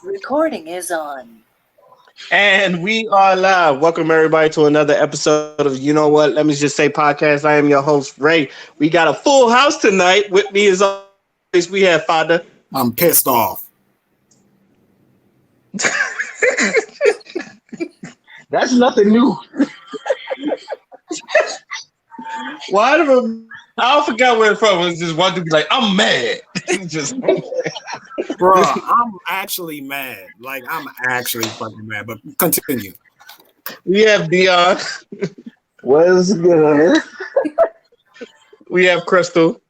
Recording is on. And we are live. Welcome everybody to another episode of You Know What? Let me just say podcast. I am your host, Ray. We got a full house tonight. With me as always, we have Father. I'm pissed off. That's nothing new. Why do I forgot where it's from. It was just one dude be like, I'm mad. Just Bro, I'm actually mad. Like, I'm actually fucking mad. But continue. we have Dion. What's good? We have Crystal.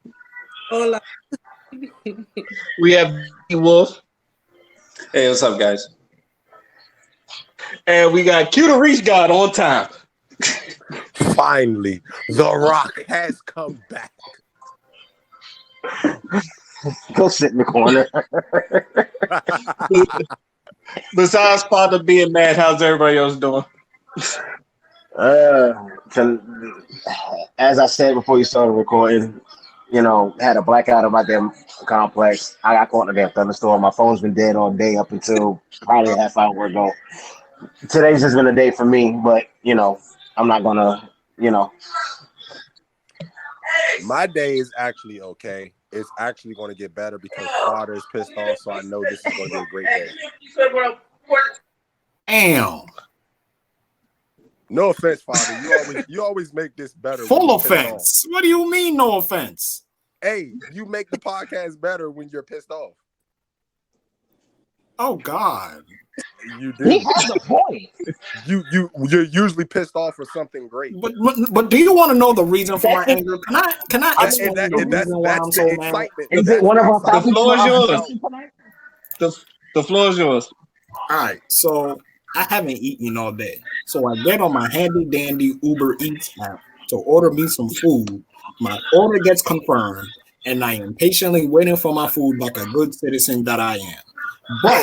Hola. We have Wolf. Hey, what's up, guys? And we got Q the Reach God on time. Finally, The Rock has come back. Go sit in the corner. Besides Father being mad, how's everybody else doing? As I said before you started recording, had a blackout of my damn complex. I got caught in a damn thunderstorm. My phone's been dead all day up until probably a half hour ago. Today's just been a day for me, but I'm not gonna, My day is actually okay. It's actually going to get better because Father is pissed off, so I know this is going to be a great day. Damn. No offense, Father. You always make this better. Full offense. What do you mean, no offense? Hey, you make the podcast better when you're pissed off. Oh, God. You he do. has a point. You're usually pissed off for something great. But do you want to know the reason for my anger? Can I explain the reason why I'm so mad? Is it one of our The floor is yours. yours? The floor is yours. All right, so I haven't eaten all day. So I get on my handy dandy Uber Eats app to order me some food. My order gets confirmed, and I am patiently waiting for my food like a good citizen that I am. But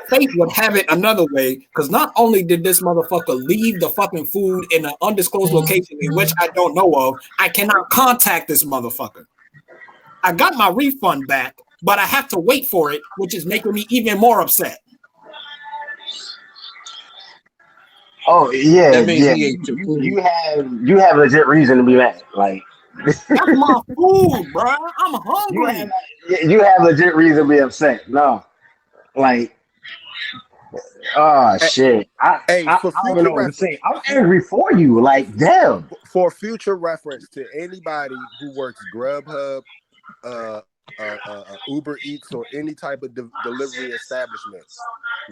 fate would have it another way, because not only did this motherfucker leave the fucking food in an undisclosed location in which I don't know of, I cannot contact this motherfucker. I got my refund back, but I have to wait for it, which is making me even more upset. Oh yeah, That means yeah. he ate your food. You have legit reason to be mad. Like That's my food, bro. I'm hungry. you have legit reason to be upset. No, like, oh shit. I for don't even know what to future say. I'm angry for you. Like, damn. For future reference to anybody who works Grubhub, Uber Eats, or any type of delivery establishment,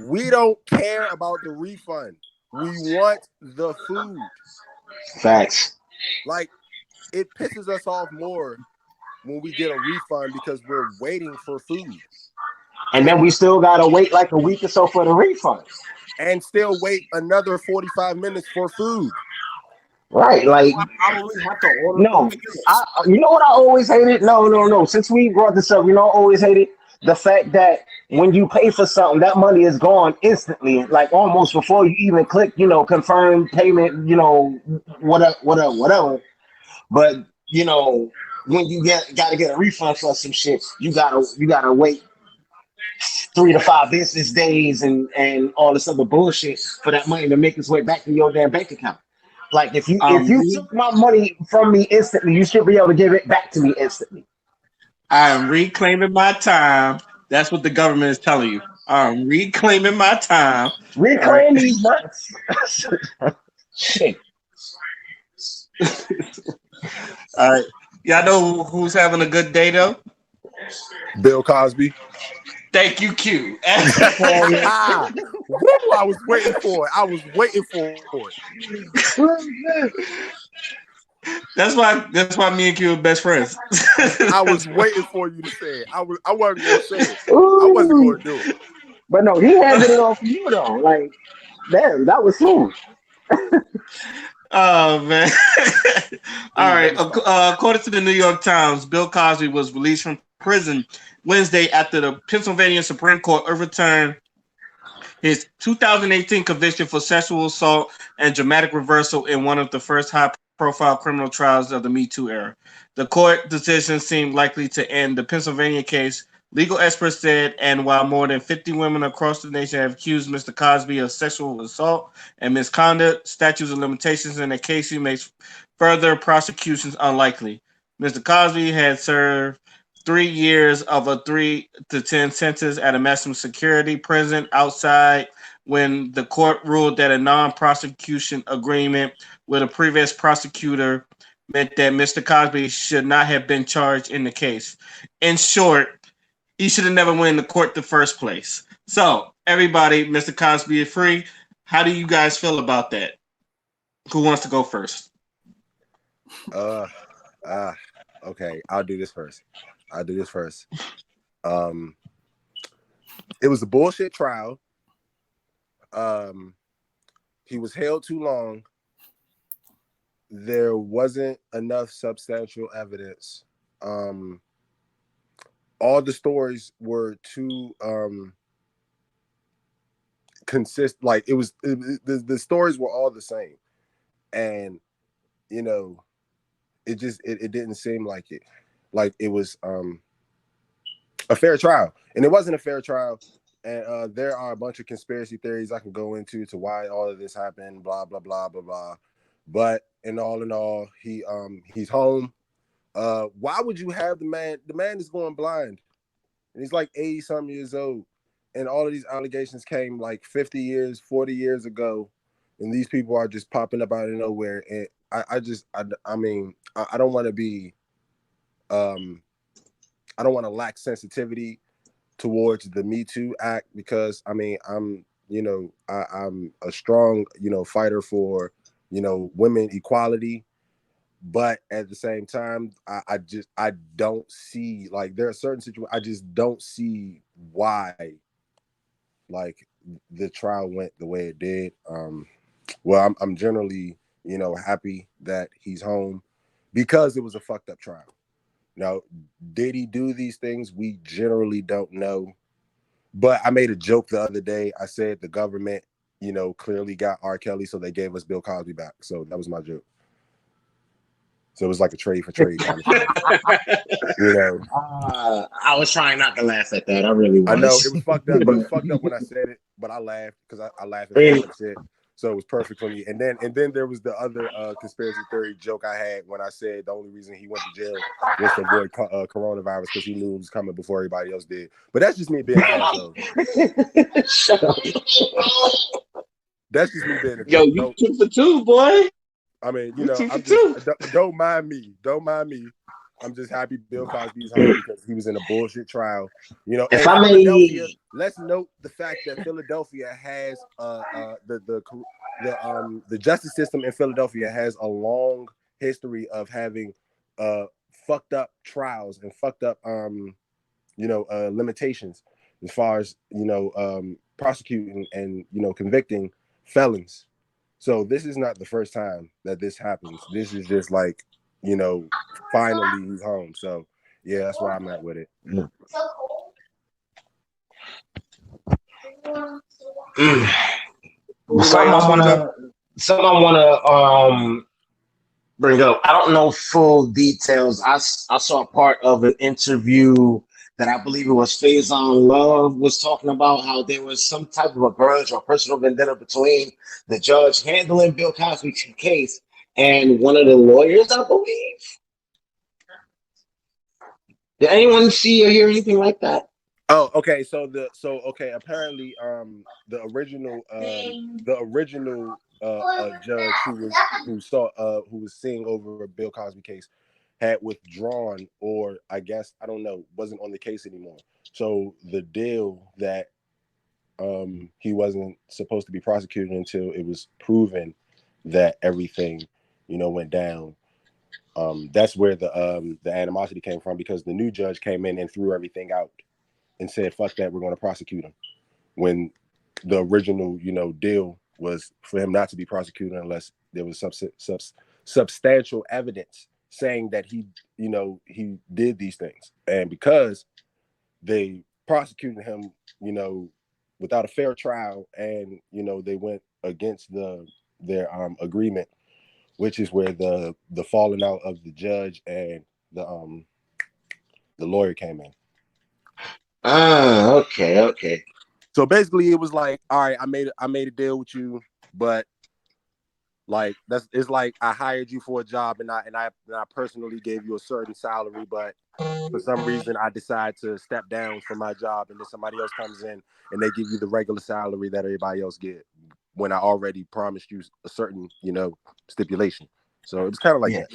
we don't care about the refund. We want the food. Facts. Like, it pisses us off more when we get a refund because we're waiting for food. And then we still gotta wait like a week or so for the refund. And still wait another 45 minutes for food. Right, like I probably have to order. no. You know what I always hated? No. Since we brought this up, I always hated the fact that when you pay for something, that money is gone instantly, like almost before you even click, confirm payment, whatever. But when you gotta get a refund for some shit, you gotta wait 3 to 5 business days and all this other bullshit for that money to make its way back to your damn bank account. Like if you took my money from me instantly, you should be able to give it back to me instantly. I am reclaiming my time. That's what the government is telling you. I'm reclaiming my time. Reclaim these nuts. Shit. All right. Y'all know who's having a good day though? Bill Cosby. Thank you, Q. Woo, I was waiting for it. That's why me and Q are best friends. I was waiting for you to say it. I wasn't gonna say it. I wasn't gonna do it. But no, he handed it off to you though. Like, damn, that was smooth. Oh man! All right. According to the New York Times, Bill Cosby was released from prison Wednesday after the Pennsylvania Supreme Court overturned his 2018 conviction for sexual assault and dramatic reversal in one of the first high-profile criminal trials of the Me Too era. The court decision seemed likely to end the Pennsylvania case Legal experts said, and while more than 50 women across the nation have accused Mr. Cosby of sexual assault and misconduct, statutes of limitations in the case makes further prosecutions unlikely. Mr. Cosby had served 3 years of a 3 to 10 sentence at a maximum security prison outside when the court ruled that a non-prosecution agreement with a previous prosecutor meant that Mr. Cosby should not have been charged in the case. In short, he should have never went to court the first place. So, everybody, Mr. Cosby is free. How do you guys feel about that? Who wants to go first? Okay, I'll do this first. It was a bullshit trial. He was held too long. There wasn't enough substantial evidence. All the stories were too like the stories were all the same, and it didn't seem like it was a fair trial, and it wasn't a fair trial. And there are a bunch of conspiracy theories I can go into to why all of this happened, blah blah blah blah blah. But in all, he's home. Why would you have the man? The man is going blind, and he's like 80-something years old. And all of these allegations came like 50 years, 40 years ago, and these people are just popping up out of nowhere. And I don't want to be, I don't want to lack sensitivity towards the Me Too Act, because I'm a strong fighter for women equality. But at the same time, I don't see, like, there are certain situations I just don't see why like the trial went the way it did. Well, I'm generally happy that he's home, because it was a fucked up trial. Now, did he do these things? We generally don't know. But I made a joke the other day. I said the government clearly got R. Kelly, so they gave us Bill Cosby back. So that was my joke. So it was like a trade for trade kind of thing. I was trying not to laugh at that. I really was. I know it was fucked up. It was fucked up when I said it, but I laughed because I laughed at fucked up shit. So it was perfect for me. And then there was the other conspiracy theory joke I had when I said the only reason he went to jail was to avoid coronavirus, because he knew it was coming before everybody else did. But that's just me being an asshole. Shut up. That's just me being Yo, you 2 for 2, boy. I mean, don't mind me. Don't mind me. I'm just happy Bill Cosby's home, because he was in a bullshit trial. If I may, let's note the fact that Philadelphia has the justice system in Philadelphia has a long history of having fucked up trials and fucked up limitations as far as prosecuting and convicting felons. So this is not the first time that this happens. This is just like, finally he's home. So yeah, that's where I'm at with it. Something I wanna bring up. I don't know full details. I saw part of an interview that I believe it was Faison Love was talking about how there was some type of a grudge or personal vendetta between the judge handling Bill Cosby's case and one of the lawyers, I believe. Did anyone see or hear anything like that? Oh, okay. Apparently, the original judge who was seeing over a Bill Cosby case had withdrawn, or I guess, I don't know, wasn't on the case anymore. So the deal that he wasn't supposed to be prosecuted until it was proven that everything went down. That's where the animosity came from, because the new judge came in and threw everything out and said, fuck that, we're going to prosecute him, when the original deal was for him not to be prosecuted unless there was substantial evidence saying that he did these things. And because they prosecuted him without a fair trial, and they went against their agreement, which is where the falling out of the judge and the lawyer came in. Okay. So basically, it was like, all right, I made a deal with you, but like it's like I hired you for a job, and I personally gave you a certain salary, but for some reason I decide to step down from my job, and then somebody else comes in and they give you the regular salary that everybody else get when I already promised you a certain, stipulation. So it was kind of like that.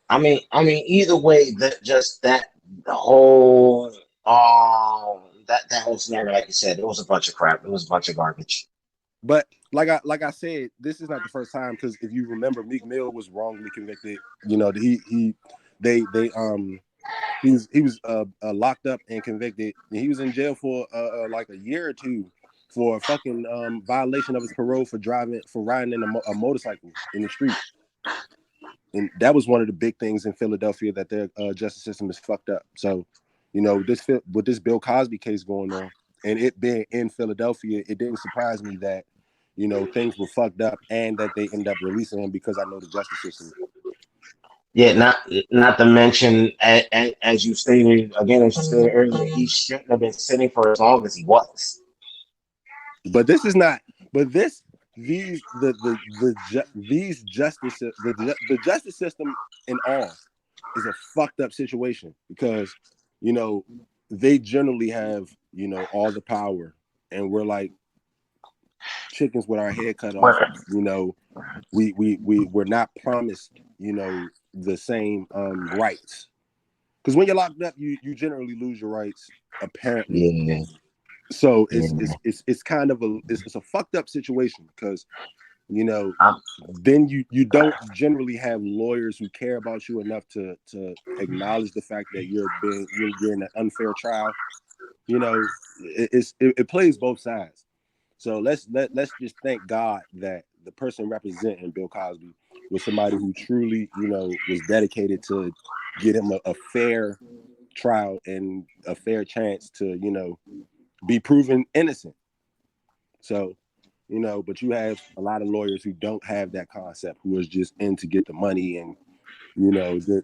I mean, either way, the whole that whole scenario, like you said, it was a bunch of crap. It was a bunch of garbage. But like I said, this is not the first time, because if you remember, Meek Mill was wrongly convicted. He was locked up and convicted. And he was in jail for like a year or two for a fucking violation of his parole for riding in a motorcycle in the street. And that was one of the big things in Philadelphia, that their justice system is fucked up. So, with this Bill Cosby case going on, and it being in Philadelphia, it didn't surprise me that, things were fucked up and that they end up releasing him, because I know the justice system. Yeah, not to mention, as you stated earlier, he shouldn't have been sitting for as long as he was. But this is not. But these justice system in all is a fucked up situation, because they generally have all the power, and we're like chickens with our head cut off. We're not promised the same rights, because when you're locked up, you generally lose your rights, apparently. Yeah. So it's kind of it's a fucked up situation, because then you don't generally have lawyers who care about you enough to acknowledge the fact that you're in an unfair trial. It plays both sides. So let's just thank God that the person representing Bill Cosby was somebody who truly was dedicated to get him a fair trial and a fair chance to be proven innocent. So but you have a lot of lawyers who don't have that concept, who is just in to get the money, and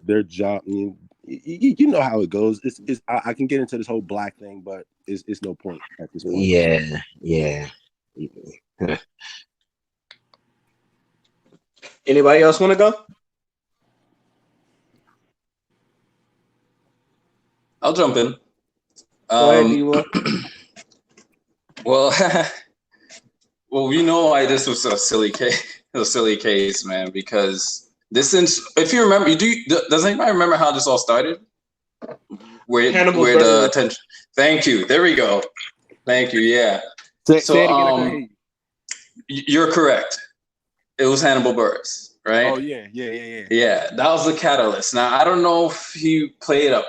their job. I mean, you know how it goes. I can get into this whole black thing, but it's no point at this point. Yeah. Anybody else want to go? I'll jump in. Go ahead, D-Will. Well, why this was a silly case, man. Because if you remember, does anybody remember how this all started? Where the attention? Thank you. There we go. Thank you. Yeah. Say it again. You're correct. It was Hannibal Buress, right? Oh yeah. Yeah, that was the catalyst. Now I don't know if he played a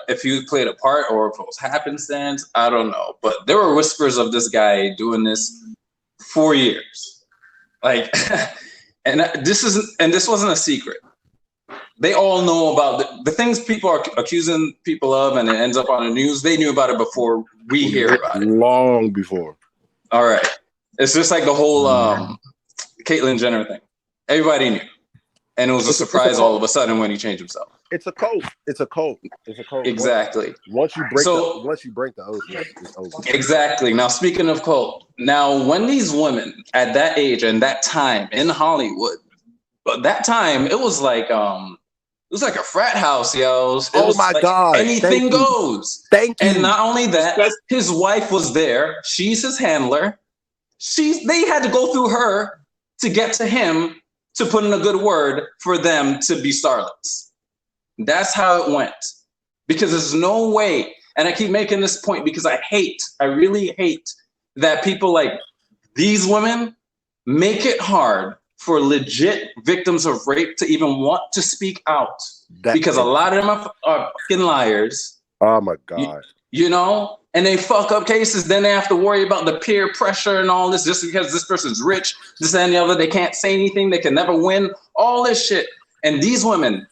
part, or if it was happenstance. I don't know, but there were whispers of this guy doing this for years, like, and this wasn't a secret. They all know about the things people are accusing people of, and it ends up on the news. They knew about it before we hear about it. Long before. All right, it's just like the whole Caitlyn Jenner thing. Everybody knew, and it was a surprise all of a sudden when he changed himself. It's a cult. Exactly. Once you break the oath, it's over. Exactly. Now, speaking of cult, when these women at that age and that time in Hollywood, but that time it was like a frat house, yo. God! Anything goes. Thank you. And not only that, his wife was there. She's his handler. They had to go through her to get to him to put in a good word for them to be starlets. That's how it went. Because there's no way, and I keep making this point because I really hate that people like these women make it hard for legit victims of rape to even want to speak out. Because a lot of them are fucking liars. Oh my God. And they fuck up cases. Then they have to worry about the peer pressure and all this, just because this person's rich, this and the other. They can't say anything. They can never win. All this shit. And these women,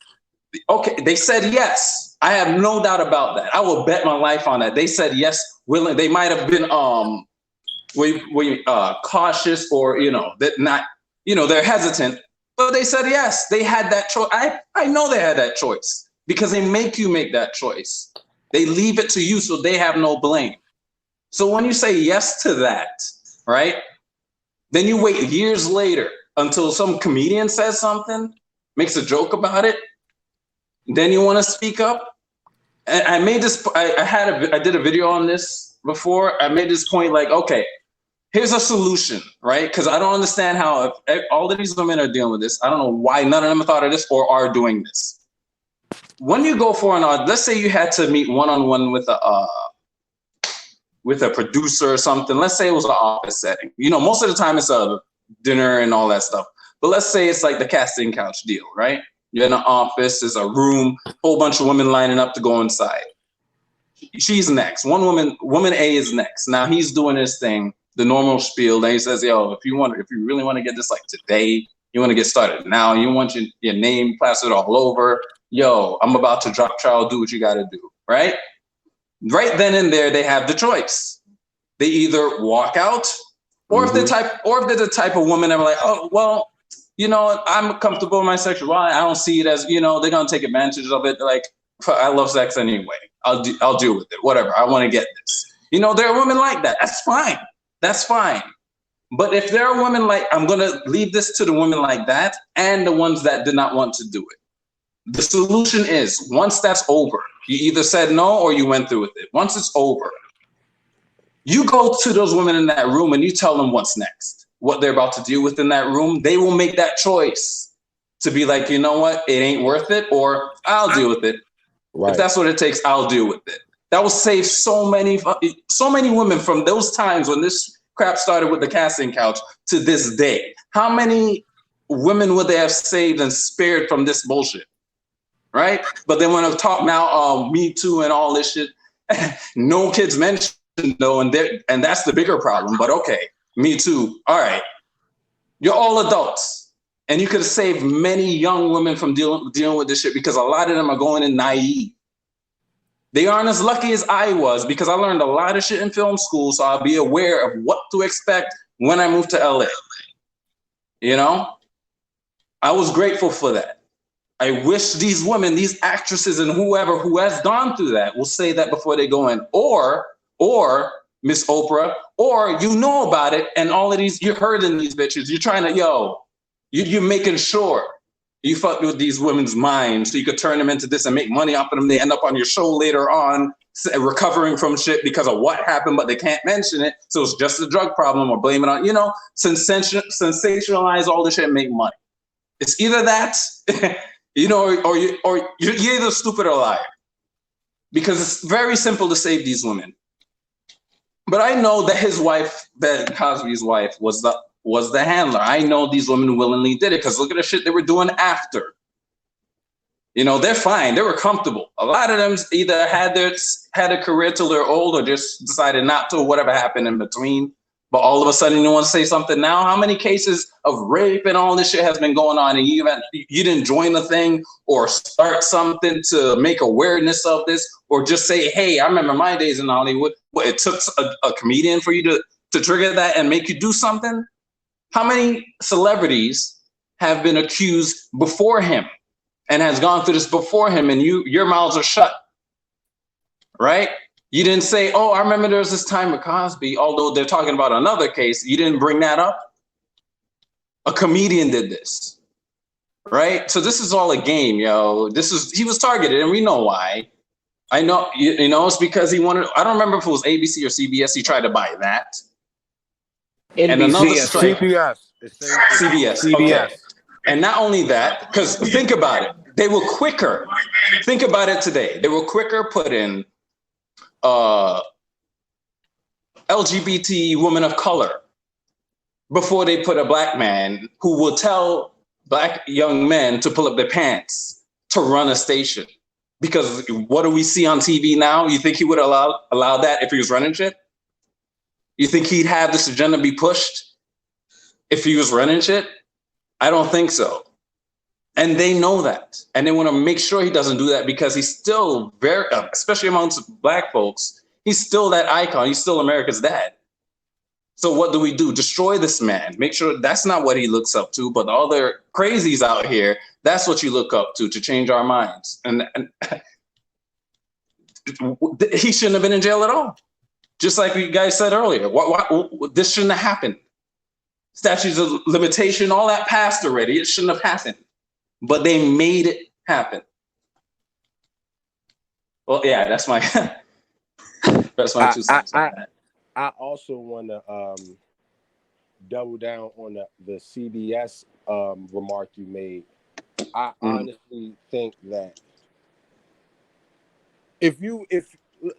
okay, they said yes. I have no doubt about that. I will bet my life on that. They said yes, willing. They might have been cautious, or they're hesitant, but they said yes. They had that choice. I know they had that choice, because they make you make that choice. They leave it to you, so they have no blame. So when you say yes to that, right? Then you wait years later until some comedian says something, makes a joke about it. Then you want to speak up. And I made this. I did a video on this before. I made this point like, okay, here's a solution, right? Because I don't understand how if all of these women are dealing with this. I don't know why none of them thought of this or are doing this. When you go for let's say you had to meet one-on-one with a producer or something. Let's say it was an office setting. You know, most of the time it's a dinner and all that stuff. But let's say it's like the casting couch deal, right? You're in an office, there's a room, whole bunch of women lining up to go inside. She's next. woman A is next. Now he's doing his thing, the normal spiel. Then he says, yo, if you really want to get this like today, you want to get started now, you want your name plastered all over, yo, I'm about to drop trial, do what you got to do, right? Right then and there, they have the choice. They either walk out, or if they're the type of woman that are like, oh, well, you know, I'm comfortable in my sexuality. I don't see it as, you know, they're gonna take advantage of it. Like, I love sex anyway. I'll deal with it. Whatever. I want to get this. You know, there are women like that. That's fine. That's fine. But if there are women like, I'm gonna leave this to the women like that and the ones that did not want to do it. The solution is once that's over, you either said no or you went through with it. Once it's over, you go to those women in that room and you tell them what's next, what they're about to deal with in that room. They will make that choice to be like, you know what, it ain't worth it, or I'll deal with it. Right. If that's what it takes, I'll deal with it. That will save so many women from those times when this crap started with the casting couch to this day. How many women would they have saved and spared from this bullshit? Right? But they want to talk now, Me Too and all this shit. No kids mentioned though, and that's the bigger problem. But okay, Me Too. All right, you're all adults, and you could have saved many young women from dealing with this shit because a lot of them are going in naive. They aren't as lucky as I was because I learned a lot of shit in film school, so I'll be aware of what to expect when I moved to LA. You know, I was grateful for that. I wish these women, these actresses and whoever who has gone through that will say that before they go in. Or Miss Oprah, or you know about it and all of these, you're hurting these bitches. You're trying to, you're making sure you fucked with these women's minds so you could turn them into this and make money off of them. They end up on your show later on recovering from shit because of what happened, but they can't mention it. So it's just a drug problem or blame it on, sensationalize all this shit and make money. It's either that, or you're either stupid or a liar, because it's very simple to save these women. But I know that his wife, that Cosby's wife, was the handler. I know these women willingly did it because look at the shit they were doing after. They're fine. They were comfortable. A lot of them either had a career till they're old or just decided not to, whatever happened in between. But all of a sudden you want to say something now? How many cases of rape and all this shit has been going on and you didn't join the thing or start something to make awareness of this or just say, hey, I remember my days in Hollywood. What, it took a comedian for you to trigger that and make you do something? How many celebrities have been accused before him and has gone through this before him and your mouths are shut, right? You didn't say, oh, I remember there was this time with Cosby, although they're talking about another case. You didn't bring that up. A comedian did this, right? So this is all a game, yo. He was targeted, and we know why. I know, it's because he wanted. I don't remember if it was ABC or CBS. He tried to buy that. NBC, and another strike. CBS. Okay. And not only that, because think about it, they were quicker. Think about it today. They were quicker put in LGBT woman of color before they put a black man who will tell black young men to pull up their pants to run a station. Because what do we see on TV now? You think he would allow that if he was running shit? You think he'd have this agenda be pushed if he was running shit? I don't think so. And they know that. And they want to make sure he doesn't do that because he's still very, especially amongst black folks, he's still that icon. He's still America's dad. So what do we do? Destroy this man. Make sure that's not what he looks up to, but the other crazies out here, that's what you look up to change our minds. And he shouldn't have been in jail at all. Just like you guys said earlier, this shouldn't have happened. Statutes of limitation, all that passed already. It shouldn't have happened, but they made it happen. Well, yeah, that's my 2 cents on that. I also want to double down on the CBS remark you made. I honestly think that if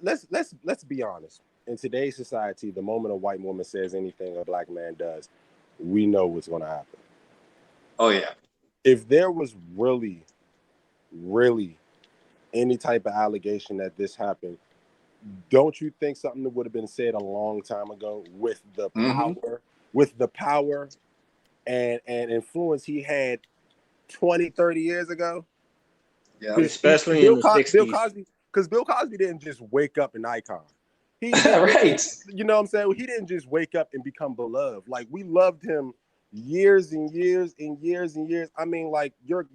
let's be honest, in today's society, the moment a white woman says anything a black man does, we know what's going to happen. Oh yeah. If there was really any type of allegation that this happened, don't you think something that would have been said a long time ago with the power, and influence he had 20, 30 years ago? Yeah, especially in the 60s. Because Bill Cosby didn't just wake up an icon. He right. You know what I'm saying? He didn't just wake up and become beloved. Like, we loved him years and years and years and years. I mean, like your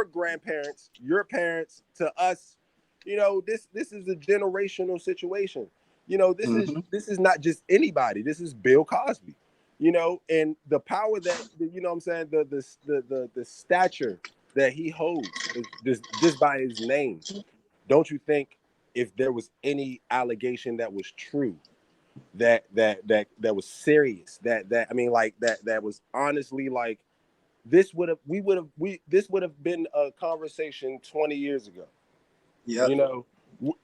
grandparents, your parents, to us, you know, this is a generational situation. You know, this is not just anybody. This is Bill Cosby. You know, and the power that, you know what I'm saying, the stature that he holds just by his name. Don't you think if there was any allegation that was true, that was serious, that I mean, like that was honestly, like, this would have been a conversation 20 years ago. Yeah, you know,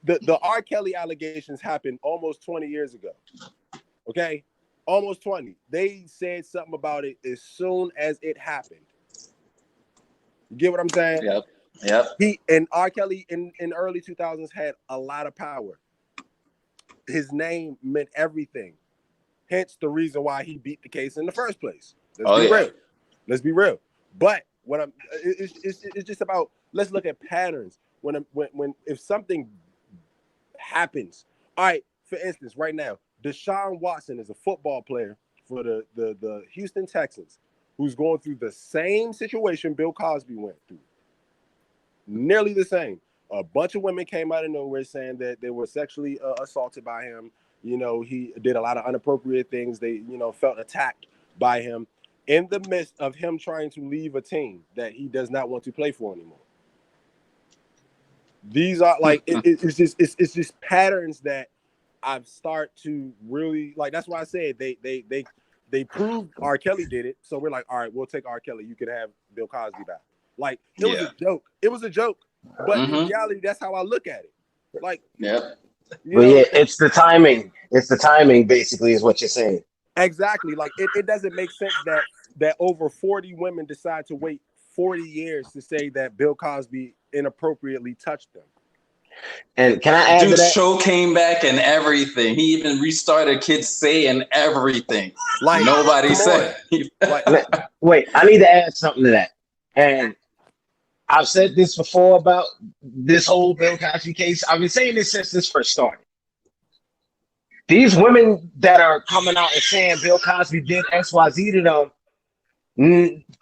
the R. Kelly allegations happened almost 20 years ago. Okay, almost 20. They said something about it as soon as it happened. You get what I'm saying? Yep. Yep. He and R. Kelly in early 2000s had a lot of power. His name meant everything. Hence the reason why he beat the case in the first place. Let's be real. But what it's just about, let's look at patterns. When if something happens, all right, for instance, right now, Deshaun Watson is a football player for the Houston Texans who's going through the same situation Bill Cosby went through. Nearly the same. A bunch of women came out of nowhere saying that they were sexually assaulted by him. You know, he did a lot of inappropriate things. They, you know, felt attacked by him in the midst of him trying to leave a team that he does not want to play for anymore. These are like it's just patterns that I've started to really like. That's why I said they proved R. Kelly did it, so we're like, all right, we'll take R. Kelly. You can have Bill Cosby back. Like, it was a joke. It was a joke, but in reality, that's how I look at it. Like, yeah, it's the timing. It's the timing, basically, is what you're saying. Exactly. Like, it doesn't make sense that over 40 women decide to wait 40 years to say that Bill Cosby inappropriately touched them. And can I add to that? Show came back and everything. He even restarted Kids Say and everything. Like, nobody said. Wait, I need to add something to that. And I've said this before about this whole Bill Cosby case. I've been saying this since this first started. These women that are coming out and saying Bill Cosby did XYZ to them,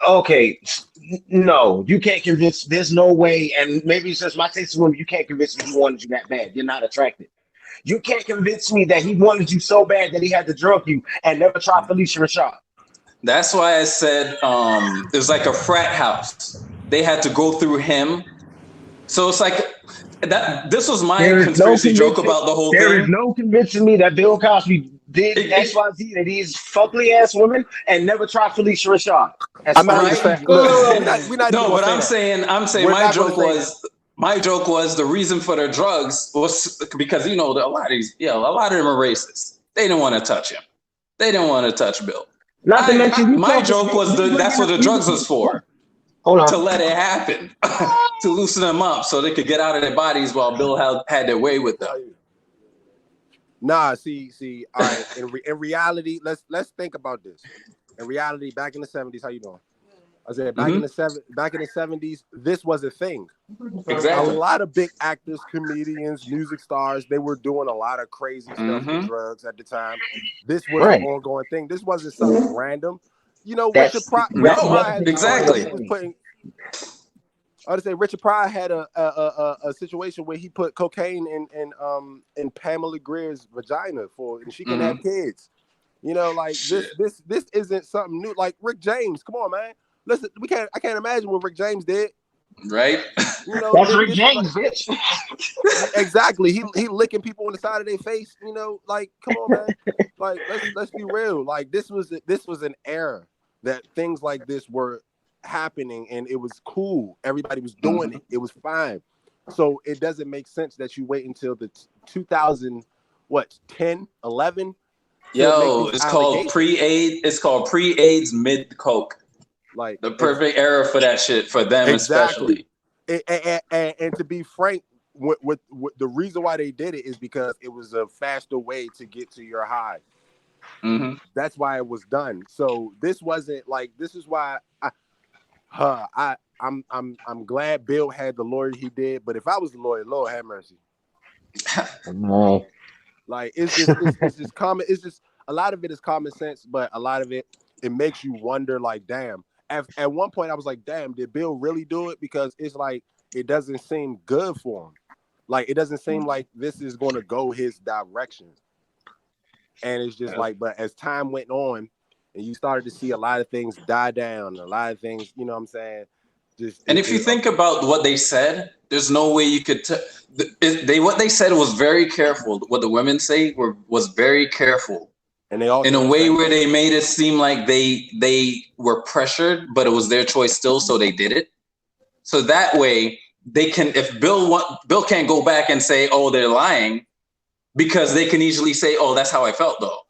okay, no, you can't convince. There's no way, and maybe it's just my taste of women. You can't convince me he wanted you that bad. You're not attracted. You can't convince me that he wanted you so bad that he had to drug you and never try Felicia Rashad. That's why I said it was like a frat house. They had to go through him. So it's like that. This was my conspiracy joke about the whole thing. There is no convincing me that Bill Cosby did XYZ to these fuckly ass women and never tried Felicia Rashad. I'm saying my joke was the reason for their drugs was because, you know, a lot of them are racist. They didn't want to touch him. They didn't want to touch Bill. Not to mention, my joke was that's what the drugs was for. Hold on. To let it happen, to loosen them up so they could get out of their bodies while Bill had their way with them. Nah, see. All right. In reality, let's think about this. In reality, back in the 70s, how you doing? I said back in the 70s, this was a thing. Exactly. A lot of big actors, comedians, music stars, they were doing a lot of crazy stuff with drugs at the time. This was an ongoing thing. This wasn't something random. You know, exactly. I would say Richard Pryor had a situation where he put cocaine in Pamela Greer's vagina and she can have kids. You know, like this isn't something new. Like Rick James, come on, man. Listen, I can't imagine what Rick James did. Right? You know, that's Rick James, bitch. Exactly. He licking people on the side of their face. You know, like come on, man. Like let's be real. Like this was an era that things like this were happening, and it was cool. Everybody was doing it. It was fine. So it doesn't make sense that you wait until the 2010, 11. Yo, it's called pre-AIDS. It's called pre-AIDS mid-coke. Like the perfect era for that shit for them, exactly. especially. And to be frank, with the reason why they did it is because it was a faster way to get to your high. Mm-hmm. That's why it was done. So this wasn't like, this is why I'm glad Bill had the lawyer he did. But if I was the lawyer, Lord have mercy. No. Like it's just common. It's just a lot of it is common sense, but a lot of it makes you wonder. Like, damn. At one point, I was like, damn, did Bill really do it? Because it's like it doesn't seem good for him. Like it doesn't seem like this is going to go his direction. And it's just like, but as time went on, and you started to see a lot of things die down, a lot of things, you know what I'm saying? And if you think about what they said, there's no way you could. What they said was very careful. What the women say was very careful, and they also in a way where they made it seem like they were pressured, but it was their choice still, so they did it. So that way they can. If Bill can't go back and say, "Oh, they're lying," because they can easily say, "Oh, that's how I felt," though.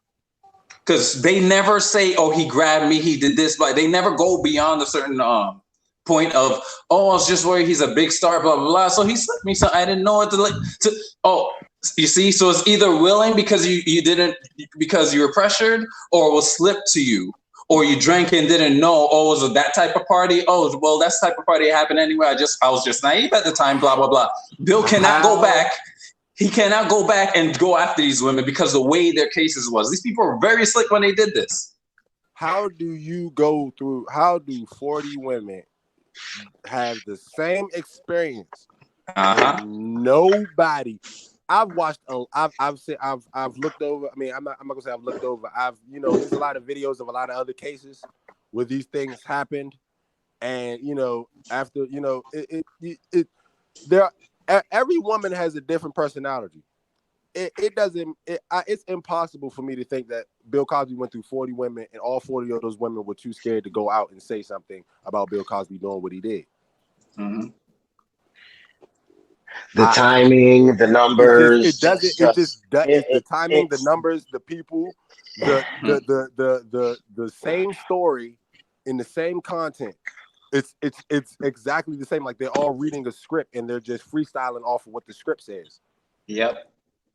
Because they never say, "Oh, he grabbed me, he did this," but they never go beyond a certain point of, "Oh, I was just worried, he's a big star, blah blah blah, so he slipped me, so I didn't know what to oh, you see, so it's either willing because you didn't, because you were pressured, or it was slipped to you, or you drank and didn't know. Oh, was it that type of party? Oh, well, that's the type of party that happened anyway. I was just naive at the time, blah blah blah." Bill cannot go back. He cannot go back and go after these women because the way their cases was. These people were very slick when they did this. How do 40 women have the same experience? Nobody. I've watched. I've looked over. I mean, I'm not gonna say I've looked over. There's a lot of videos of a lot of other cases where these things happened, and after every woman has a different personality. It's impossible for me to think that Bill Cosby went through 40 women and all 40 of those women were too scared to go out and say something about Bill Cosby doing what he did. Mm-hmm. The timing, the numbers. The timing, the numbers, the people, the same story in the same content. It's exactly the same. Like they're all reading a script and they're just freestyling off of what the script says. Yep.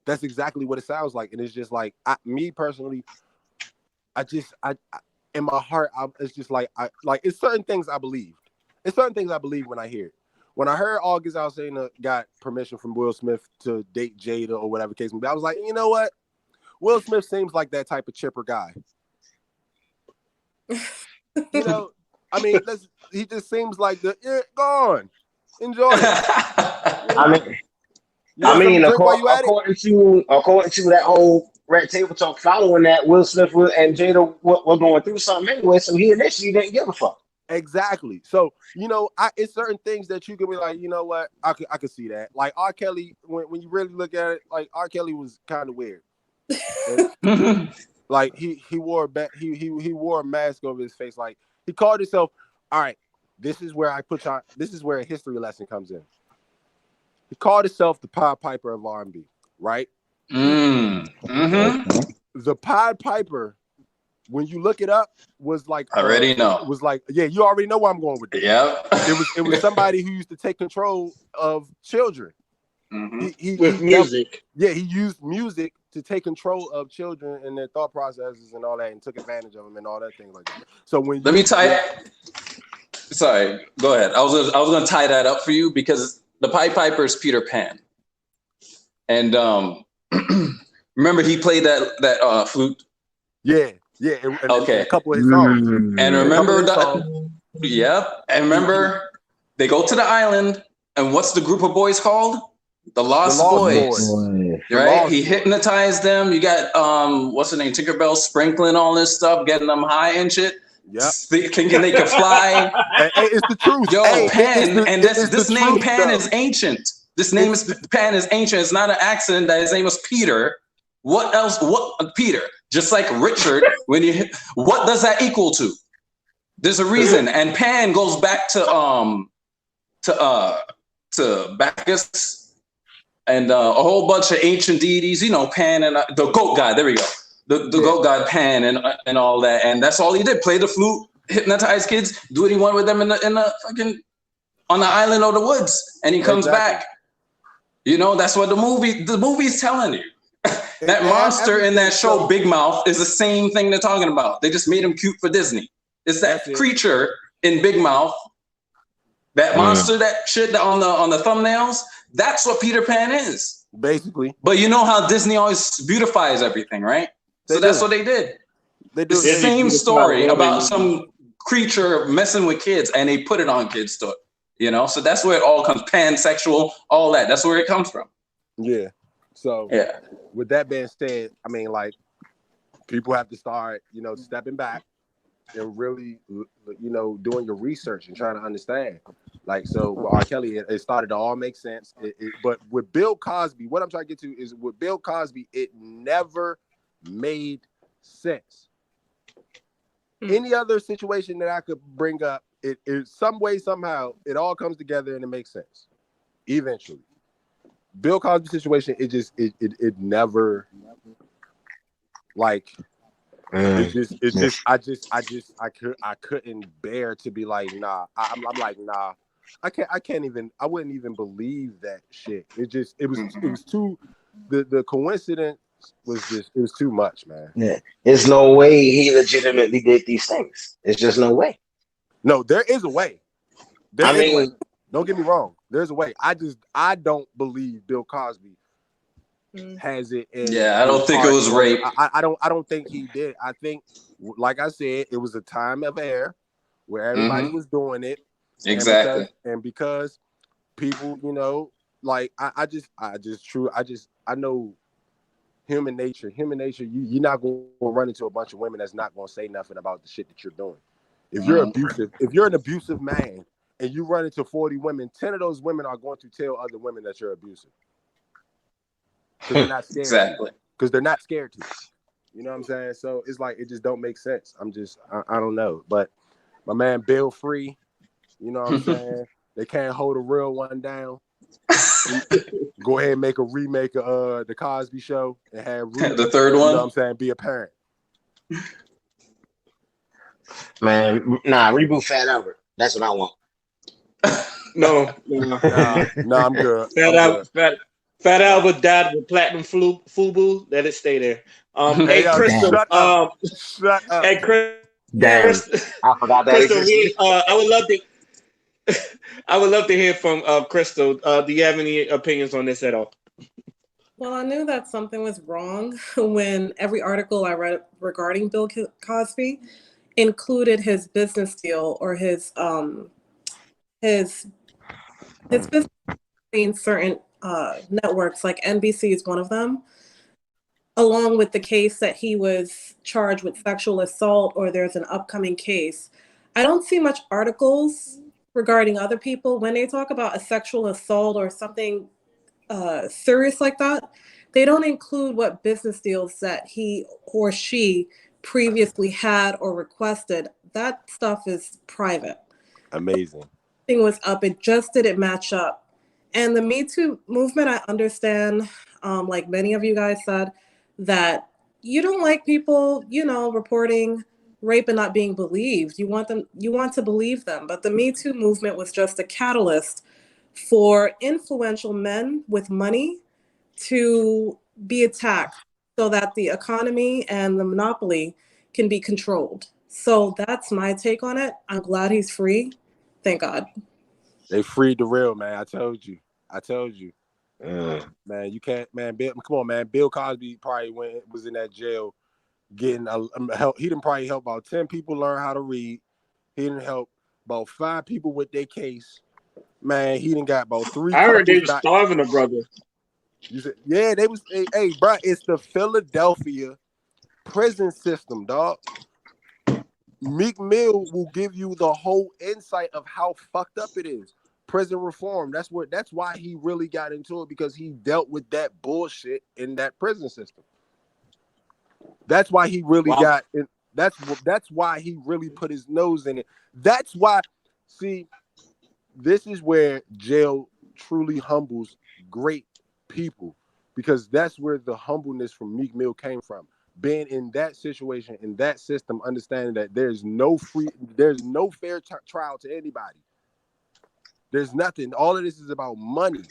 That's exactly what it sounds like. And it's just like, me personally, I in my heart, it's just like, it's certain things I believe. It's certain things I believe when I hear it. When I heard August Alsina got permission from Will Smith to date Jada or whatever case may be, I was like, you know what? Will Smith seems like that type of chipper guy. I mean, he just seems like go on, enjoy it. According to that whole Red Table Talk, following that, Will Smith and Jada were going through something anyway, so he initially didn't give a fuck. Exactly. So it's certain things that you can be like, you know what, I could see that. Like R. Kelly, when you really look at it, like R. Kelly was kind of weird. Like he wore a mask over his face. Like he called himself. All right, this is where a history lesson comes in. He called himself the Pied Piper of R&B, right? Mm-hmm. The Pied Piper, when you look it up, was like you already know where I'm going with this. Yeah. It was somebody who used to take control of children. Mm-hmm. With music. He used music to take control of children and their thought processes and all that, and took advantage of them and all that thing like that. So sorry, go ahead. I was gonna tie that up for you because the Pied Piper is Peter Pan, and remember he played that flute. Yeah. And okay. a couple of his songs. And remember that. Yep. And remember They go to the island, and what's the group of boys called? The Lost Boys. Right? He hypnotized them. You got what's her name? Tinkerbell sprinkling all this stuff, getting them high and shit. Yep. Thinking they could fly. Hey, it's the truth. Yo, hey, Pan, and this name Pan though. is ancient. This name is Pan is ancient. It's not an accident that his name was Peter. What else? What Peter? Just like Richard. What does that equal to? There's a reason. And Pan goes back to Bacchus and a whole bunch of ancient deities. You know, Pan and the goat god. There we go. The goat god Pan and all that. And that's all he did. Play the flute, hypnotize kids, do what he wanted with them in the fucking on the island or the woods, and he comes back. You know, that's what the movie's telling you. That monster in that show, Big Mouth, is the same thing they're talking about. They just made him cute for Disney. It's that creature in Big Mouth, that monster, that shit that on the thumbnails. That's what Peter Pan is, basically. But you know how Disney always beautifies everything, right? So that's what they did. They do the same story about some creature messing with kids, and they put it on kids' stuff. You know, so that's where it all comes. Pansexual, all that. That's where it comes from. Yeah. So with that being said, I mean, like, people have to start, you know, stepping back and really, you know, doing your research and trying to understand. Like, so with R. Kelly, it started to all make sense. But with Bill Cosby, what I'm trying to get to is with Bill Cosby, it never made sense. Any other situation that I could bring up, it some way, somehow, it all comes together and it makes sense. Eventually. Bill Cosby situation, it never, like, I couldn't bear to be like, nah. I'm like, nah. I wouldn't even believe that shit. It was too, the coincidence it was too much, man. Yeah, there's no way he legitimately did these things. There's just no way. No, there is a way. There is a way. Don't get me wrong. There's a way. I don't believe Bill Cosby has it. I don't think it was rape. I don't think he did. I think, like I said, it was a time of air where everybody was doing it. Exactly. And because people, you know, like I know human nature. You're not going to run into a bunch of women that's not going to say nothing about the shit that you're doing. If you're abusive, if you're an abusive man and you run into 40 women, 10 of those women are going to tell other women that you're abusive. Because they're not scared. Exactly. Because they're not scared to. You know what I'm saying? So it's like, it just don't make sense. I don't know. But my man Bill Free, you know what I'm saying? They can't hold a real one down. Go ahead and make a remake of the Cosby Show and have the third one. You know what I'm saying? Be a parent. Man, nah, reboot Fat Albert. That's what I want. No, I'm good. Fat Albert died with platinum FUBU. Let it stay there. Hey, Crystal. Shut up. Hey, Chris. Damn, I forgot that. Crystal, I would love to hear from Crystal. Do you have any opinions on this at all? Well, I knew that something was wrong when every article I read regarding Bill Cosby included his business deal or his business in certain networks, like NBC is one of them, along with the case that he was charged with sexual assault, or there's an upcoming case. I don't see much articles regarding other people when they talk about a sexual assault or something serious like that. They don't include what business deals that he or she previously had or requested. That stuff is private. Amazing. Thing was up. It just didn't match up. And the Me Too movement, I understand, like many of you guys said, that you don't like people, you know, reporting rape and not being believed. You want to believe them. But the Me Too movement was just a catalyst for influential men with money to be attacked so that the economy and the monopoly can be controlled. So that's my take on it. I'm glad he's free. Thank God. They freed the real, man. I told you. Man, you can't, man. Come on, man. Bill Cosby probably was in that jail getting help. He didn't probably help about 10 people learn how to read. He didn't help about 5 people with their case. Man, he done got about 3 I heard they couples was back. starving a brother. You said, yeah, they was. Hey, bro, it's the Philadelphia prison system, dog. Meek Mill will give you the whole insight of how fucked up it is. Prison reform. That's why he really got into it, because he dealt with that bullshit in that prison system. That's why he really got in. That's why he really put his nose in it. That's why. See, this is where jail truly humbles great people, because that's where the humbleness from Meek Mill came from. Being in that situation, in that system, understanding that there's no fair trial to anybody. There's nothing. All of this is about money.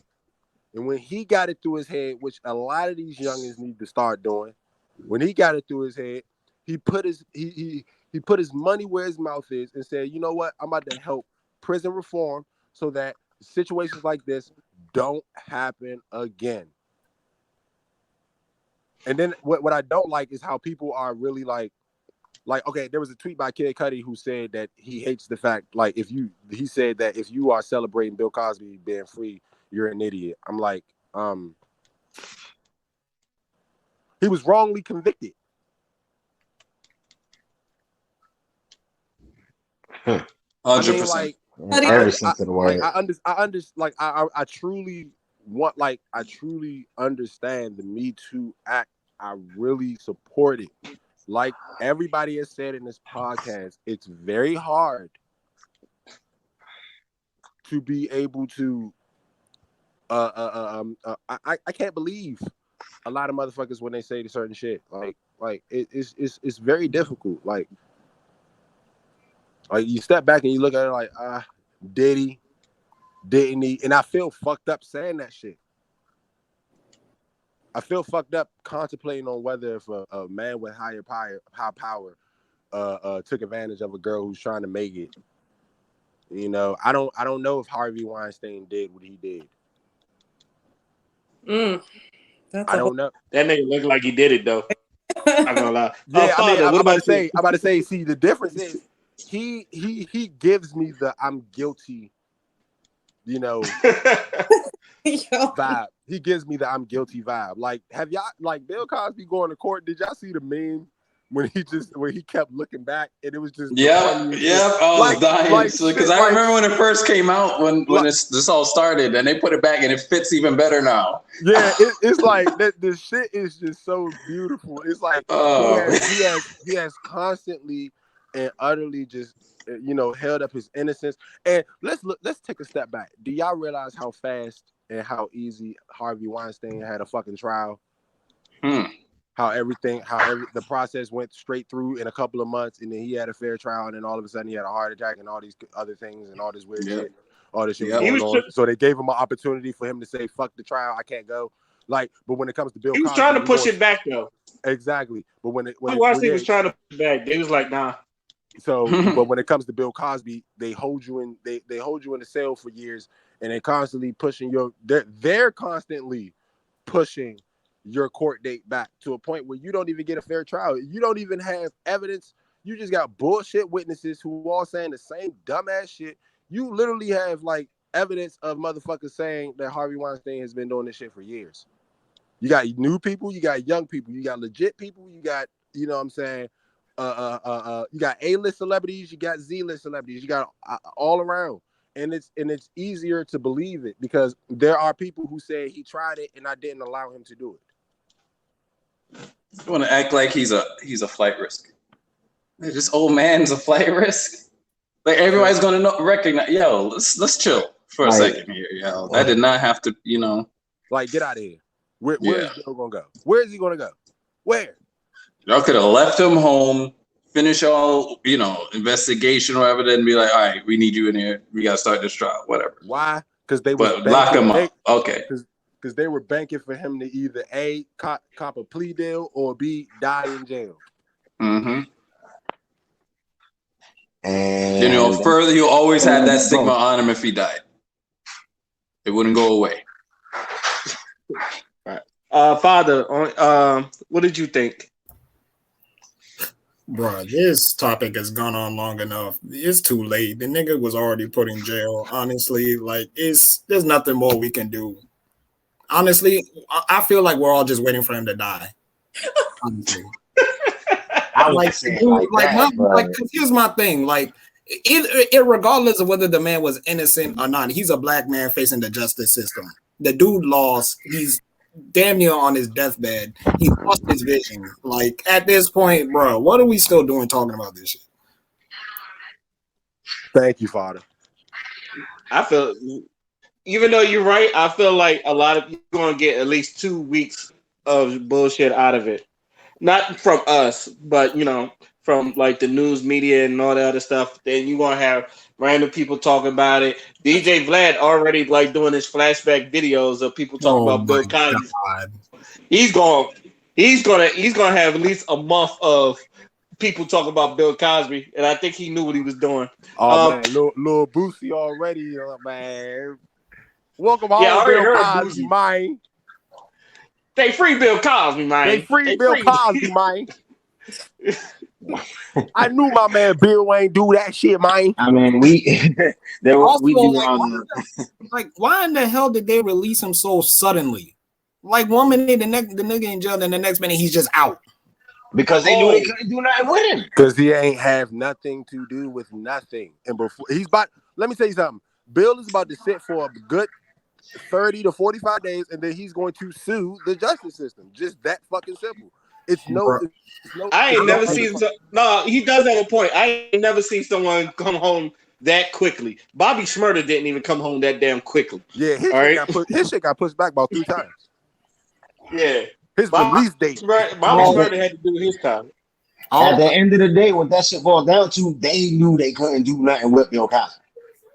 And when he got it through his head, which a lot of these youngins need to start doing, when he got it through his head, he put his money where his mouth is and said, you know what? I'm about to help prison reform so that situations like this don't happen again. And then what I don't like is how people are really like, okay, there was a tweet by Kid Cudi who said that he hates the fact, like, he said that if you are celebrating Bill Cosby being free, you're an idiot. I'm like, he was wrongly convicted. I mean, like, every sense of the word. I truly understand the Me Too Act. I really support it. Like everybody has said in this podcast, it's very hard to be able to. I can't believe a lot of motherfuckers when they say certain shit. Like it's very difficult. Like you step back and you look at it like, did he? Didn't he? And I feel fucked up saying that shit. I feel fucked up contemplating on whether if a man with high power took advantage of a girl who's trying to make it. You know, I don't know if Harvey Weinstein did what he did. I don't know. That nigga look like he did it though. I'm gonna lie. Yeah, Father, I'm what about about to say. See, the difference is he gives me the I'm guilty, you know, vibe. He gives me the I'm guilty vibe. Like, have y'all, like, Bill Cosby going to court? Did y'all see the meme when he kept looking back and it was just Yep. I was dying because I remember when it first came out, when this all started, and they put it back and it fits even better now. Yeah, it's like that. This shit is just so beautiful. It's like he has constantly and utterly just, you know, held up his innocence. And let's take a step back. Do y'all realize how fast and how easy Harvey Weinstein had a fucking trial? How the process went straight through in a couple of months, and then he had a fair trial, and then all of a sudden he had a heart attack and all these other things and all this weird shit. All this shit was going on. So they gave him an opportunity for him to say, "Fuck the trial, I can't go." Like, but when it comes to Bill Cosby, he was trying to push it back though. Exactly, but when Weinstein was trying to push it back, they was like, "Nah." So, but when it comes to Bill Cosby, they hold you in they hold you in the cell for years, and they constantly pushing they're constantly pushing your court date back to a point where you don't even get a fair trial. You don't even have evidence. You just got bullshit witnesses who are all saying the same dumbass shit. You literally have like evidence of motherfuckers saying that Harvey Weinstein has been doing this shit for years. You got new people, you got young people, you got legit people, you got, you know what I'm saying, you got A-list celebrities, you got Z-list celebrities, you got all around. And it's easier to believe it because there are people who say he tried it and I didn't allow him to do it. You want to act like he's a flight risk. This old man's a flight risk. Like everybody's gonna recognize. Yo, let's chill for a second here. Yo, that did not have to. You know, like get out of here. Where is Bill gonna go? Where is he gonna go? Where? Y'all could have left him home, finish all investigation or whatever, then be like, all right, we need you in here. We gotta start this trial, whatever. Why? Because they lock him up. Okay. Because they were banking for him to either A, cop a plea deal, or B, die in jail. Mm-hmm. And further, you always had that stigma on him if he died. It wouldn't go away. All right. Father, what did you think? Bruh, this topic has gone on long enough. It's too late. The nigga was already put in jail. Honestly, like there's nothing more we can do. Honestly, I feel like we're all just waiting for him to die. Honestly. I Like, wouldn't say it dude, like that, but 'cause here's my thing. Like, regardless of whether the man was innocent or not, he's a black man facing the justice system. The dude lost. He's damn near on his deathbed. He lost his vision. Like, at this point, bro, what are we still doing talking about this shit? Thank you, Father. I feel, even though you're right, I feel like a lot of you're gonna get at least 2 weeks of bullshit out of it. Not from us, but from like the news media and all that other stuff. Then you're gonna have random people talking about it. DJ Vlad already like doing his flashback videos of people talking Oh about my Bill Cosby. god. He's gonna have at least a month of people talking about Bill Cosby, and I think he knew what he was doing. Oh man, little Boosie already, man. Welcome home, I already Bill heard Cosby, Boosie. man. They free Bill Cosby, man. They free Bill Cosby, man. I knew my man Bill ain't do that shit, man. I mean, we Also, we do why in the hell did they release him so suddenly? Like 1 minute, the nigga in jail, then the next minute he's just out. because they knew they couldn't do nothing with him. Because he ain't have nothing to do with nothing. And before let me tell you something. Bill is about to sit for a good 30 to 45 days, and then he's going to sue the justice system. Just that fucking simple. It's no. I ain't never seen. No, he does have a point. I ain't never seen someone come home that quickly. Bobby Shmurda didn't even come home that damn quickly. Yeah, his shit got pushed back about 3 times. Yeah, his release date. Bobby Shmurda had to do his time. At the end of the day, what that shit boiled down to, they knew they couldn't do nothing with Bill Cosby.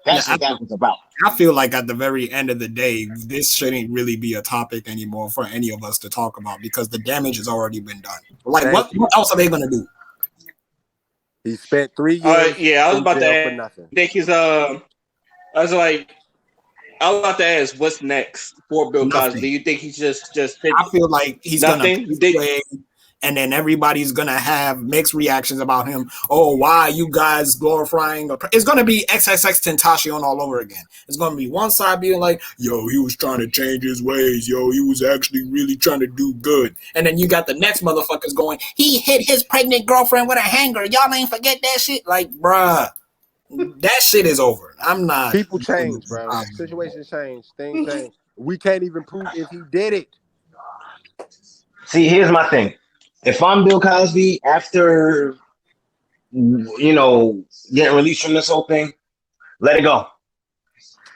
That's what that was about. I feel like at the very end of the day, this shouldn't really be a topic anymore for any of us to talk about because the damage has already been done. Like, what else are they going to do? He spent 3 years. Yeah, I was about to for ask. nothing. I was about to ask, what's next for Bill Cosby? Do you think he's just? I feel like he's nothing. Gonna and then everybody's gonna have mixed reactions about him. Oh, why are you guys glorifying? It's gonna be XXX Tentacion all over again. It's gonna be one side being like, "Yo, he was trying to change his ways. Yo, he was actually really trying to do good." And then you got the next motherfuckers going, "He hit his pregnant girlfriend with a hanger. Y'all ain't forget that shit." Like, bruh, that shit is over. I'm not. People change, bro. Situations change. Things change. We can't even prove if he did it. See, here's my thing. If I'm Bill Cosby, after getting released from this whole thing, let it go.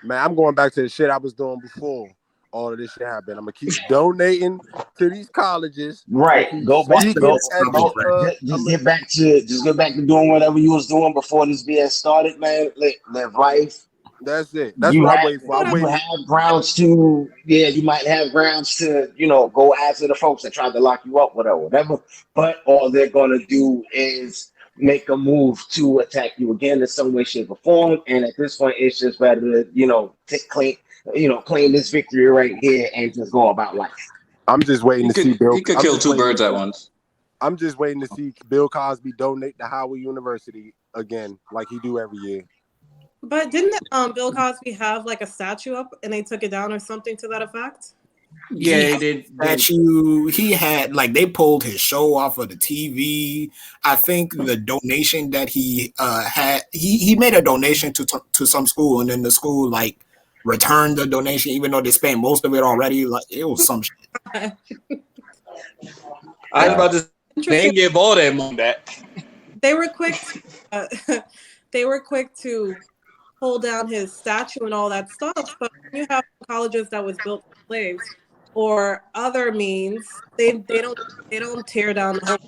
Man, I'm going back to the shit I was doing before all of this shit happened. I'm gonna keep donating to these colleges. Right. Go back. Just get back to doing whatever you was doing before this BS started, man. Live life. That's it. That's what I'm waiting for. You have grounds to, you might have grounds to, go after the folks that tried to lock you up, whatever. But all they're gonna do is make a move to attack you again in some way, shape, or form. And at this point, it's just better to claim this victory right here and just go about life. I'm just waiting to see Bill. He could kill 2 birds at once. I'm just waiting to see Bill Cosby donate to Howard University again, like he do every year. But didn't Bill Cosby have like a statue up and they took it down or something to that effect? Yeah, he did. Statue. He had they pulled his show off of the TV. I think the donation that he had, he made a donation to some school, and then the school returned the donation, even though they spent most of it already. Like, it was some shit. I was about to. They give all that money back. They were quick. They were quick to pull down his statue and all that stuff, but when you have colleges that was built for slaves or other means, they don't tear down the whole.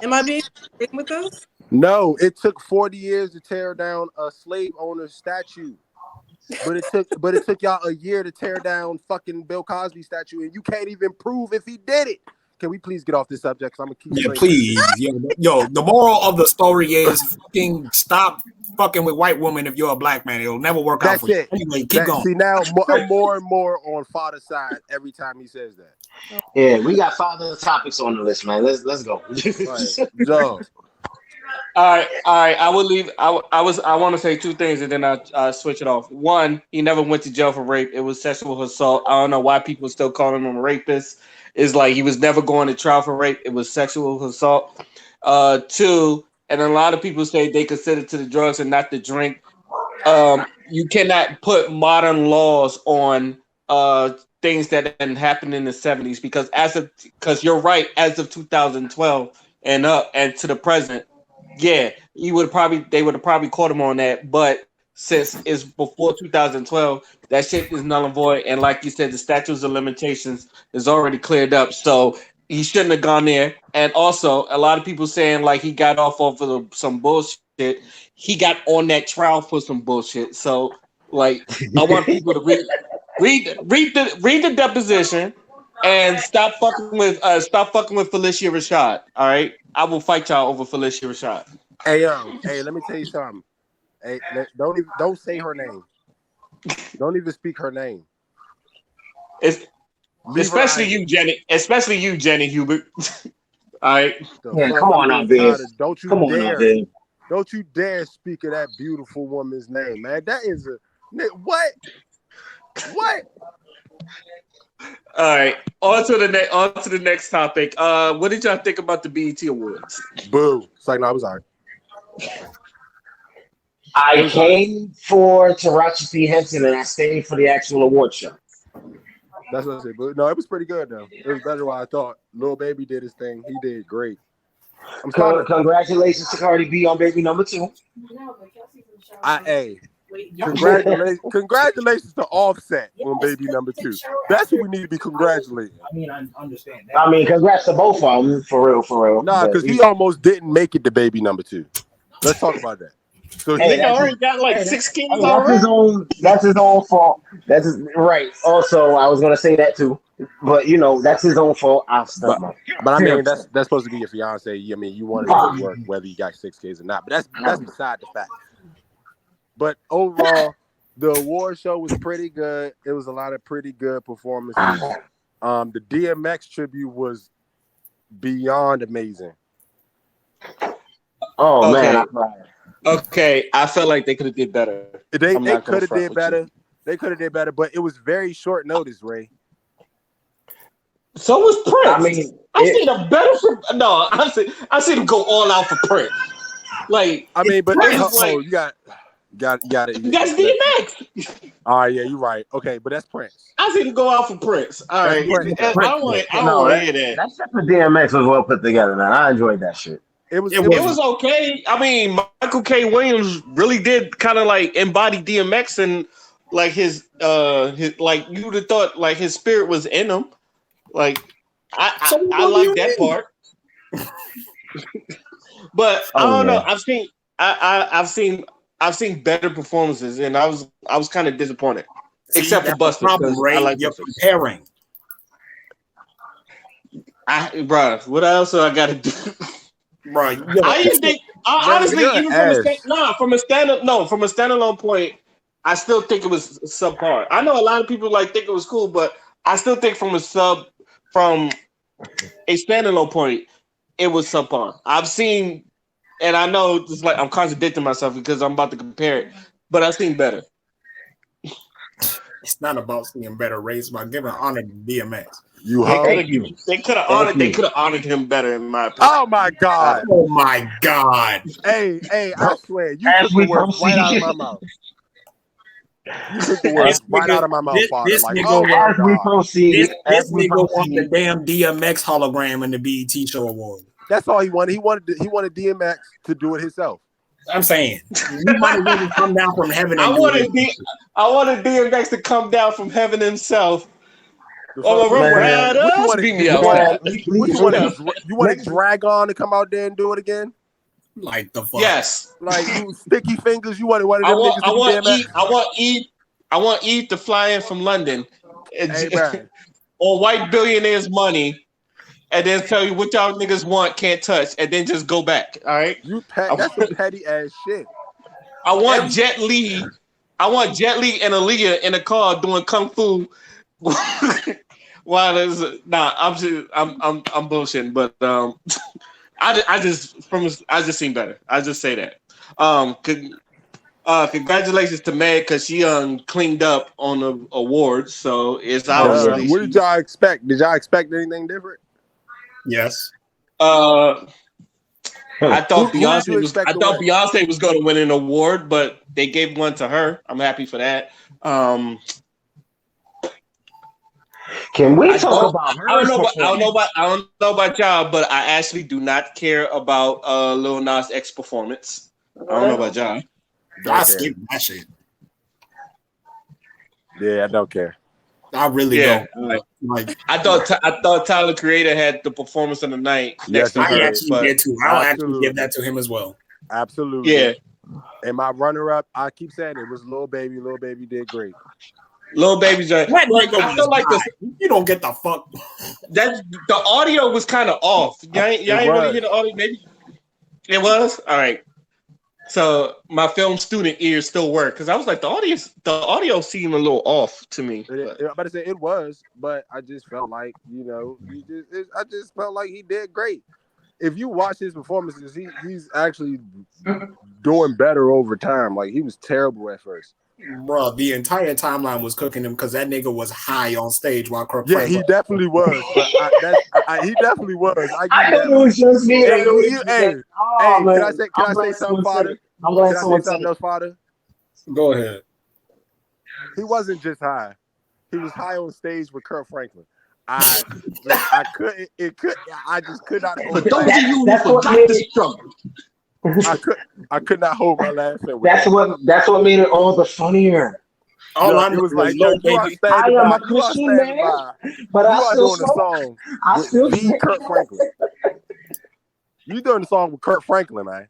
Am I being agreeing with this? No, it took 40 years to tear down a slave owner's statue. But it took y'all a year to tear down fucking Bill Cosby statue, and you can't even prove if he did it. Can we please get off this subject? I'm gonna keep. Yeah, please. Yo, the moral of the story is fucking stop fucking with white women if you're a black man. It'll never work out for you. Anyway, keep going. See, now I'm more and more on Father's side every time he says that. Yeah, we got 5 other topics on the list, man. Let's go. Right. Yo, All right. I will leave. I want to say 2 things and then I switch it off. One, he never went to jail for rape. It was sexual assault. I don't know why people still calling him a rapist. It's like he was never going to trial for rape. It was sexual assault. 2, and a lot of people say they consider to the drugs and not the drink. You cannot put modern laws on things that didn't happen in the 70s because you're right, as of 2012 and up and to the present, yeah, they would have probably caught him on that. But since it's before 2012, that shit is null and void. And like you said, the statutes of limitations is already cleared up. So he shouldn't have gone there. And also, a lot of people saying like he got off of some bullshit. He got on that trial for some bullshit. So like, I want people to read the deposition and stop fucking with Felicia Rashad. All right, I will fight y'all over Felicia Rashad. hey, let me tell you something. Hey, don't say her name. Don't even speak her name. Especially you, Jenny Hubert. All right. Yeah, come on now, Biz. Don't you dare speak of that beautiful woman's name, man. That is what? All right. On to the next topic. What did y'all think about the BET Awards? Boo. It's like, no, I was all right. I came for Taraji P. Henson and I stayed for the actual award show. That's what I said. But no, it was pretty good though. It was better than what I thought. Lil Baby did his thing. He did great. Congratulations to Cardi B on baby number 2. Congratulations to Offset on baby number 2. That's what we need to be congratulating. I mean, I understand that. I mean, congrats to both of them, for real. Nah, because he almost didn't make it to baby number 2. Let's talk about that. So he already got like 6 kids already. That's his own fault. That's right. Also, I was gonna say that too, but that's his own fault. But I mean, that's supposed to be your fiance. I mean, you want it to work whether you got 6 kids or not. But that's beside the fact. But overall, the award show was pretty good. It was a lot of pretty good performances. The DMX tribute was beyond amazing. Oh man. Okay, I felt like they could have did better. They could have did better. They could have did better, but it was very short notice, Ray. So was Prince. I mean, I seen him go all out for Prince. Like, I mean, but Prince, you got it. That's DMX. All right, yeah, you're right. Okay, but that's Prince. I seen him go out for Prince. All right, I don't hear that. That shit for DMX was well put together, man. I enjoyed that shit. It was okay. I mean, Michael K. Williams really did kind of like embody DMX and like his like you would have thought like his spirit was in him. Like I like that part. But I don't know. I've seen better performances and I was kind of disappointed. Except for Buster. I like you're comparing. Bro, what else do I gotta do? Right. Honestly, even from a standalone point, I still think it was subpar. I know a lot of people think it was cool, but I still think from a standalone point, it was subpar. I've seen, and I know it's like I'm contradicting myself because I'm about to compare it, but I've seen better. It's not about seeing better race, but giving honor to DMX. They could have honored him better in my opinion. Oh my god! Oh my god! Hey! I swear, you took the words right out of my mouth. You took the words right out of my mouth, Father. This nigga want the damn DMX hologram in the BET Show Award. That's all he wanted. He wanted DMX to do it himself. I'm saying you might as well come down from heaven. I wanted DMX to come down from heaven himself. You want Drag On to come out there and do it again? Like the fuck? Yes. Like you Sticky Fingers. You want one of them niggas to DMX? I want Eve to fly in from London, hey, or White Billionaire's Money, and then tell you what y'all niggas want, can't touch, and then just go back. All right. That's some petty ass shit. I want Jet Li and Aaliyah in a car doing kung fu Wow, I'm bullshitting, but I just seen better. I just say that. Congratulations to Meg because she cleaned up on the awards, so it's obviously. What did y'all expect? Did y'all expect anything different? Yes. I thought Beyonce was going to win an award, but they gave one to her. I'm happy for that. Can we talk about her? I don't know about y'all, but I actually do not care about Lil Nas X performance. I don't know about y'all. I skip that shit. Yeah, I don't care. I really don't. Like, I thought Tyler Creator had the performance of the night. Yes, I actually did too. I'll actually give that to him as well. Absolutely. Yeah. And my runner-up, I keep saying it was Lil Baby. Lil Baby did great. Lil Baby's I feel like you don't get the fuck. That the audio was kind of off. Y'all ain't really hear the audio. Maybe it was all right. So my film student ears still work because I was like the audio seemed a little off to me. But I say it was, but I just felt like I just felt like he did great. If you watch his performances, he's actually doing better over time. Like he was terrible at first. Bro, the entire timeline was cooking him because that nigga was high on stage while Kirk Franklin. He definitely was. But he definitely was. I thought it was just me. Can I say something, Father? I'm glad someone say something else, Father? Go ahead. He wasn't just high. He was high on stage with Kirk Franklin. I just could not hold. For those of you who forgot the struggle. I could not hold my laugh. That's what made it all the funnier. All I was like, "Yo, baby, I am a Christian man, but I still doing a song. I still with Kirk Franklin. You doing the song with Kirk Franklin, man?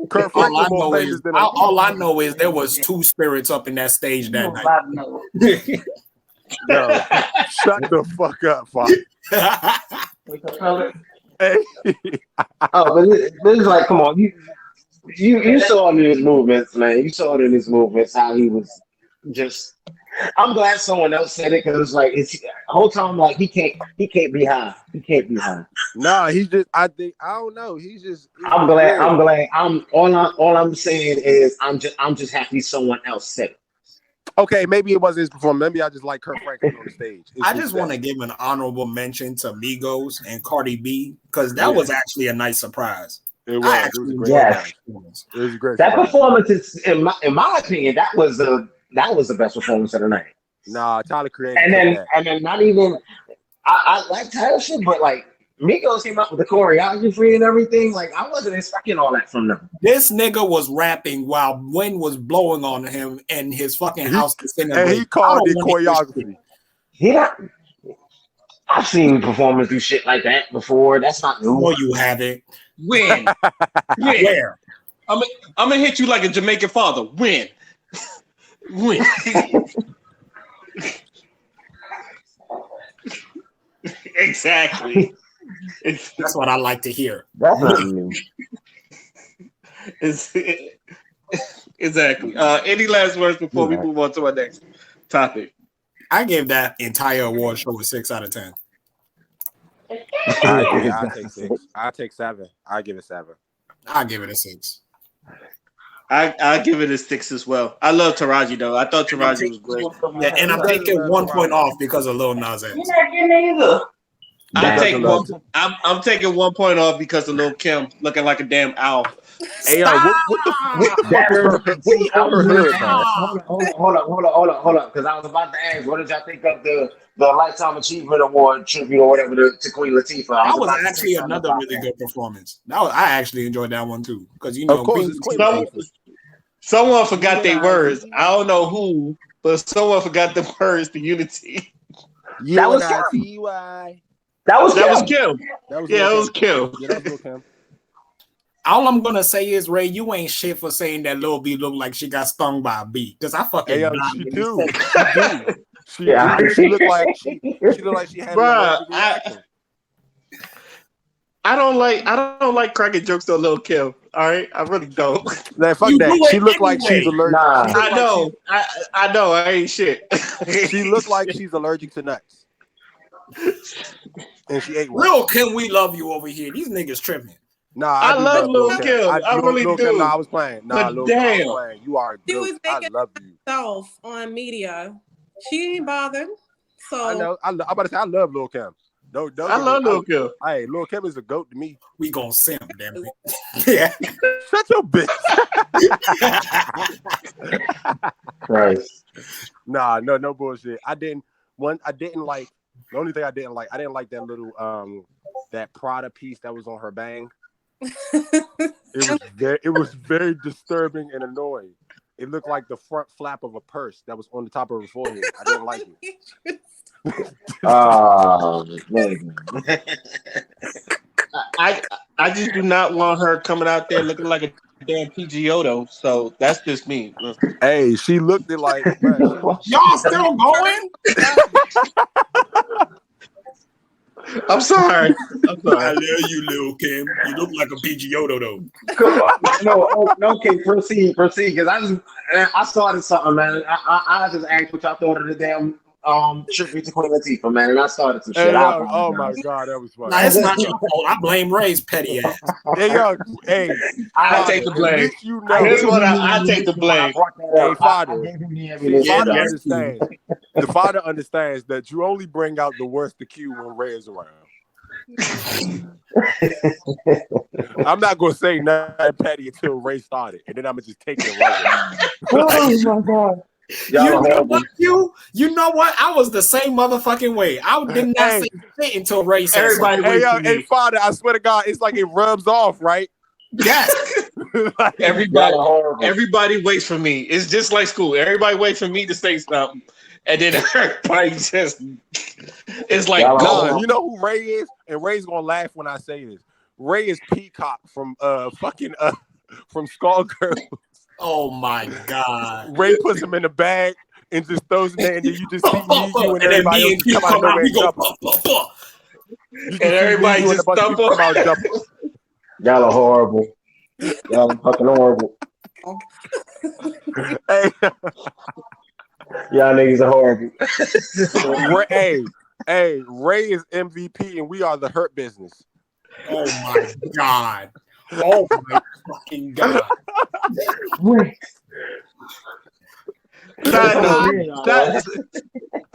Kirk Franklin all I know is there was two spirits up in that stage that night. Yo, shut the fuck up, Father. Hey. But this is like, come on, you saw it in his movements, man. You saw it in his movements how he was just. I'm glad someone else said it because it's like it's the whole time like he can't be high. He can't be high. No, he's just. I don't know. He's I'm glad. All I'm saying is I'm just happy someone else said it. Okay, maybe it wasn't his performance. Maybe I just like Kirk Franklin on the stage. I just want to give an honorable mention to Migos and Cardi B because that was actually a nice surprise. It was. It was a great. Yes. It was a great. That performance is, in my opinion, that was the best performance of the night. Nah, Tyler Creator. And then not even. I like Tyler shit, but like. Migos came out with the choreography and everything. Like, I wasn't expecting all that from them. This nigga was rapping while wind was blowing on him and his fucking house and he called it choreography. I've seen performers do shit like that before. That's not new. No, you haven't. When? Where? I'm gonna hit you like a Jamaican father. When? When? Exactly. That's what I like to hear. That's not new. Exactly. Any last words before we move on to our next topic? I gave that entire award show a 6 out of 10. I take 6. I take 7. I give it 7. I give it a 6. I give it a 6 as well. I love Taraji though. I thought Taraji was great. Yeah, and I'm taking 1 point off because of Lil Nas X. You're not getting either. I'm taking 1 point off because of Lil Kim looking like a damn owl. Hey, what the Hold on, because I was about to ask, what did y'all think of the Lifetime Achievement Award tribute or whatever to Queen Latifah? That was actually another really good performance. I actually enjoyed that one too, because you know, of course, someone forgot their words. I don't know who, but someone forgot the words to Unity. That was Kim. That was Kim. It was Kim. Yeah, that was Kim. All I'm gonna say is, Ray, you ain't shit for saying that Lil B looked like she got stung by a bee. Because I fucking she do. She looked like she had. Bruh, I don't like cracking jokes on Lil Kim. All right, I really don't. Man, fuck You that. do it She looked like she's anyway. allergic. Nah. She looked I like know. I know. I ain't shit. she looked like she's allergic to nuts. And she ate one. Lil Kim, we love you over here. These niggas tripping. Nah, I do love Lil Lil Kim. I really Lil do. Kim, nah, I was playing. Nah, But Lil Kim, I was damn. playing. You are a She goat. was I making love you. herself on media. She ain't bothered. So I know. I'm about to say I love Lil Kim. Don't I love Lil Kim. Hey, Lil Kim is a goat to me. We gonna simp, damn it. Yeah. Shut your bitch. Christ. Nah, no bullshit. I didn't like the only thing I didn't like that little that Prada piece that was on her bang. It was very disturbing and annoying. It looked like the front flap of a purse that was on the top of her forehead. I didn't like it. Man. I just do not want her coming out there looking like a damn Pidgeotto. So that's just me. Hey, she looked it like, bruh, Y'all still going? I'm sorry. I love you, Lil Kim. You look like a Pidgeotto though. No, okay, proceed, because I started something, man. I just asked what y'all thought of the damn tribute to Queen Latifah, man, and I started some shit. oh my god, that was funny. Nah, it's not your fault. I blame Ray's petty ass. Hey, I take the blame. You know, Here's what I take the blame. Hey, Father. Yeah, The father understands that you only bring out the worst of Q when Ray is around. I'm not gonna say nothing petty until Ray started, and then I'm gonna just take it right. Oh my god. You know what, you know what? I was the same motherfucking way. I did not say shit until Ray said Everybody something. Hey, Father, I swear to God, it's like it rubs off, right? Yes. Everybody waits for me. It's just like school. Everybody waits for me to say something, and then everybody just it's like, nah, you know who Ray is, and Ray's gonna laugh when I say this. Ray is Peacock from from Skullgirls. Oh my god. Ray puts him in a bag and just throws him there, and then you just see you and everybody else just come out nowhere and jump. and everybody just stumble. Y'all are horrible. Y'all are fucking horrible. Hey. Y'all niggas are horrible. Ray is MVP, and we are the Hurt Business. Oh my god. Oh my fucking god.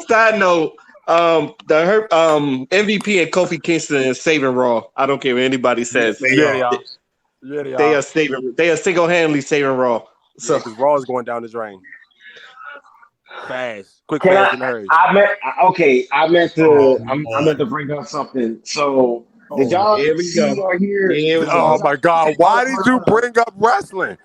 Side note, the MVP and Kofi Kingston is saving Raw. I don't care what anybody says. They are single-handedly saving Raw. So because Raw is going down the drain. Fast, quick, Can fast, and hurry. I meant to bring up something. So did y'all see or hear? Oh my god, why did you bring up wrestling?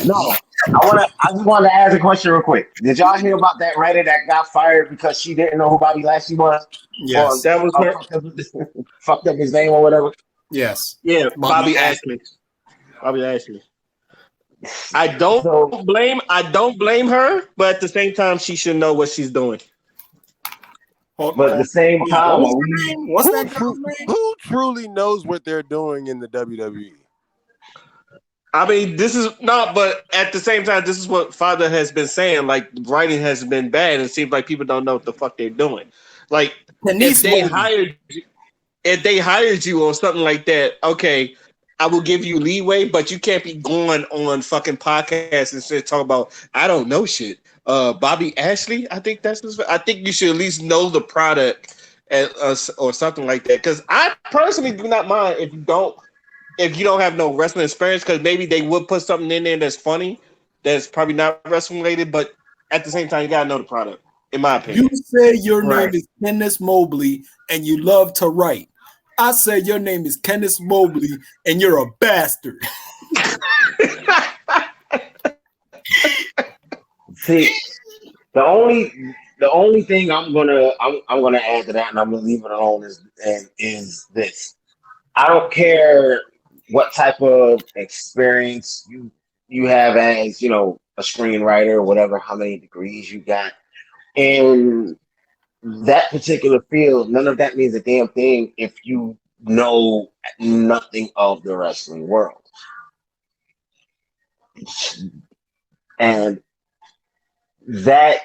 No, I just wanted to ask a question real quick. Did y'all hear about that writer that got fired because she didn't know who Bobby Lashley was? Yes, that was her. Fucked up his name or whatever. Yes. Yeah, Bobby Ashley. I don't blame her, but at the same time, she should know what she's doing. But at the same time, who truly knows what they're doing in the WWE? I mean, this is not, but at the same time, this is what Father has been saying. Like, writing has been bad. It seems like people don't know what the fuck they're doing. Like, if they hired you on something like that, okay, I will give you leeway, but you can't be going on fucking podcasts and shit talk about, I don't know shit. Bobby Ashley, I think you should at least know the product or something like that. Because I personally do not mind if you don't have no wrestling experience, because maybe they would put something in there that's funny, that's probably not wrestling related, but at the same time, you gotta know the product, in my opinion. You say your name is Kenneth Mobley and you love to write. I say your name is Kenneth Mobley and you're a bastard. See, the only thing I'm gonna add to that, and I'm gonna leave it alone, is this. I don't care what type of experience you have as, you know, a screenwriter or whatever, how many degrees you got in that particular field. None of that means a damn thing if you know nothing of the wrestling world. And that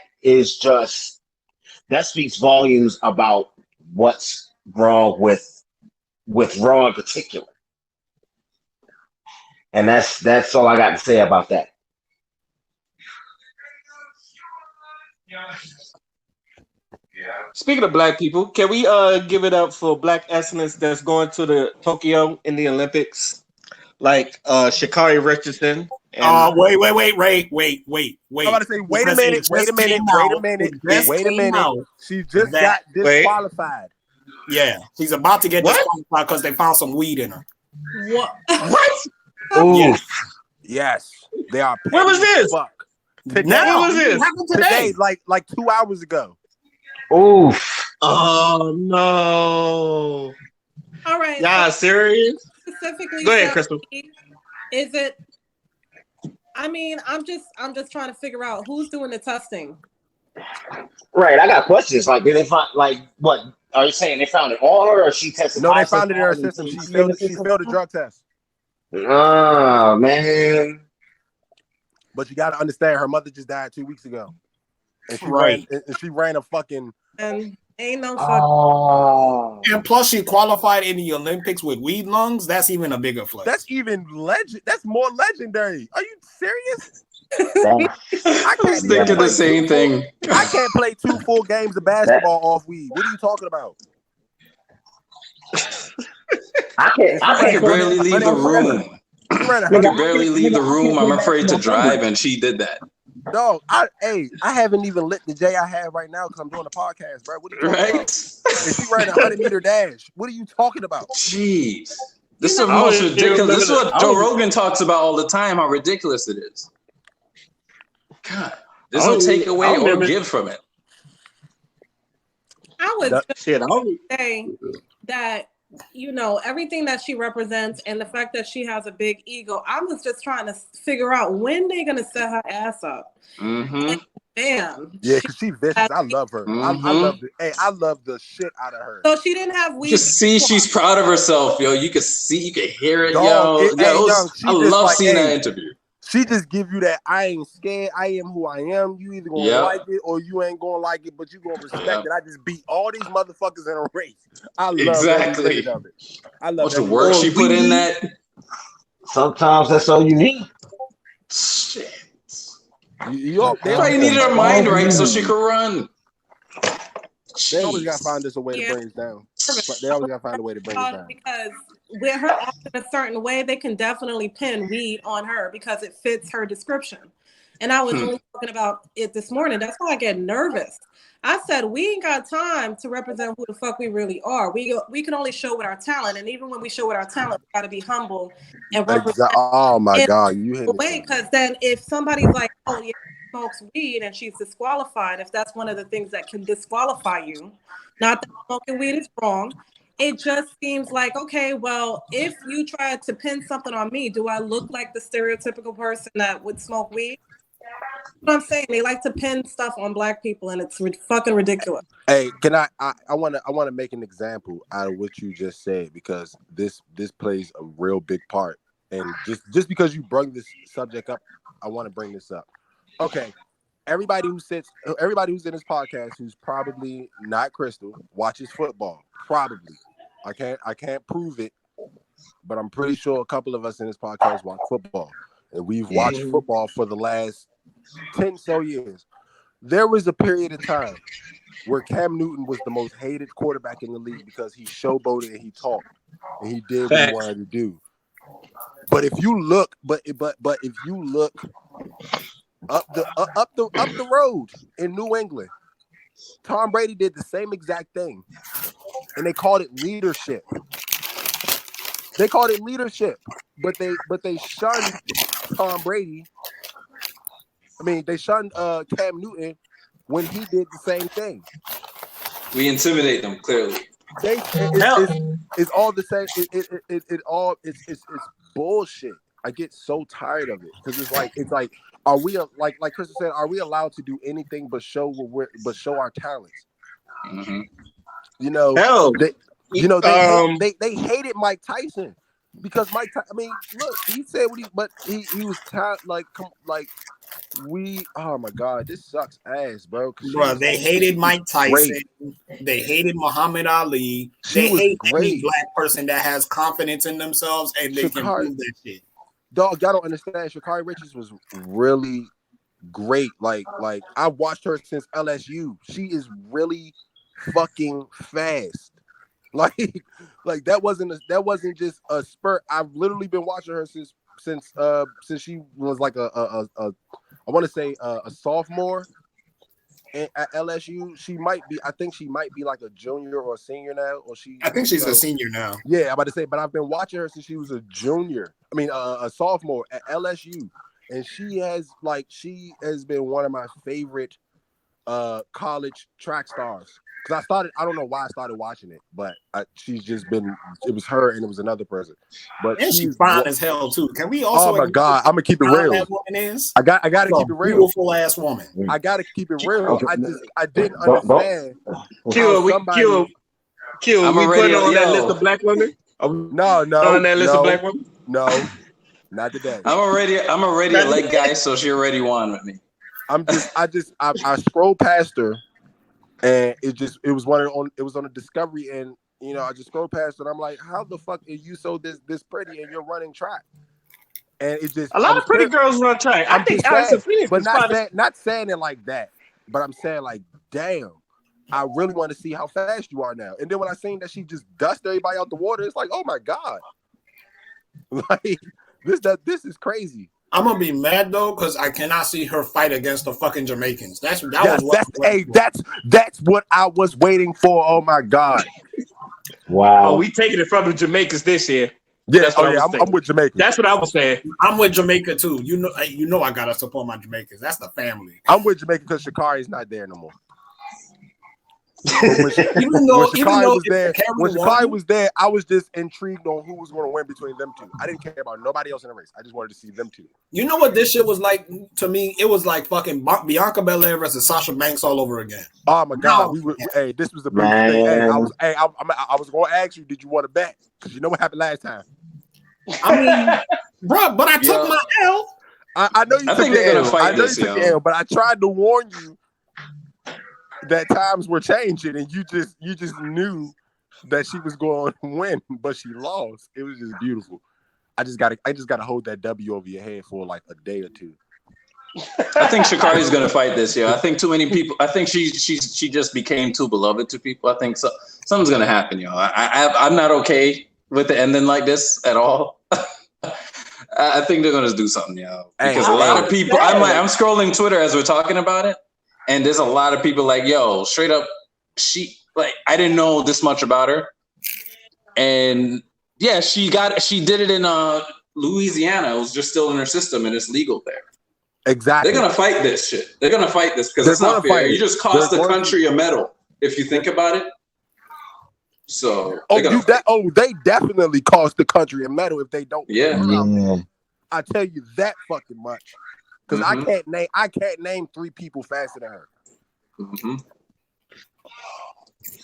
speaks volumes about what's wrong with Raw in particular. And that's all I got to say about that. Speaking of black people, can we give it up for black excellence that's going to the Tokyo in the Olympics, like Sha'Carri Richardson? And Wait. I'm about to say, wait a minute. She just got disqualified. Yeah, she's about to get disqualified because they found some weed in her. What? Ooh. Yes, they are. Where was this? Fuck. Today, Now, was this? today, like 2 hours ago. Oof. Oh no! All right. Yeah, serious? Specifically, Go ahead, Crystal. Is it? I mean, I'm just trying to figure out who's doing the testing. Right, I got questions. Like, did they find, like, what are you saying? They found it on her, or she tested? No, they found it in her system. She failed a drug test. Oh man! But you got to understand, her mother just died 2 weeks ago, and she ran a fucking. And ain't no Oh. and plus she qualified in the Olympics with weed lungs. That's even a bigger flex. That's even legend. That's more legendary. Are you serious? I was thinking the same thing. I can't play 2 full games of basketball off weed. What are you talking about? I could barely leave the room. I could barely leave the room. I'm afraid to drive, and she did that. Dog, I haven't even lit the J I have right now because I'm doing a podcast, bro. What are you talking about? And she ran a 100-meter dash. What are you talking about? Jeez. This is the most ridiculous. This is what Joe Rogan talks about all the time, how ridiculous it is. God, there's no take away or give from it. I would say that, you know, everything that she represents and the fact that she has a big ego, I was just trying to figure out when they're going to set her ass up. Mm-hmm. Damn. Yeah, because she's vicious. I love her. Mm-hmm. I love the shit out of her. So she didn't have weed. You can see she's proud of herself, yo. You can see, you can hear it, Dog, I love seeing that interview. She just give you that I ain't scared, I am who I am. You either gonna like it or you ain't gonna like it, but you gonna respect it. I just beat all these motherfuckers in a race. I love every minute of it. I love the work she put in that. Sometimes that's all you need. Shit. They probably needed her mind right so she could run. They always gotta find us a way to bring us down. They always gotta find a way to bring us down. Because with her acting a certain way, they can definitely pin weed on her because it fits her description. And I was only talking about it this morning. That's why I get nervous. I said we ain't got time to represent who the fuck we really are. We can only show with our talent, and even when we show with our talent, we got to be humble and represent. Oh my God, you hit me. Because then if somebody's like, oh yeah, smokes weed and she's disqualified, if that's one of the things that can disqualify you, not that smoking weed is wrong. It just seems like, okay, well, if you try to pin something on me, do I look like the stereotypical person that would smoke weed? What I'm saying, they like to pin stuff on black people, and it's fucking ridiculous. Hey, can I want to make an example out of what you just said, because this plays a real big part. And just because you brought this subject up, I want to bring this up. Okay, everybody who's in this podcast who's probably not Crystal watches football. Probably, I can't prove it, but I'm pretty sure a couple of us in this podcast watch football, and we've watched football for the last 10 so years. There was a period of time where Cam Newton was the most hated quarterback in the league because he showboated and he talked and he did what he wanted to do. But if you look, if you look up the road in New England, Tom Brady did the same exact thing, and they called it leadership. But they shunned Tom Brady. I mean, they shunned Cam Newton when he did the same thing. We intimidate them clearly. It's all the same. It's bullshit. I get so tired of it because it's like, are we like Crystal said? Are we allowed to do anything but show our talents? Mm-hmm. You know, You know, they hated Mike Tyson because I mean, look, he said what he was like oh my god, this sucks ass, bro. Bro, they hated Mike Tyson. Great. They hated Muhammad Ali. They hate any black person that has confidence in themselves and they can prove that shit. Dog, y'all don't understand. Sha'Carri Richards was really great. Like I watched her since LSU. She is really fucking fast. Like that wasn't just a spurt. I've literally been watching her since she was like I want to say a sophomore at LSU. I think she might be like a junior or a senior now, I think she's a senior now. Yeah, I'm about to say, but I've been watching her since she was a junior. I mean, a sophomore at LSU, and she has been one of my favorite college track stars. Because I don't know why I started watching it, but she's just been. It was her and it was another person. But and she's fine as hell too. Can we also? Oh my god, I'm gonna keep it real. That woman is. I got to keep it real. Beautiful ass woman. I got to keep it real. I didn't understand. Q, we putting on that list of black women? No. On that list of black women? No, not today. I'm already a late guy, so she already won with me. I scrolled past her. And it was on a Discovery, and you know I just scrolled past it. And I'm like, how the fuck are you so this pretty and you're running track? And it just a lot of pretty girls run track. I think but not saying it like that. But I'm saying like, damn, I really want to see how fast you are now. And then when I seen that she just dusted everybody out the water, it's like, oh my god, like this is crazy. I'm gonna be mad though because I cannot see her fight against the fucking Jamaicans. That's what I was waiting for. Oh my god! Wow. Oh, we taking it from the Jamaicans this year. Yeah, I'm with Jamaica. That's what I was saying. I'm with Jamaica too. You know, I gotta support my Jamaicans. That's the family. I'm with Jamaica because Sha'Carri's not there no more. When Sha'Carri was there, I was just intrigued on who was going to win between them two. I didn't care about nobody else in the race. I just wanted to see them two. You know what this shit was like to me? It was like fucking Bianca Belair versus Sasha Banks all over again. Oh my god! This was the biggest thing. Hey, I was going to ask you, did you want to bet? Because you know what happened last time. I mean, bro, but I took my L. I know you. I think they're gonna fight this, took the L, but I tried to warn you that times were changing, and you just knew that she was going to win, but she lost. It was just beautiful. I just gotta hold that W over your head for like a day or two. I think Sha'Carri's gonna fight this year. I think too many people. I think she just became too beloved to people. I think something's gonna happen, y'all. I'm not okay with it ending like this at all. I think they're gonna do something, y'all, because a lot of people. I'm scrolling Twitter as we're talking about it. And there's a lot of people like, yo, straight up, I didn't know this much about her. And yeah, she did it in Louisiana. It was just still in her system and it's legal there. Exactly. They're going to fight this shit. They're going to fight this because it's not fair. You just cost the country a medal if you think about it. So they definitely cost the country a medal if they don't. Yeah. I tell you that fucking much. Because I can't name 3 people faster than her. Mm-hmm.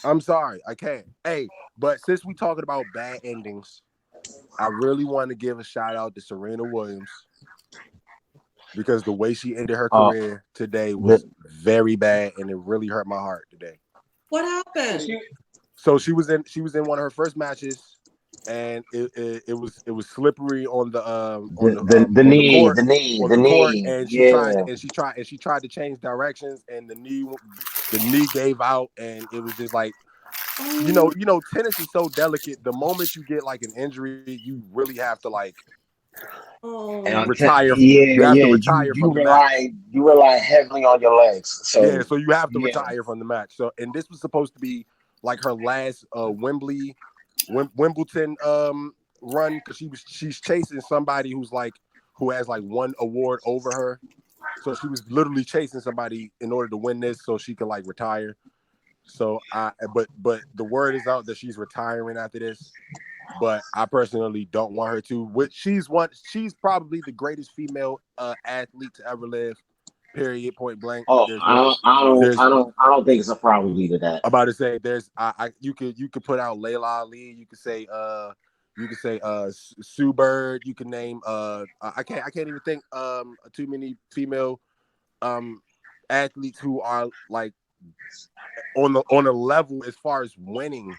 I'm sorry, I can't. Hey, but since we talking about bad endings, I really want to give a shout out to Serena Williams because the way she ended her career today was very bad, and it really hurt my heart today. What happened? So she was in one of her first matches. And it was slippery on the knee, and she tried to change directions, and the knee gave out, and it was just like, you know, tennis is so delicate. The moment you get like an injury, you really have to like retire. You have to retire from the match. You rely heavily on your legs, so you have to retire from the match. So, and this was supposed to be like her last Wimbledon run because she's chasing somebody who has like one award over her, so she was literally chasing somebody in order to win this so she could like retire. So but the word is out that she's retiring after this, but I personally don't want her to. She's probably the greatest female athlete to ever live, Period. Point blank. Oh, There's I no. don't, I don't, There's. I don't, I don't think it's a probability to that. I'm about to say there's. You could put out Layla Ali. You could say Sue Bird. You can name I can't even think too many female athletes who are like on a level as far as winning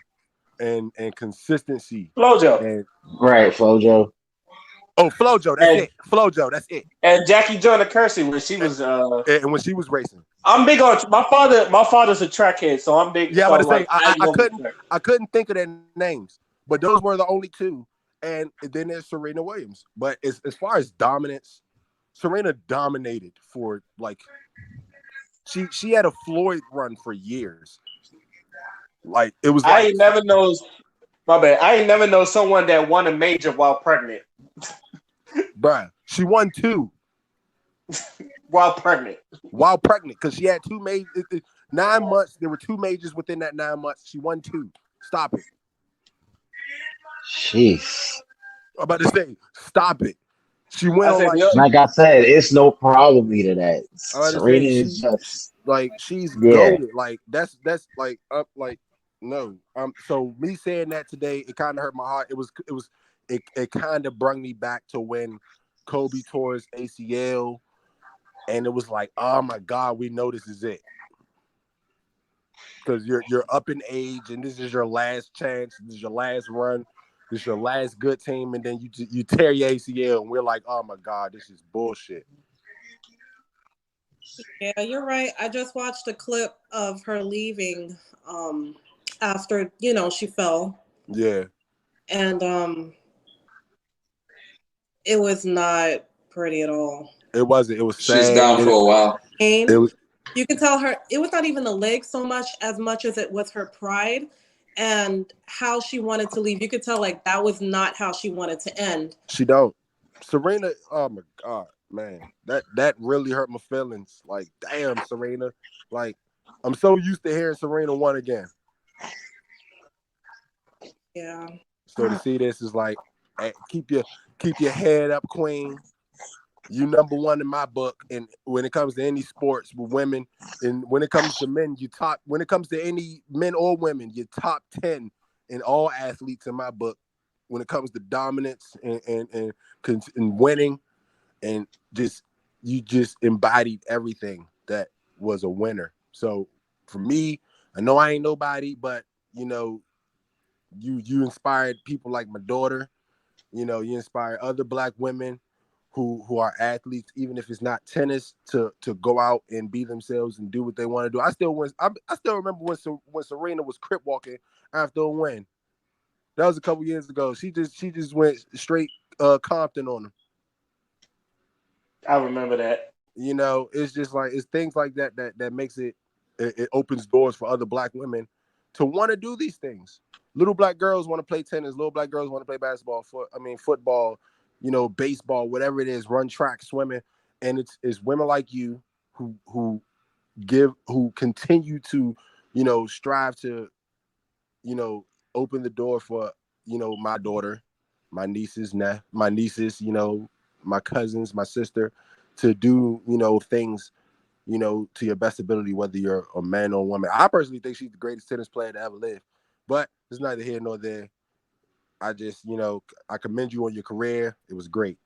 and consistency. Flojo. And Right, Flojo. Flojo, that's And it. Flojo, that's it. and Jackie Joyner Kersey when she was And when she was racing. I'm big on my father's a trackhead, so I'm big. Yeah, I'm So about to say like I couldn't think of their names, but those were the only two. And then there's Serena Williams. But as far as dominance, Serena dominated for like she had a Floyd run for years. Like it was I like ain't never knows my bad. I ain't never know someone that won a major while pregnant. bruh, she won 2 While pregnant. while pregnant because she had 2 major 9 months. There were 2 majors within that 9 months. She won 2. Stop it. Jeez. I'm about to say, stop it. She went I on said, like "Yo, Like I said, it's no probability to that. I'm about to Serena say is just she's yeah. goated. Like that's like up like no. So me saying that today, it kind of hurt my heart. It kind of brought me back to when Kobe tore his ACL, and it was like, oh my God, we know this is it. Because you're up in age, and this is your last chance. This is your last run. This is your last good team, and then you tear your ACL, and we're like, oh my God, this is bullshit. Yeah, you're right. I just watched a clip of her leaving after, she fell. Yeah, And it was not pretty at all. it wasn't. It was She's sad. down for a while. It was. You could tell her it was not even the leg so much as it was her pride and how she wanted to leave. You could tell like that was not how she wanted to end. She don't. Serena, oh my God, man. That really hurt my feelings. Like, damn, Serena. Like, I'm so used to hearing Serena won again. Yeah. So to see this is like, hey, keep your head up, queen. You number one in my book. And when it comes to any sports with women, and when it comes to men, when it comes to any men or women, you're top 10 in all athletes in my book. When it comes to dominance and winning, and you just embodied everything that was a winner. So for me, I know I ain't nobody, but you inspired people like my daughter. You inspire other Black women who are athletes, even if it's not tennis, to go out and be themselves and do what they want to do. I still remember when Serena was crip walking after a win. That was a couple years ago. She just went straight Compton on him. I remember that." It's just like it's things like that makes it opens doors for other Black women to want to do these things. Little Black girls want to play tennis. Little Black girls want to play basketball. Football, baseball, whatever it is, run track, swimming, and it's women like you who continue to strive to open the door for my daughter, my nieces, my cousins, my sister, to do things to your best ability, whether you're a man or a woman. I personally think she's the greatest tennis player to ever live, but it's neither here nor there. I just I commend you on your career. It was great.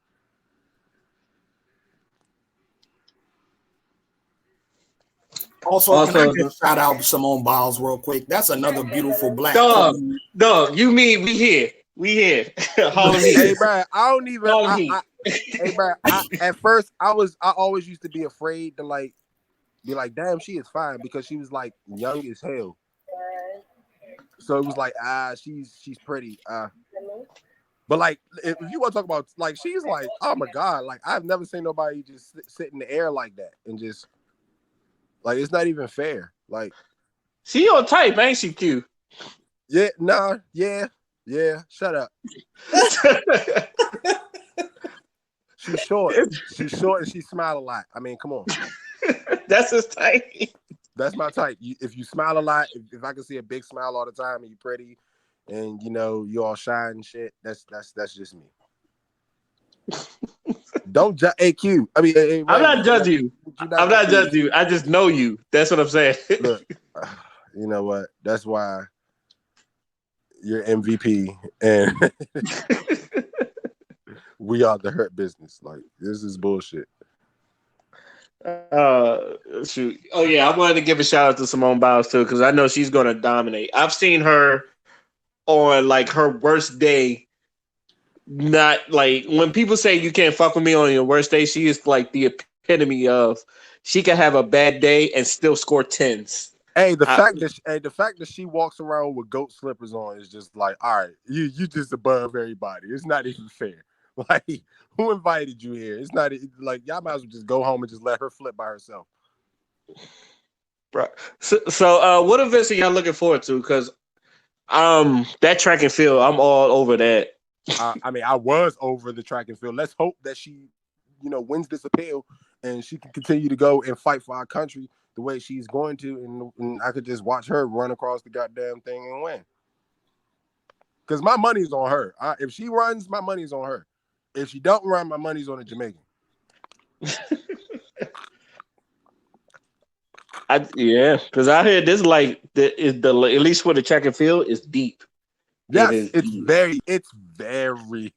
Also, can I just shout out Simone Biles real quick? That's another beautiful Black queen. Dog, you mean we here. We here. Harlem Heat. Hey, bro, I don't even. Harlem Heat. Hey, bro, at first I always used to be afraid to be like, damn, she is fine, because she was like young as hell. So it was like, she's pretty. But like, if you want to talk about like, she's like, oh my God, like I've never seen nobody just sit in the air like that and just like, it's not even fair. Like, She your type, ain't she, Q? yeah, nah, yeah, shut up. She's short. She's short and she smile a lot. I mean, come on. That's his type. That's my type. If you smile a lot, if I can see a big smile all the time and you're pretty and you all shine and shit, that's just me. Don't judge AQ. I mean, hey, I'm Ray, not judging you. I'm not judging you. I just know you. That's what I'm saying. Look, you know what? That's why you're MVP and we are the Hurt Business. Like, this is bullshit. Shoot. Oh yeah, I wanted to give a shout out to Simone Biles too because I know she's gonna dominate. I've seen her on like her worst day. Not like when people say you can't fuck with me on your worst day, she is like the epitome of she can have a bad day and still score tens. Hey, the fact that she walks around with goat slippers on is just like, all right, you just above everybody. It's not even fair. Like, who invited you here? It's not like y'all might as well just go home and just let her flip by herself. Right. So what events are y'all looking forward to? Because that track and field, I'm all over that. I mean, I was over the track and field. Let's hope that she, wins this appeal and she can continue to go and fight for our country the way she's going to, and I could just watch her run across the goddamn thing and win. Because my money's on her. If she runs, my money's on her. If she don't run, my money's on a Jamaican. Because I heard this like at least for the track and field is deep. Yes, it's very very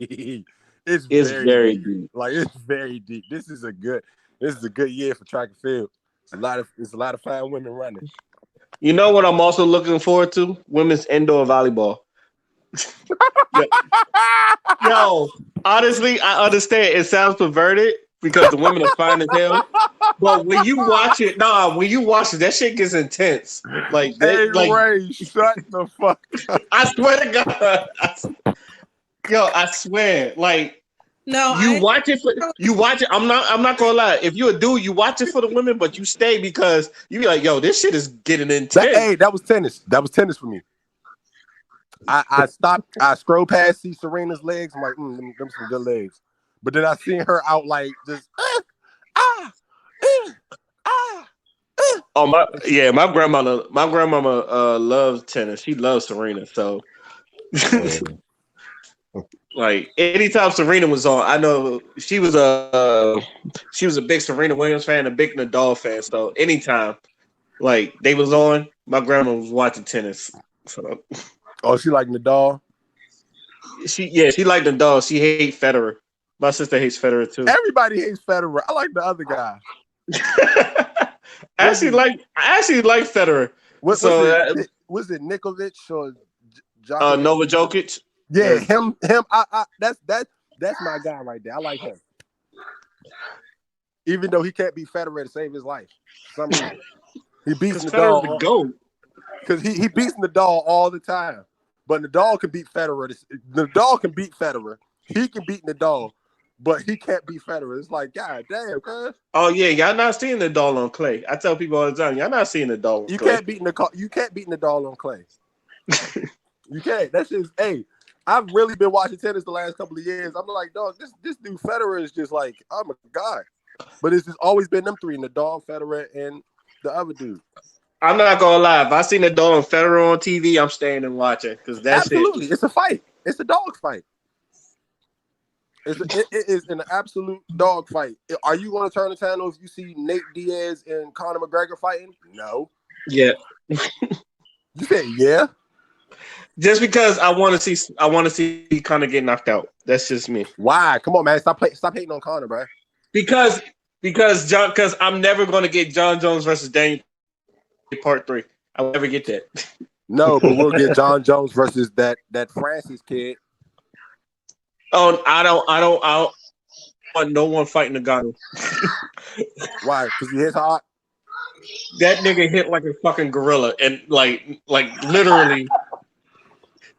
deep. Like, it's very deep. This is a good year for track and field. It's a lot of fine women running. You know what I'm also looking forward to? Women's indoor volleyball. Yo, honestly, I understand it sounds perverted because the women are fine as hell. But when you watch it, that shit gets intense. Like, hey, Ray, shut the fuck up. I swear to God. I swear. Like, No, you watch it. I'm not gonna lie. If you're a dude, you watch it for the women, but you stay because you be like, yo, this shit is getting intense. That was tennis. That was tennis for me. I stopped. I scrolled past see Serena's legs. I'm like, them some good legs. But then I seen her out like just Oh my grandmama loves tennis. She loves Serena. So like anytime Serena was on, I know she was a big Serena Williams fan, a big Nadal fan. So anytime like they was on, my grandma was watching tennis. So she like Nadal? She liked Nadal. She hates Federer. My sister hates Federer too. Everybody hates Federer. I like the other guy. I actually like Federer. Was it Nikovic or Nova Jokic? Yeah, him. That's my guy right there. I like him. Even though he can't beat Federer to save his life. For some reason. He beats Nadal. Because he beats Nadal all the time. But Nadal can beat Federer. Nadal can beat Federer. He can beat Nadal. But he can't beat Federer. It's like, God damn, cuz. Oh yeah, y'all not seeing Nadal on clay. I tell people all the time, y'all not seeing Nadal on clay. You can't beat Nadal on clay. You can't. That's just, hey, I've really been watching tennis the last couple of years. I'm like, dog, this dude Federer is just like, oh my God. But it's just always been them three, Nadal, Federer, and the other dude. I'm not gonna lie. If I see Nadal and Federer on TV, I'm staying and watching because that's absolutely. It's a fight. It's a dog fight. It is an absolute dog fight. Are you going to turn the channel if you see Nate Diaz and Conor McGregor fighting? No. Yeah. You said yeah. Just because I want to see Conor get knocked out. That's just me. Why? Come on, man. Stop hating on Conor, bro. Because I'm never going to get John Jones versus Daniel Part 3. I'll never get that. No, but we'll get John Jones versus that Francis kid. Oh, I don't want no one fighting Ngannou. Why? Because he hits hard. That nigga hit like a fucking gorilla, and like literally,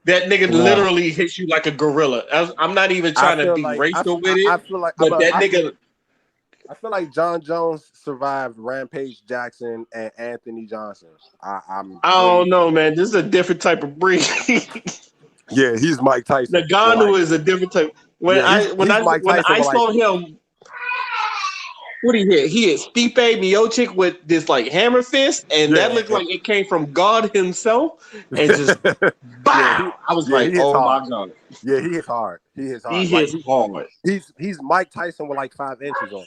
that nigga literally hits you like a gorilla. I'm not even trying to be racial with it. I feel like John Jones survived Rampage Jackson and Anthony Johnson. I don't know, man. This is a different type of breed. Yeah, he's Mike Tyson. Ngannou is a different type. When I saw him, what he hit? He hit Stipe Miocic with this like hammer fist, and that looked like it came from God himself, and just I was like, oh my God. Yeah, he hits hard. He hits hard. He Like, hits hard. he's Mike Tyson with like 5 inches on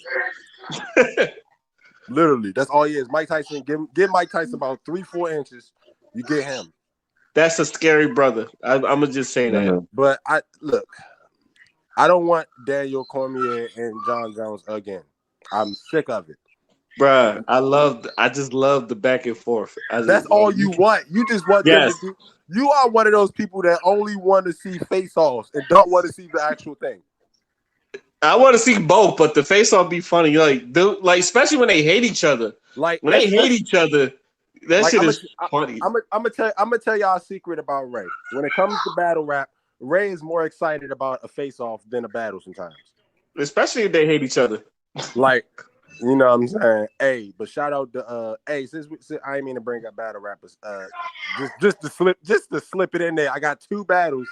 him. Literally, that's all he is. Mike Tyson, give Mike Tyson about 3-4 inches. You get him. That's a scary brother. I'm gonna just say that. But I don't want Daniel Cormier and John Jones again. I'm sick of it. Bruh, I just love the back and forth. That's all you want. You just want them to do. You are one of those people that only want to see face-offs and don't want to see the actual thing. I want to see both, but the face-off be funny. Like, dude, like especially when they hate each other. Like when they hate each other, that like, shit is funny. I'm gonna tell y'all a secret about Ray. When it comes to battle rap, Ray is more excited about a face-off than a battle sometimes. Especially if they hate each other. Like, you know what I'm saying? Hey, but shout out to since I ain't mean to bring up battle rappers. Just to slip it in there. I got 2 battles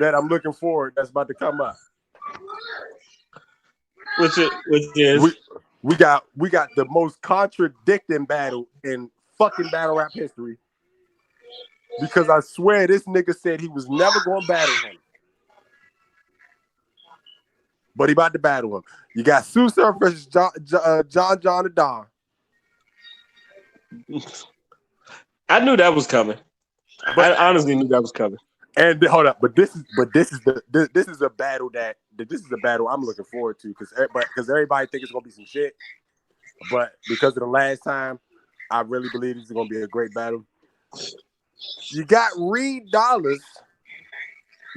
that I'm looking forward that's about to come up. Which is we got the most contradicting battle in fucking battle rap history. Because I swear this nigga said he was never gonna battle him. But he about to battle him. You got Sue Surf versus John the Don. I knew that was coming. I honestly knew that was coming. And hold up, but this is a battle I'm looking forward to because everybody think it's gonna be some shit. But because of the last time, I really believe this is gonna be a great battle. You got Reed Dollars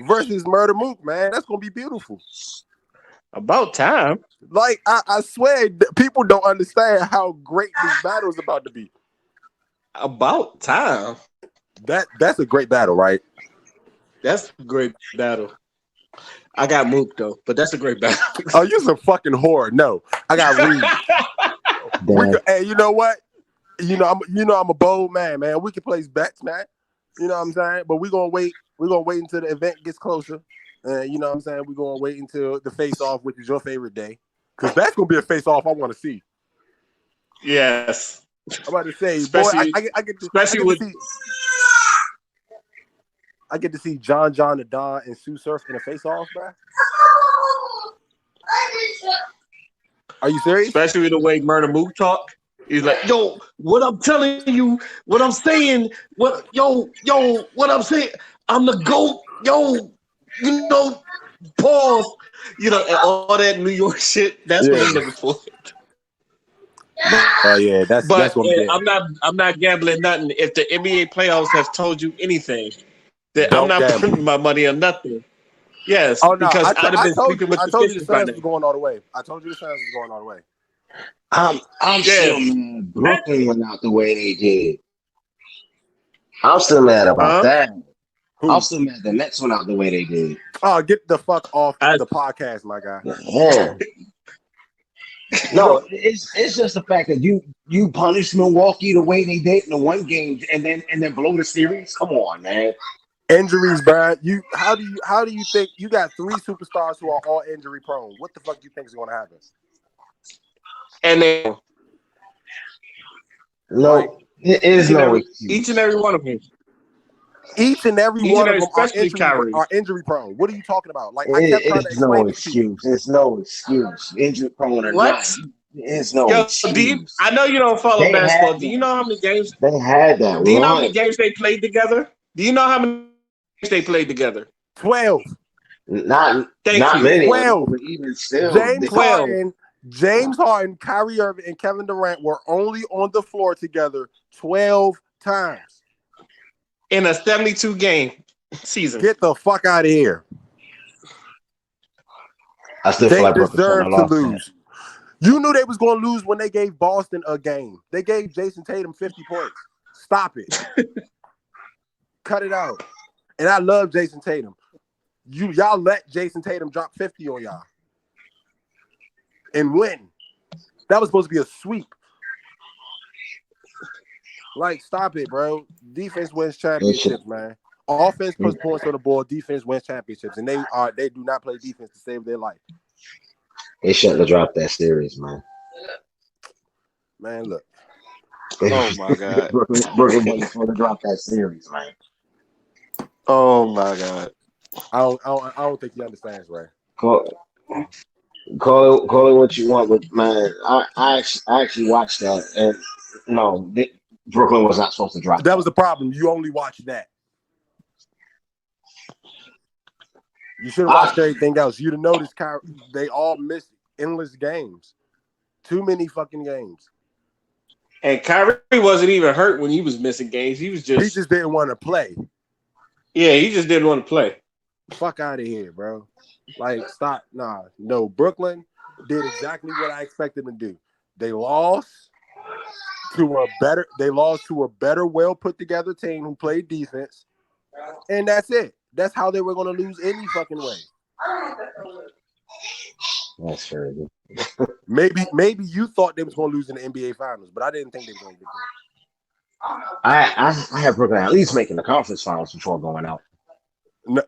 versus Murder Mook, man. That's gonna be beautiful. About time. Like I swear, people don't understand how great this battle is about to be. About time. That's a great battle, right? That's a great battle. I got Mook though, but that's a great battle. Oh, you're a fucking whore. No, I got Reed. Hey, you know what? I'm a bold man. We can place bets, man. You know what I'm saying? But we're gonna wait. We're gonna wait until the event gets closer. You know what I'm saying? We're gonna wait until the face-off, which is your favorite day, because that's gonna be a face-off I want to see. Yes, I'm about to say, especially, boy, I get to see John the Don and Sue Surf in a face-off, man. Are you serious? Especially the way Murder Mook talk. He's like, yo, what I'm telling you, what I'm saying, what I'm saying, I'm the GOAT, yo, you know, pause, you know, and all that New York shit. That's what I'm looking for. Oh yeah, that's what I'm not gambling nothing. If the NBA playoffs have told you anything, that I'm not putting my money on nothing. Yes, because I'd have been sleeping with the fishes by now. Going all the way. I told you the Suns was going all the way. I'm still mad Brooklyn went out the way they did. I'm still mad about that. I'm still mad the Nets went out the way they did. Oh, get the fuck off the podcast, my guy. Yeah. No, it's just the fact that you punish Milwaukee the way they did in the one game and then blow the series. Come on, man. Injuries, Brad. How do you think you got 3 superstars who are all injury prone? What the fuck do you think is going to happen? And then it is each and every one of them. Each and every one of them are injury prone. What are you talking about? Like I kept trying to explain excuse. It's no excuse. Injury prone or not. It's no excuse. I know you don't follow basketball. Do you know how many games they had that? Do you know how many games they played together? Do you know how many games they played together? 12. Not many. 12. But even still, James Harden, Kyrie Irving, and Kevin Durant were only on the floor together 12 times. In a 72-game season. Get the fuck out of here. I still feel like they deserve to lose. You knew they was going to lose when they gave Boston a game. They gave Jason Tatum 50 points. Stop it. Cut it out. And I love Jason Tatum. Y'all let Jason Tatum drop 50 on y'all. And win. That was supposed to be a sweep. Like, stop it, bro. Defense wins championships, man. Offense puts points on the board. Defense wins championships, and they do not play defense to save their life. They shouldn't have dropped that series, man. Man, look. Oh my God. Brooklyn wasn't supposed to drop that series, man. Oh my God. I don't think he understands, Ray. Call, call it what you want, but man, I actually watched that, and no, Brooklyn was not supposed to drop That that. was the problem. You only watched that. You should have watched everything else. You'd have noticed they all missed endless games. Too many fucking games. And Kyrie wasn't even hurt when he was missing games. He just didn't want to play. Yeah, he just didn't want to play. Fuck out of here, bro. Like, stop. Nah, no. Brooklyn did exactly what I expected them to do. They lost to a better, well put together team who played defense, and that's it. That's how they were going to lose any fucking way. That's fair. Maybe you thought they was going to lose in the NBA Finals, but I didn't think they were going to get there. I have Brooklyn at least making the conference finals before going out. No,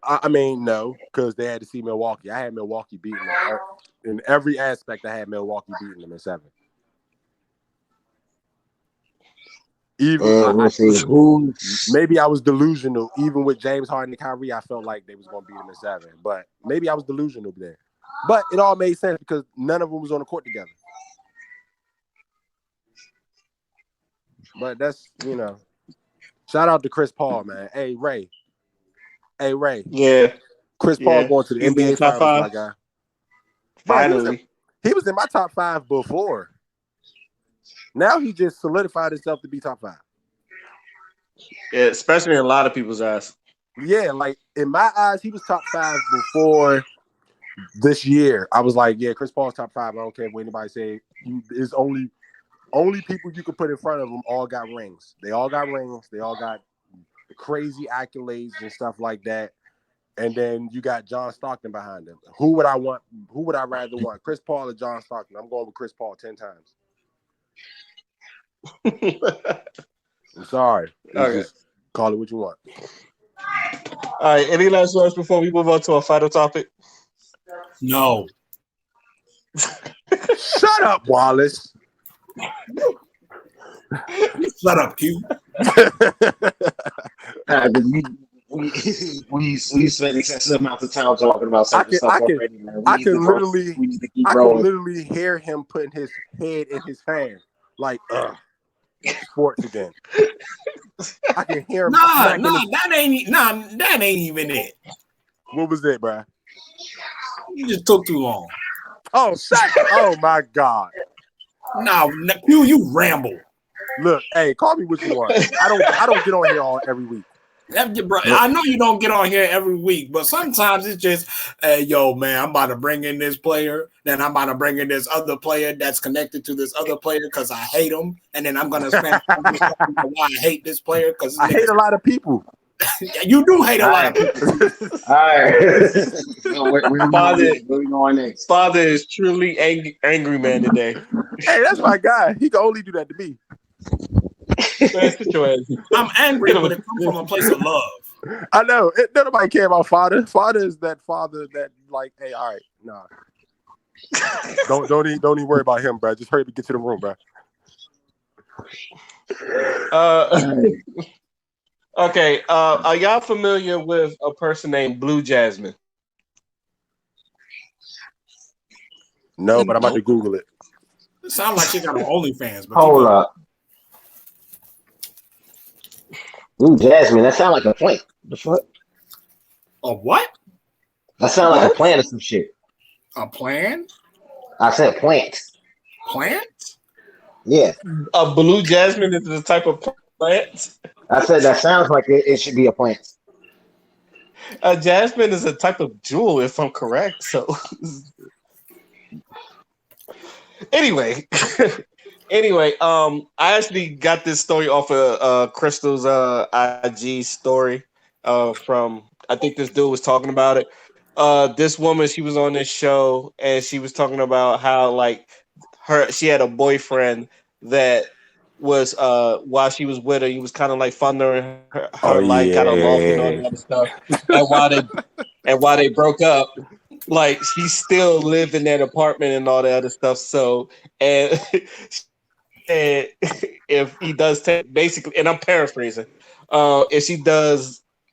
no, because they had to see Milwaukee. I had Milwaukee beating them in every aspect. I had Milwaukee beating them in 7. Maybe I was delusional. Even with James Harden and Kyrie, I felt like they was going to beat them in 7. But maybe I was delusional there. But it all made sense because none of them was on the court together. But that's, shout out to Chris Paul, man. Hey, Ray. Yeah. Chris Paul going to the NBA Finals, my guy. Finally. He was in my top 5 before. Now he just solidified himself to be top 5. Yeah, especially in a lot of people's eyes. Yeah, like in my eyes, he was top 5 before this year. I was like, yeah, Chris Paul's top 5. I don't care what anybody say. It's only people you could put in front of him all got rings. They all got rings. They all got crazy accolades and stuff like that. And then you got John Stockton behind him. Who would I want? Who would I rather want? Chris Paul or John Stockton? I'm going with Chris Paul 10 times. I'm sorry. Okay. Just call it what you want. All right. Any last words before we move on to our final topic? No. Shut up, Wallace. Shut up, Q. We spent excessive amounts of time talking about certain stuff already, man. I can literally hear him putting his head in his hand, like, sports again. I can hear him. That ain't even it. What was it, bro? You just took too long. Oh, oh my God. No, you ramble. Look, hey, call me what you want. I don't get on here every week. I know you don't get on here every week, but sometimes it's just, hey, yo, man, I'm about to bring in this player, then I'm about to bring in this other player that's connected to this other player because I hate him, and then I'm gonna spend why I hate this player because I hate a lot of people. You do hate a lot of people. All right. So where we going next? Father is truly angry man today. Hey, that's my guy. He can only do that to me. I'm angry, but it comes from a place of love. I know. Nobody care about father. Father is that father that like, hey, all right, nah. don't even worry about him, bro. Just hurry up and get to the room, bro. Okay. Are y'all familiar with a person named Blue Jasmine? No, but I'm about to Google it. It sounds like she got an OnlyFans. But hold up. Blue Jasmine, that sound like a plant. The fuck? A what? That sound like a plant or some shit. A plant? I said plant. Plant? Yeah. A blue jasmine is a type of plant? I said that sounds like it should be a plant. A jasmine is a type of jewel, if I'm correct. So, anyway, I actually got this story off of Crystal's IG story from, I think this dude was talking about it. This woman, she was on this show and she was talking about how like she had a boyfriend that was while she was with her, he was kind of like funding her life, kind of lost and all that other stuff. And while they broke up, like she still lived in that apartment and all that other stuff. So and if he does take basically, and I'm paraphrasing, if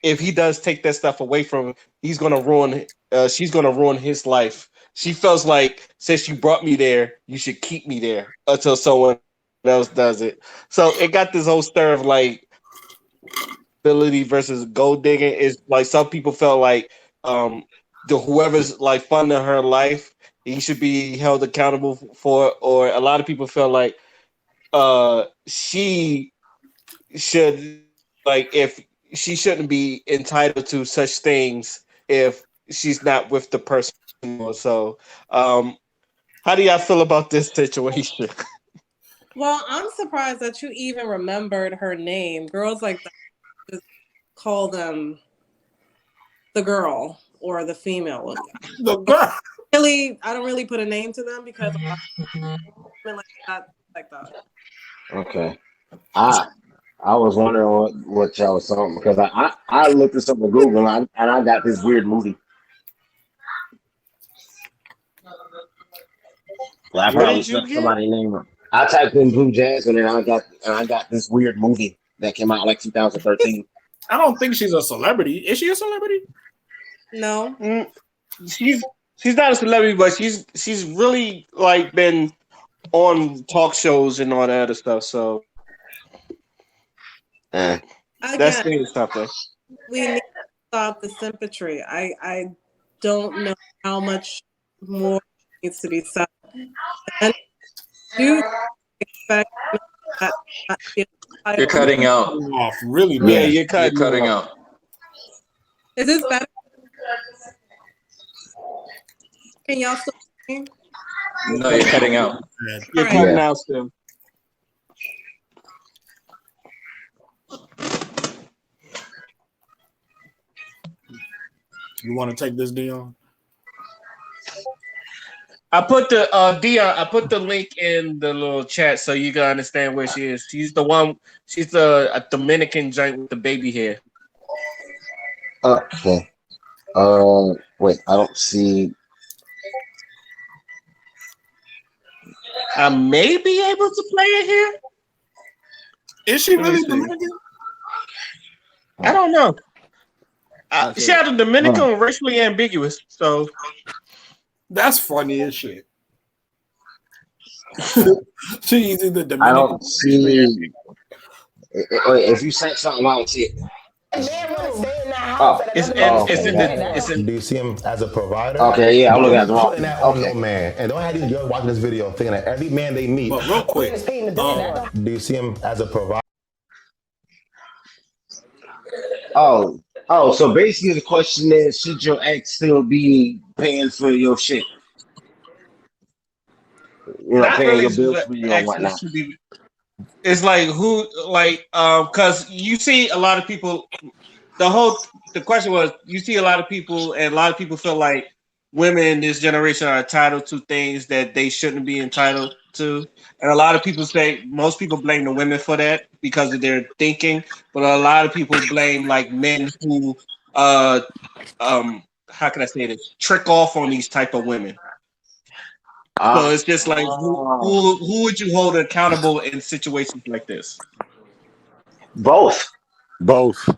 if he does take that stuff away from him, he's gonna ruin. She's gonna ruin his life. She feels like since you brought me there, you should keep me there until someone else does it. So it got this whole stir of like ability versus gold digging. Is like some people felt like the whoever's like funding her life, he should be held accountable for it. Or a lot of people felt like she should like if she shouldn't be entitled to such things if she's not with the person. So, how do y'all feel about this situation? Well, I'm surprised that you even remembered her name. Girls like that just call them the girl or the female. The girl. Really, I don't really put a name to them because a lot of women like that. Okay. I was wondering what y'all was talking because I looked this up on Google and I got this weird movie. Well, I What probably did you stuck get? somebody's name. I typed in Blue Jasmine and I got this weird movie that came out like 2013. I don't think she's a celebrity. Is she a celebrity? No. She's not a celebrity, but she's really like been on talk shows and all that other stuff. So that's Again, saying something. we need to stop the sympatry. I don't know how much more needs to be said. And do expect that You're cutting out. Off really Yeah, bad. you're You're cutting cutting out. out. Is this better? Can y'all still hear me? No, you're cutting out. You're All cutting right. out still. You want to take this, Dion? I put the Dion. I put the link in the little chat so you can understand where she is. She's the one. She's a Dominican joint with the baby hair. Okay. Wait, I don't see. I may be able to play it here. Is she Let me really see. Dominican? I don't know. Okay. She had a Dominican racially ambiguous. So That's funny as shit. She's either Dominican. I don't see. Wait, if you sent something, I don't see it. it's in Do you see him as a provider? Okay, yeah, I'm looking at the wrong. Putting that on Okay. no man. And don't have these girls watching this video thinking that every man they meet. But real quick, Do you see him as a provider? Oh, so basically the question is, should your ex still be paying for your shit? You know, not paying really your bills for you and actually whatnot. should be. It's like who like because you see a lot of people. The question was you see a lot of people and a lot of people feel like women in this generation are entitled to things that they shouldn't be entitled to, and a lot of people say most people blame the women for that because of their thinking, but a lot of people blame like men who how can I say this, trick off on these type of women. So it's just like who would you hold accountable in situations like this? Both. Both.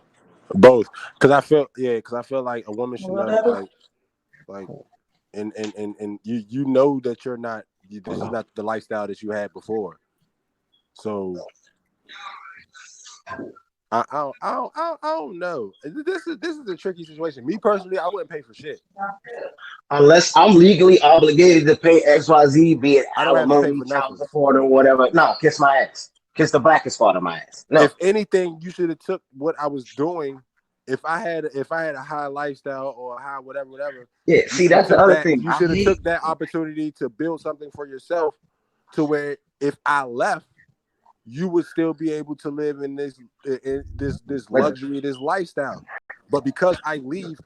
Because I feel like a woman should know, like, and you know that you're not. This is not the lifestyle that you had before. So I don't know. This is a tricky situation. Me personally, I wouldn't pay for shit. Unless I'm legally obligated to pay XYZ, be it I don't have to pay alimony, for child nothing. support, or whatever. No, kiss my ass. Kiss the blackest part of my ass. No. If anything, you should have took what I was doing. If I had a high lifestyle or a high whatever. Yeah, see, that's the other thing. You should have took that opportunity to build something for yourself, to where if I left, you would still be able to live in this luxury, this lifestyle. But because I leave,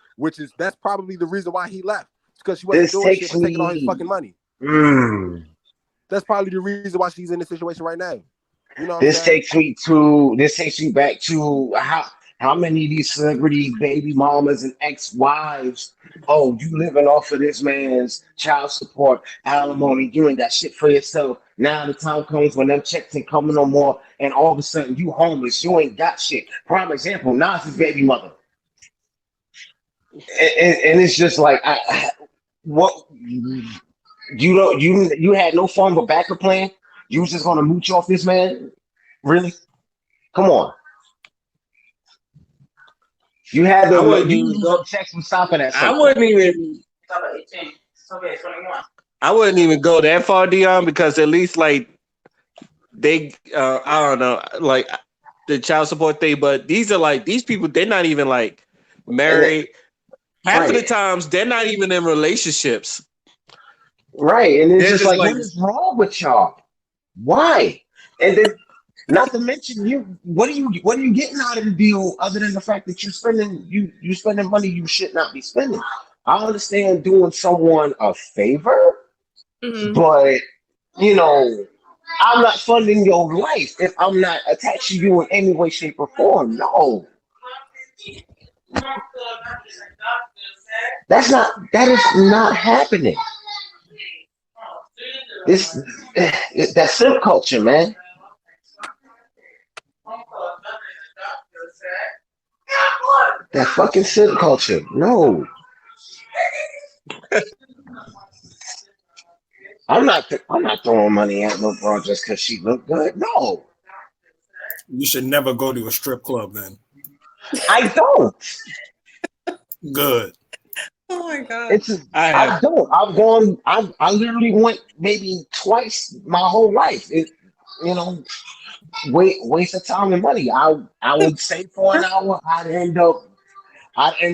that's probably the reason why he left. It's because she wasn't doing shit, but taking all his fucking money. That's probably the reason why she's in this situation right now. You know, this takes me back to how many of these celebrity baby mamas and ex-wives, oh, you living off of this man's child support, alimony, you ain't got shit for yourself. Now the time comes when them checks ain't coming no more, and all of a sudden you homeless, you ain't got shit. Prime example, Nas's baby mother. and it's just like what you had no form of backup plan. You was just gonna mooch off this man, really? Come on. You had I to. wouldn't You even knew go. some checks was stopping at I some point. wouldn't even. I wouldn't even go that far, Dion, because at least like they, I don't know, like the child support thing. But these are like these people. They're not even like And married. Half of the right, times, they're not even in relationships. right, and it's They're just just like, like what is wrong with y'all? Why? And then, not to mention, what are you getting out of the deal other than the fact that you spending money you should not be spending? I understand doing someone a favor, Mhm. but you know, I'm not funding your life if I'm not attached to you in any way, shape, or form. No, that is not happening. This that simp culture, man. That fucking simp culture. No, I'm not throwing money at no bro just because she look good. No, You should never go to a strip club then. I don't. Good. Oh my god. It's I I have. don't. I've gone. I literally went maybe twice my whole life. You know, waste of time and money. I would say for an hour, I'd end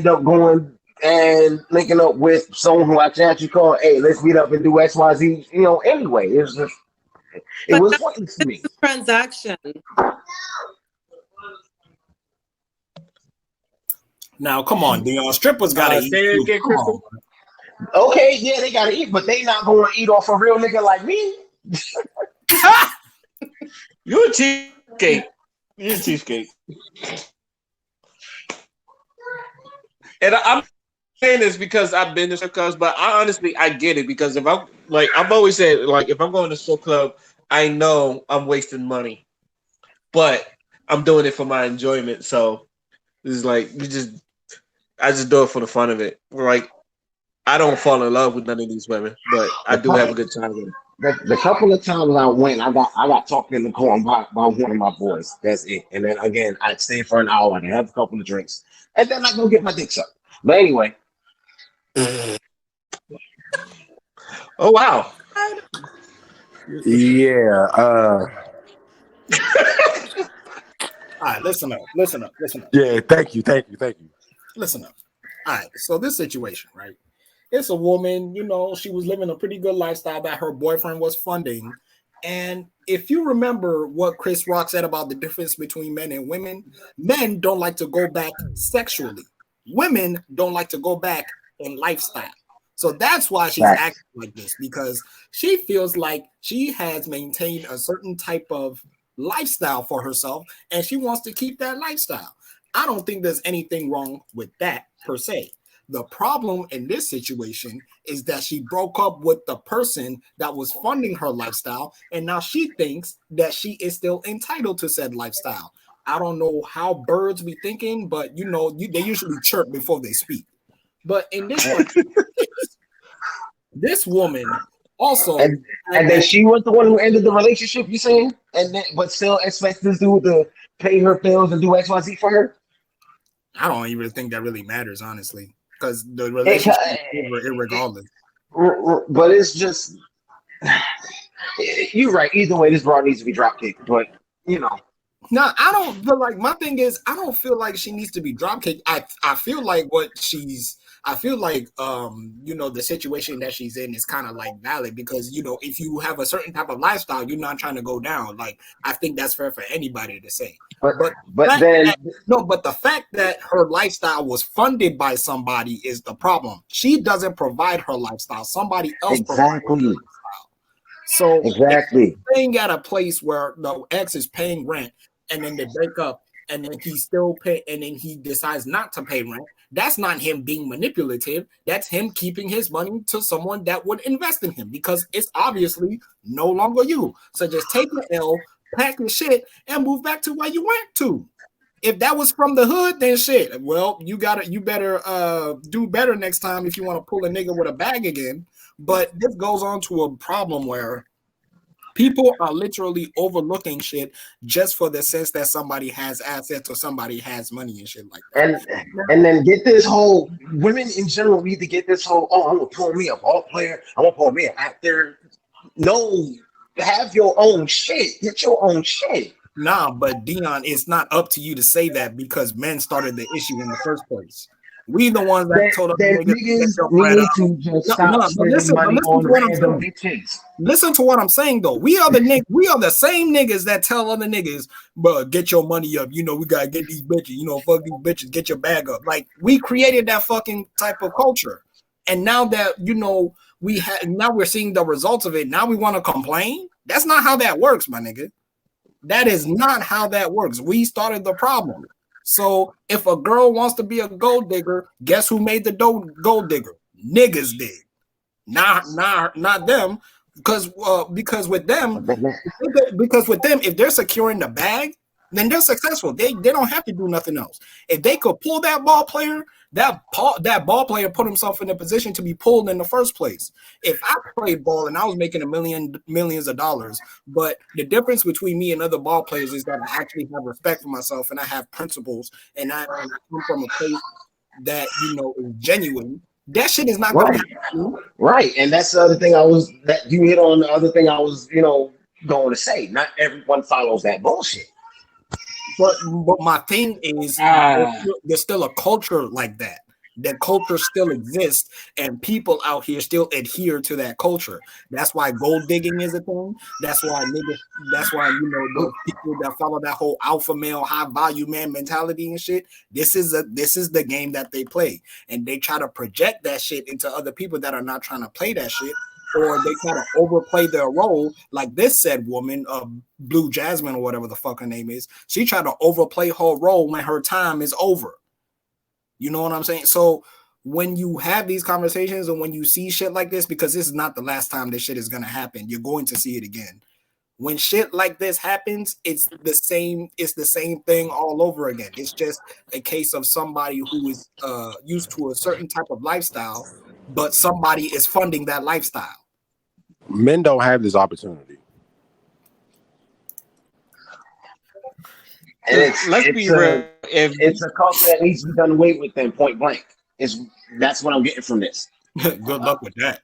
up going and linking up with someone who I can actually call, hey, let's meet up and do XYZ. Anyway, it But was that's pointless to me. a transaction. Now, come on, Dion. Strippers gotta eat Say it too. again, Come Crystal. on. Okay, yeah, they gotta eat, but they not gonna eat off a real nigga like me. You're a cheapskate. You're a cheapskate. And I'm saying this because I've been to strip clubs, but I get it because if I'm like I've always said, like if I'm going to a strip club, I know I'm wasting money, but I'm doing it for my enjoyment. So it's like I just do it for the fun of it. Like I don't fall in love with none of these women, but I The, do have a cou- good time with them. the couple of times I went, I got talked in the corner by one of my boys. That's it. And then again, I stay for an hour and have a couple of drinks, and then I go get my dick sucked. But anyway, Oh wow! Yeah. All right, listen up. Listen up. Listen up. Yeah. Thank you. Listen up. All right. So this situation, right? It's a woman, she was living a pretty good lifestyle that her boyfriend was funding. And if you remember what Chris Rock said about the difference between men and women, men don't like to go back sexually. Women don't like to go back in lifestyle. So that's why she's facts. acting like this, because she feels like she has maintained a certain type of lifestyle for herself and she wants to keep that lifestyle. I don't think there's anything wrong with that per se. The problem in this situation is that she broke up with the person that was funding her lifestyle, and now she thinks that she is still entitled to said lifestyle. I don't know how birds be thinking, but they usually chirp before they speak. But in this particular case, this woman also And had and then she was the one who ended the relationship. You saying? And then, but still expects this dude to pay her bills and do XYZ for her. I don't even think that really matters, honestly, because the It, relationship is over irregardless. but it's just you're right. Either way, this broad needs to be drop kicked. But you know, No, I don't feel like my thing is I don't feel like she needs to be dropkicked. I feel like the situation that she's in is kind of like valid because if you have a certain type of lifestyle, you're not trying to go down. Like I think that's fair for anybody to say. but But but then the fact that her lifestyle was funded by somebody is the problem. She doesn't provide her lifestyle. Somebody else provides her exactly, lifestyle. So if exactly, you're staying at a place where the ex is paying rent and then they break up and then he still pay and then he decides not to pay rent, that's not him being manipulative. That's him keeping his money to someone that would invest in him because it's obviously no longer you. So just take the L, pack your shit, and move back to where you went to. If that was from the hood, then shit. Well, you better do better next time if you want to pull a nigga with a bag again. But this goes on to a problem where people are literally overlooking shit just for the sense that somebody has assets or somebody has money and shit like that. And then get this whole women in general need to get this whole I'm gonna pull me a ball player, I'm gonna pull me an actor. No, have your own shit. Get your own shit. Nah, but Dion, it's not up to you to say that because men started the issue in the first place. We the ones that told them That niggas get niggas your bread need up. to just No, stop no, spending money listen on to what I'm random saying. bitches. Listen to what I'm saying though. We are the same niggas that tell other niggas, bro, get your money up. You know, we gotta get these bitches, you know, fuck these bitches, get your bag up. Like we created that fucking type of culture. And now that you know now we're seeing the results of it. Now we want to complain. That's not how that works, my nigga. That is not how that works. We started the problem. So if a girl wants to be a gold digger, guess who made the gold digger? Niggas did. Not them. Because with them, if they're securing the bag, then they're successful. They don't have to do nothing else. If they could pull that ball player, that ball player put himself in a position to be pulled in the first place. If I played ball and I was making millions of dollars, but the difference between me and other ball players is that I actually have respect for myself and I have principles and I come from a place that you know is genuine. That shit is not going to happen. Right. And that's the other thing that you hit on. The other thing I was, going to say. Not everyone follows that bullshit. But my thing is, there's still a culture like that. That culture still exists, and people out here still adhere to that culture. That's why gold digging is a thing. That's why niggas. That's why the people that follow that whole alpha male, high value man mentality and shit. This is the game that they play, and they try to project that shit into other people that are not trying to play that shit. Or they try to overplay their role, like this said woman, Blue Jasmine or whatever the fuck her name is. She tried to overplay her role when her time is over. You know what I'm saying? So when you have these conversations and when you see shit like this, because this is not the last time this shit is gonna happen, you're going to see it again. When shit like this happens, it's the same thing all over again. It's just a case of somebody who is used to a certain type of lifestyle, but somebody is funding that lifestyle. Men don't have this opportunity. And let's be real. It's a culture that needs to be done away with. Then point blank. That's what I'm getting from this. Good luck with that.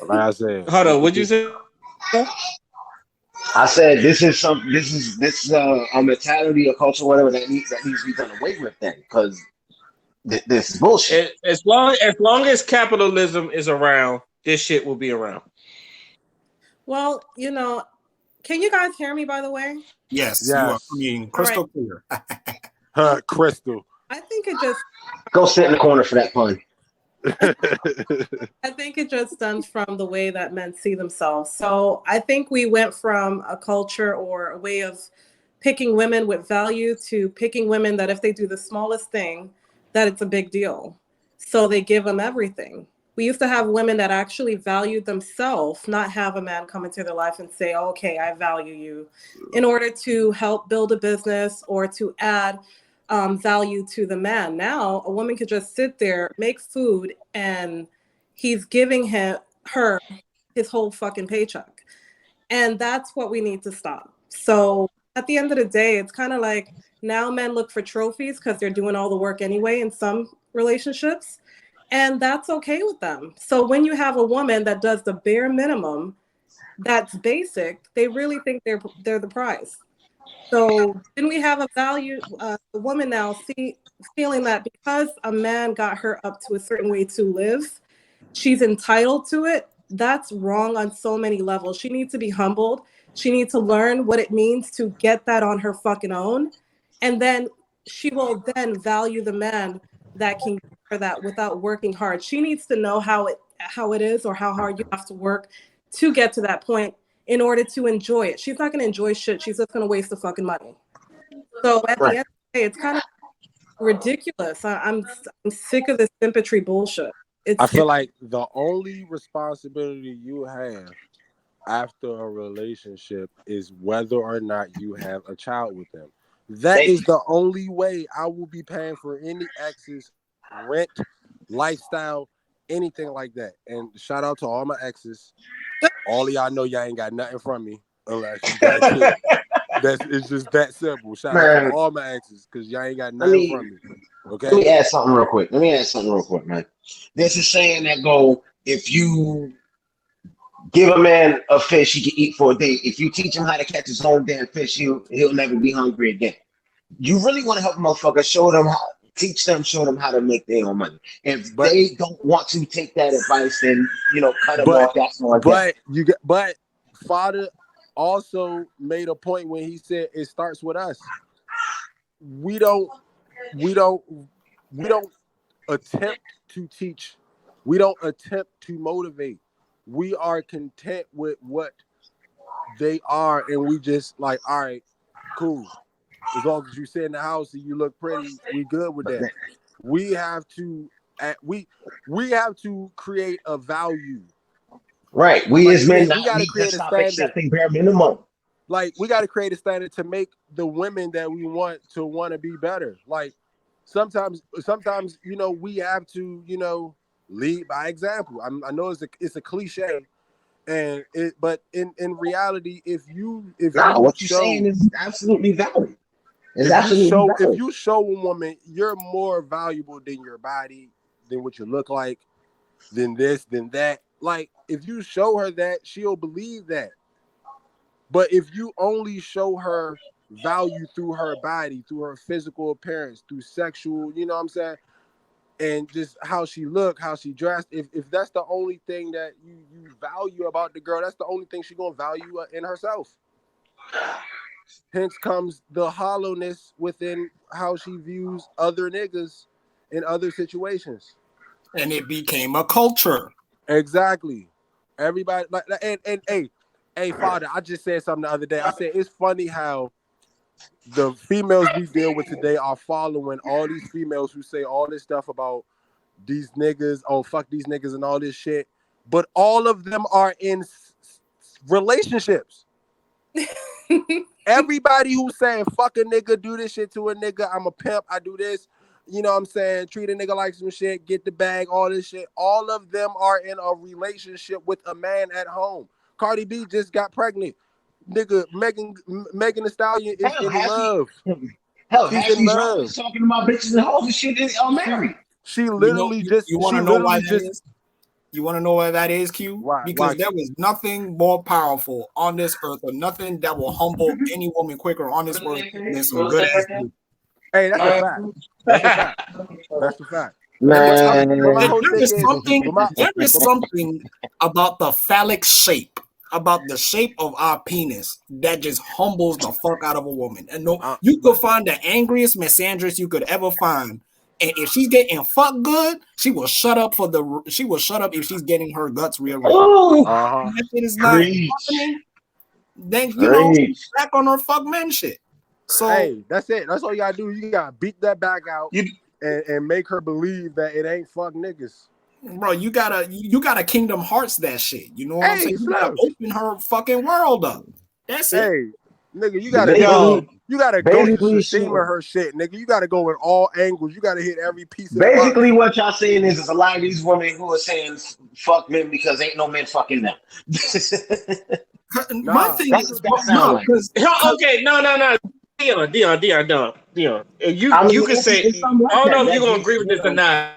Like I said, Hold on, what'd you say? I said this is a mentality, a culture, whatever that needs to be done away with. Then because this is bullshit. As long as capitalism is around, this shit will be around. Well, can you guys hear me, by the way? Yes. You are being crystal clear. Crystal. I think it just... Go sit in the corner for that pun. I think it just stems from the way that men see themselves. So I think we went from a culture or a way of picking women with value to picking women that if they do the smallest thing, that it's a big deal. So they give them everything. We used to have women that actually valued themselves, not have a man come into their life and say, okay, I value you, in order to help build a business or to add value to the man. Now, a woman could just sit there, make food, and he's giving her his whole fucking paycheck. And that's what we need to stop. So at the end of the day, it's kind of like now men look for trophies because they're doing all the work anyway in some relationships. And that's okay with them. So when you have a woman that does the bare minimum, that's basic, they really think they're the prize. So then we have a woman now feeling that because a man got her up to a certain way to live, she's entitled to it. That's wrong on so many levels. She needs to be humbled. She needs to learn what it means to get that on her fucking own. And then she will then value the man that can give her that without working hard. She needs to know how it is or how hard you have to work to get to that point in order to enjoy it. She's not going to enjoy shit. She's just going to waste the fucking money. So at the end of the day, it's kind of ridiculous. I'm sick of this sympatry bullshit. I feel like the only responsibility you have after a relationship is whether or not you have a child with them. That is the only way I will be paying for any exes, rent, lifestyle, anything like that. And shout out to all my exes. All of y'all know y'all ain't got nothing from me unless you got a kid. It's just that simple. Shout out to all my exes because y'all ain't got nothing from me. Okay. Let me add something real quick. Man. There's a saying that go, if you give a man a fish he can eat for a day, if you teach him how to catch his own damn fish, he'll never be hungry again. You really want to help a motherfucker, show them how to make their own money. If they don't want to take that advice, then cut them off. That's all. But Father also made a point when he said it starts with us. We don't attempt to teach. We don't attempt to motivate. We are content with what they are, and we just like, all right, cool. As long as you sit in the house and you look pretty, we good with that. We have to create a value. Right. We as men, we got to create a standard. Accepting bare minimum. Like, we got to create a standard to make the women that we want to be better. Like, sometimes, we have to, lead by example. I know it's a cliche, but in reality, if what you're saying is absolutely valid. If you show a woman you're more valuable than your body, than what you look like, than this, than that, like, if you show her that, she'll believe that. But if you only show her value through her body, through her physical appearance, through sexual, you know what I'm saying, and just how she look, how she dressed, if that's the only thing that you value about the girl, that's the only thing she's gonna value in herself. Hence comes the hollowness within how she views other niggas in other situations. And it became a culture. Exactly. Everybody and hey, Father, I just said something the other day. I said it's funny how the females we deal with today are following all these females who say all this stuff about these niggas, oh, fuck these niggas and all this shit, but all of them are in relationships. Everybody who's saying fuck a nigga, do this shit to a nigga, I'm a pimp, I do this, you know what I'm saying, treat a nigga like some shit, get the bag, all this shit, all of them are in a relationship with a man at home. Cardi B just got pregnant. Nigga, Megan Thee Stallion is in love. She's in love. Talking about bitches and hoes and shit are married. She literally you want to know why that is? You want to know why that is, Q? Why? Because there was nothing more powerful on this earth, or nothing that will humble any woman quicker on this earth than some good ass dude. Hey, that's a fact. That's a fact. Man. There is something about the phallic shape, about the shape of our penis that just humbles the fuck out of a woman. And you could find the angriest misandrist you could ever find. And if she's getting fucked good, she will shut up if she's getting her guts rearranged. If it is not happening, then she's back on her fuck men shit. So hey, that's it. That's all you gotta do. You gotta beat that back out and make her believe that it ain't fuck niggas. Bro, you gotta Kingdom Hearts that shit. You know what I'm saying? You gotta open her fucking world up. That's it. Hey, nigga, you gotta go to Shima her shit, nigga. You gotta go in all angles. You gotta hit every piece of basically what y'all saying is a lot of these women who are saying fuck men because ain't no men fucking them. My thing is okay, no. Dion. You can say, I don't know if you're gonna agree with this or not.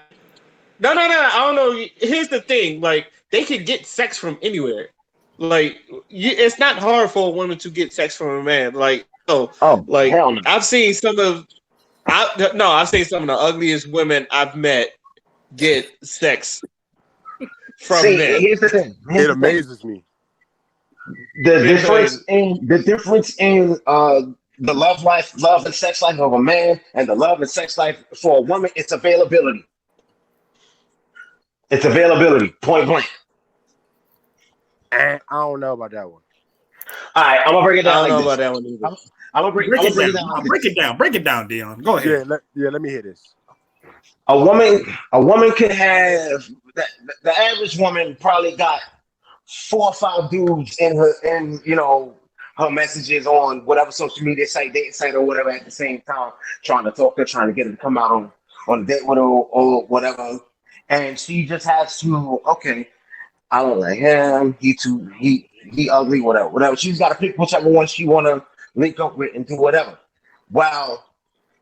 No. I don't know. Here's the thing: like, they can get sex from anywhere. Like, it's not hard for a woman to get sex from a man. Like, hell no. I've seen some of the ugliest women I've met get sex from men. Here's the thing. It amazes me. The difference in the love and sex life of a man and the love and sex life for a woman, it's availability. It's availability, point blank. I don't know about that one. All right, I'm gonna break it down. I don't know about that one either. I'm gonna break it down. Break it down, Dion. Go ahead. Let me hear this. A woman could have the average woman probably got 4 or 5 dudes in her messages on whatever social media site, dating site, or whatever at the same time, trying to talk to her, trying to get her to come out on a date with her or whatever. And she just has to, okay, I don't like him. He ugly, whatever, whatever. She's got to pick whichever one she want to link up with and do whatever. While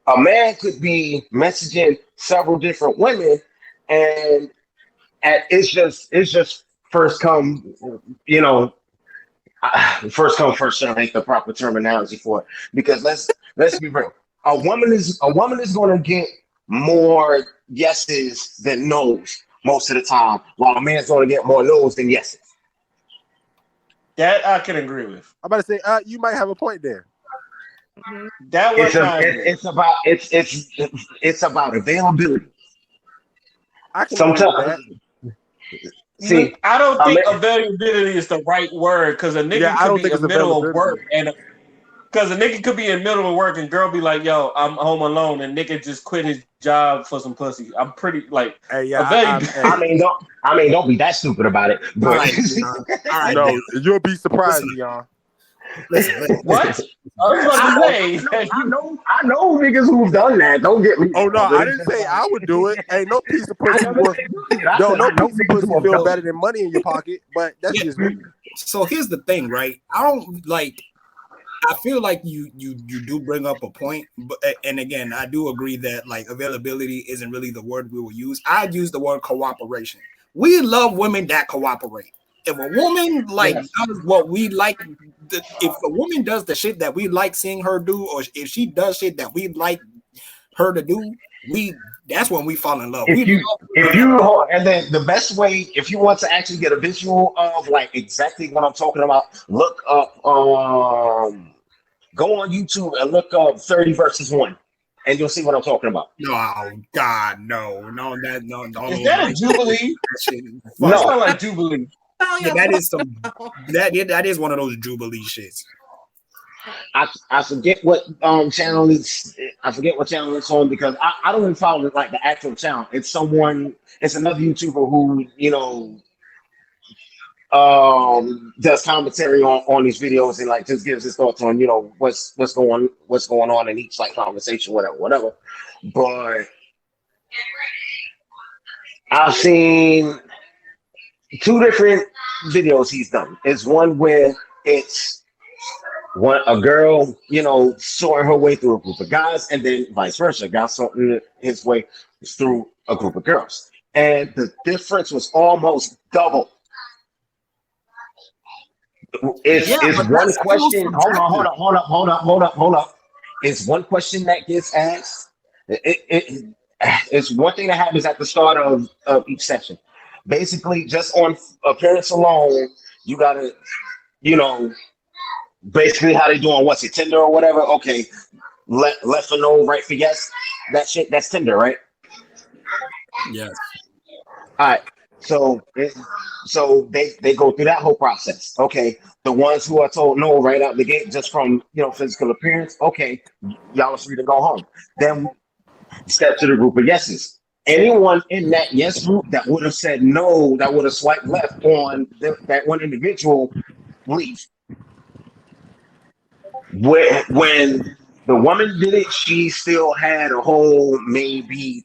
a man could be messaging several different women, and it's just first come, you know, first come first serve ain't the proper terminology for it, because let's be real. A woman is going to get more yeses than nos most of the time, while a man's going to get more nos than yeses. That I can agree with. I'm about to say, you might have a point there. That one It's a, time. it, it's about availability. I can agree with Sometimes, that. see, I don't a think man, availability is the right word, because a nigga Yeah, I could don't be think in it's the middle of work availability. and because a nigga could be in the middle of work and girl be like, yo, I'm home alone, and nigga just quit his job for some pussy. I'm pretty like Hey, a yeah, very hey, don't be that stupid about it. All But right, Dion. All right, no, Dion. you'll be surprised, Listen, Dion. listen. what? I was about to say I know niggas who've done that. Don't get me Oh wrong. no, But I it's didn't just say like, I would do it. Hey, no piece of I pussy never was said you did. I no said I know piece of niggas pussy who have feel done better it. than money in your pocket, but that's Yeah. just me. So here's the thing, right? I don't like. I feel like you do bring up a point, but and again, I do agree that like availability isn't really the word we will use. I'd use the word cooperation. We love women that cooperate. If a woman like yes. does what we like, if a woman does the shit that we like seeing her do, or if she does shit that we like her to do, that's when we fall in love. We If you love if women that. you and then the best way, if you want to actually get a visual of like exactly what I'm talking about, look up go on YouTube and look up 30 versus 1, and you'll see what I'm talking about. No, God, no, no, Is don't that a like Jubilee? that shit. That Fuck. No, sounds like Jubilee. Oh, Yeah, yeah, that slow is some down. that is one of those Jubilee shits. I forget what channel it's I forget what channel it's on, because I don't even follow like the actual channel. It's another YouTuber who, does commentary on these videos, and like just gives his thoughts on, what's going on in each like conversation, whatever. But I've seen two different videos he's done. It's one where it's a girl, sorting her way through a group of guys, and then vice versa, guy sorting his way through a group of girls, and the difference was almost double. Yeah, It's but one that's still question. subjective. Hold up. It's one question that gets asked. It's one thing that happens at the start of each session. Basically, just on appearance alone, you gotta, you know, basically how they doing what's it, Tinder or whatever. Okay, left for no, right for yes. That shit, that's Tinder, right? Yes. All right. So they go through that whole process. Okay, the ones who are told no right out the gate just from physical appearance. Okay, y'all are free to go home. Then step to the group of yeses. Anyone in that yes group that would have said no, that would have swiped left on that one individual, leave. When the woman did it, she still had a whole maybe,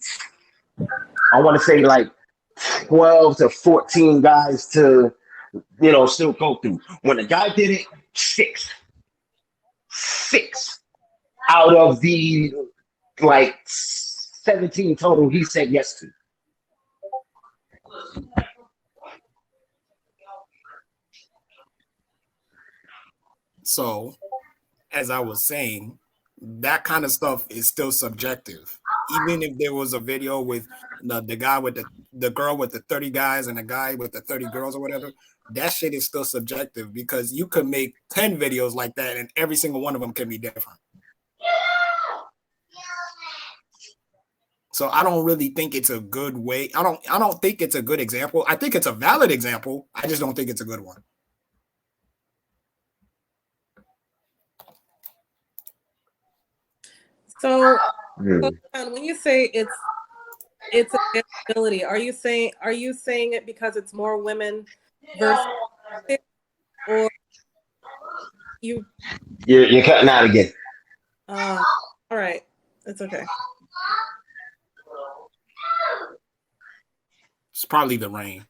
I want to say like 12 to 14 guys to still go through. When the guy did it, six out of the like 17 total he said yes to. So, as I was saying, that kind of stuff is still subjective. Even if there was a video with the guy with the girl with the 30 guys and the guy with the 30 girls or whatever, that shit is still subjective, because you could make 10 videos like that and every single one of them can be different. So I don't really think it's a good way. I don't think it's a good example. I think it's a valid example. I just don't think it's a good one. So, when you say it's availability, are you saying it because it's more women versus, or You. You're cutting out again. All right. It's okay. It's probably the rain.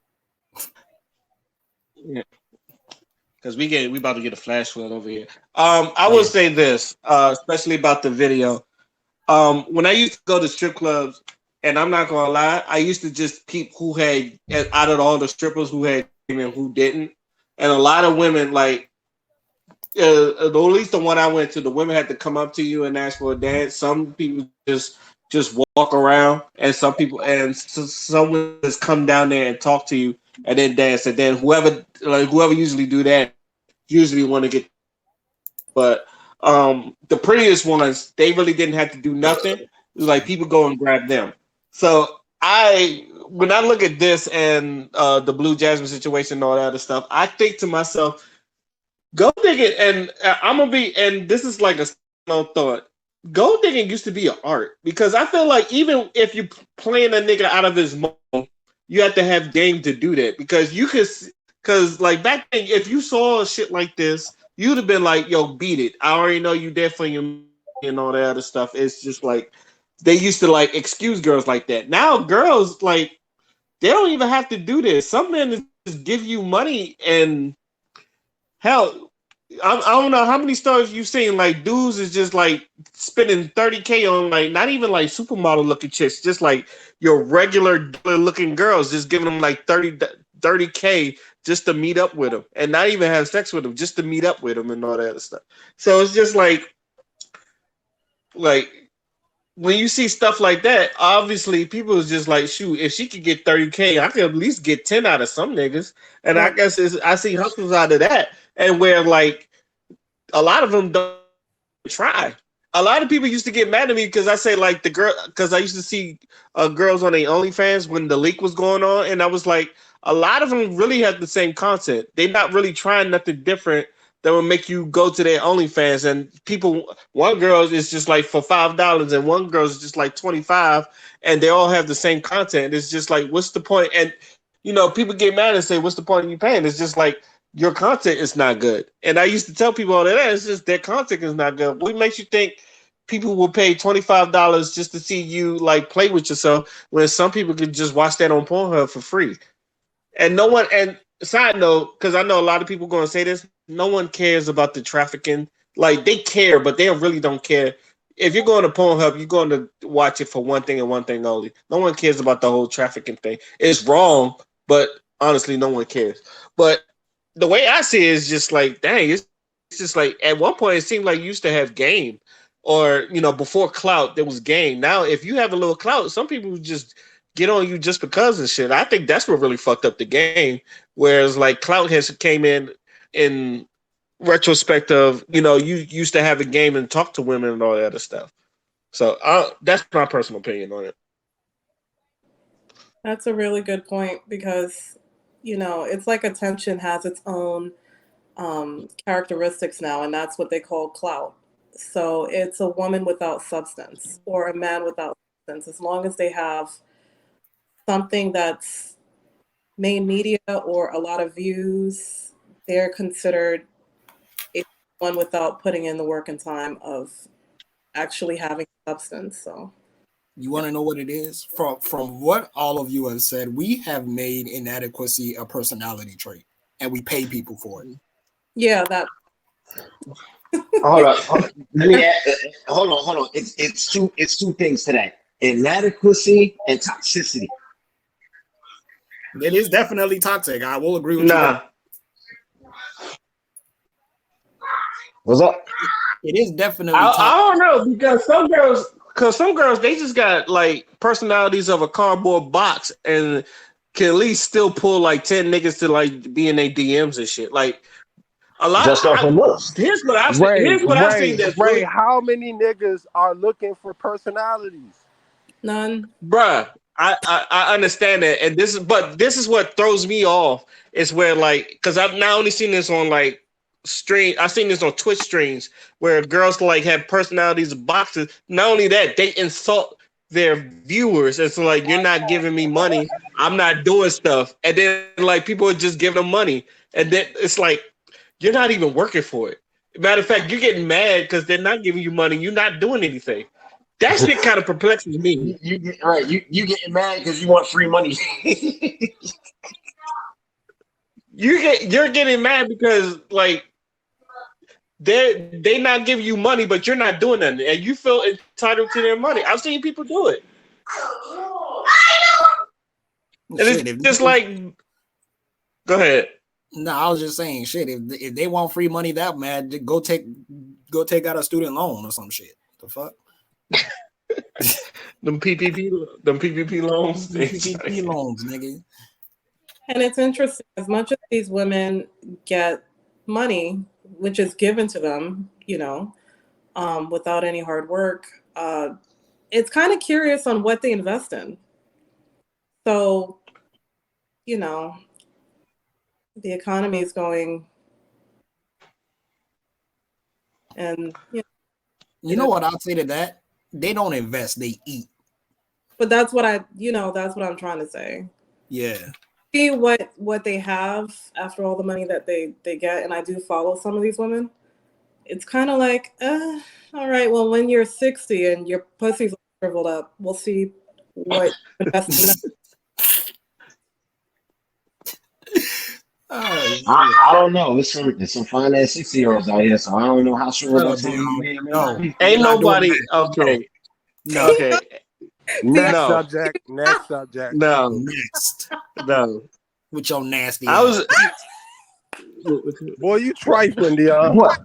Yeah. Because we about to get a flash flood over here. I will say this, especially about the video. When I used to go to strip clubs, and I'm not gonna lie, I used to just peep who had out of all the strippers who had and who didn't, and a lot of women like. At least the one I went to, the women had to come up to you and ask for a dance. Some people just walk around, and some people and some women just come down there and talk to you and then dance. And then whoever usually do that usually want to get. But the prettiest ones, they really didn't have to do nothing. It was like people go and grab them. So when I look at this and the Blue Jasmine situation and all that other stuff, I think to myself, gold digging, and I'm gonna be, and this is like a thought. Gold digging used to be an art because I feel like even if you playing a nigga out of his mind, you have to have game to do that because you could, because like back then, if you saw shit like this, you'd have been like, "Yo, beat it." I already know you there for your and all that other stuff. It's just like they used to like excuse girls like that. Now girls like they don't even have to do this. Some men just give you money and. Hell, I don't know how many stories you've seen. Like dudes is just like spending 30K on like not even like supermodel looking chicks, just like your regular looking girls, just giving them like 30K just to meet up with them and not even have sex with them, just to meet up with them and all that other stuff. So it's just like when you see stuff like that, obviously people is just like, shoot, if she could get 30K, I could at least get 10 out of some niggas. And I guess I see hustles out of that. And where like a lot of them don't try. A lot of people used to get mad at me because I say like the girl, because I used to see girls on their OnlyFans when the leak was going on. And I was like, a lot of them really have the same content. They're not really trying nothing different that will make you go to their OnlyFans. And people, one girl is just like for $5 and one girl is just like 25, and they all have the same content. It's just like, what's the point? And you know, people get mad and say, what's the point of you paying? It's just like your content is not good. And I used to tell people all that it's just their content is not good. What makes you think people will pay $25 just to see you like play with yourself when some people could just watch that on Pornhub for free? And no one, and side note, because I know a lot of people going to say this, no one cares about the trafficking. Like they care, but they really don't care. If you're going to Pornhub, you're going to watch it for one thing and one thing only. No one cares about the whole trafficking thing. It's wrong, but honestly, no one cares. But the way I see it is just like, dang, it's just like at one point it seemed like you used to have game, or you know, before clout there was game. Now, if you have a little clout, some people just get on you just because of shit. I think that's what really fucked up the game. Whereas like clout has came in retrospect of, you know, you used to have a game and talk to women and all that other stuff. So that's my personal opinion on it. That's a really good point because, you know, it's like attention has its own characteristics now, and that's what they call clout. So it's a woman without substance or a man without substance. As long as they have something that's main media or a lot of views, they're considered one without putting in the work and time of actually having substance. So you want to know what it is? From what all of you have said, we have made inadequacy a personality trait, and we pay people for it. Yeah, that. Hold on. Let me add, hold on. It's two things to that: inadequacy and toxicity. It is definitely toxic. I will agree with you. What's up? It is definitely toxic. I don't know, because some girls they just got like personalities of a cardboard box and can at least still pull like 10 niggas to like be in their DMs and shit. Like a lot. Just off the list. Here's what I've seen. Here's what I've seen. Ray, how many niggas are looking for personalities? None. Bruh, I understand that, and this is what throws me off. Is where like, because I've now only seen this on like stream. I've seen this on Twitch streams where girls like have personalities of boxes. Not only that, they insult their viewers. It's like, you're not giving me money, I'm not doing stuff, and then like people are just giving them money, and then it's like you're not even working for it. Matter of fact, you're getting mad because they're not giving you money. You're not doing anything. That shit kind of perplexes me. You get right. You getting mad because you want free money. You're getting mad because like they not giving you money, but you're not doing nothing, and you feel entitled to their money. I've seen people do it, and it's just like, go ahead. No, I was just saying, shit. If they want free money that mad, go take out a student loan or some shit. The fuck. Them PPP loans. PPP loans, nigga. And it's interesting, as much as these women get money, which is given to them, without any hard work, it's kind of curious on what they invest in. So, the economy is going, and you know what I'll say to that? They don't invest, they eat. But that's what that's what I'm trying to say. Yeah. See what they have after all the money that they get, and I do follow some of these women. It's kind of like, all right, well, when you're 60 and your pussy's shriveled up, we'll see what invest in. I don't know. There's some fine ass 60-year-olds out here, so I don't know how sure about no. Ain't nobody okay. No. Okay. Next No. subject. Next subject. No. Next. No. With your nasty I was Boy, you trifling, Dion. What?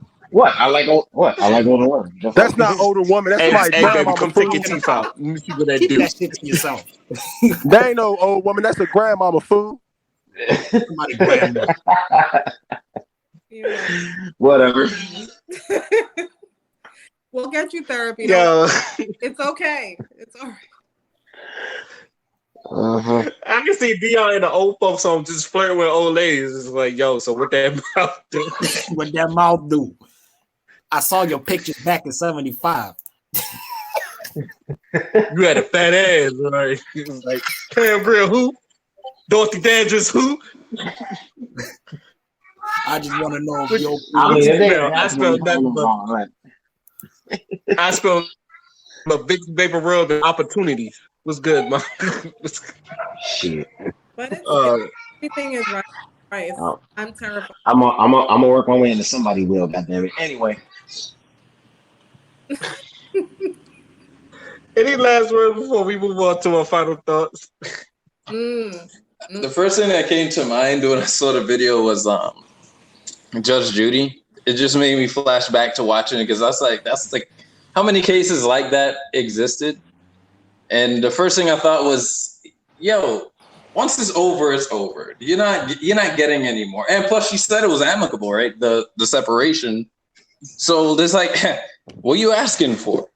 I like older women. That's not older woman. That's my hey, grandma. baby, come take your teeth out. Let me see what that Keep do. that shit to yourself. That ain't no old woman. That's a grandmama fool. Somebody grandma. Whatever. We'll get you therapy. Yo. It's okay. It's all right. Uh-huh. I can see Dion in the old folks home just flirting with old ladies. It's like, yo, so what that mouth do? What that mouth do? I saw your pictures back in 75. You had a fat ass, right? It was like, Cam Grill who? Dorothy Dandridge who? I just want to know if your I spelled nothing but I spelled a big paper world of opportunity. What's good, man? Shit. But everything is right. I'm terrified. I'm gonna work my way into somebody will. Goddamn it. Anyway. Any last words before we move on to our final thoughts? The first thing that came to mind when I saw the video was Judge Judy. It just made me flash back to watching it because that's like how many cases like that existed. And the first thing I thought was, yo, once it's over, it's over. You're not getting any more. And plus, she said it was amicable, right? The separation. So there's like, what are you asking for?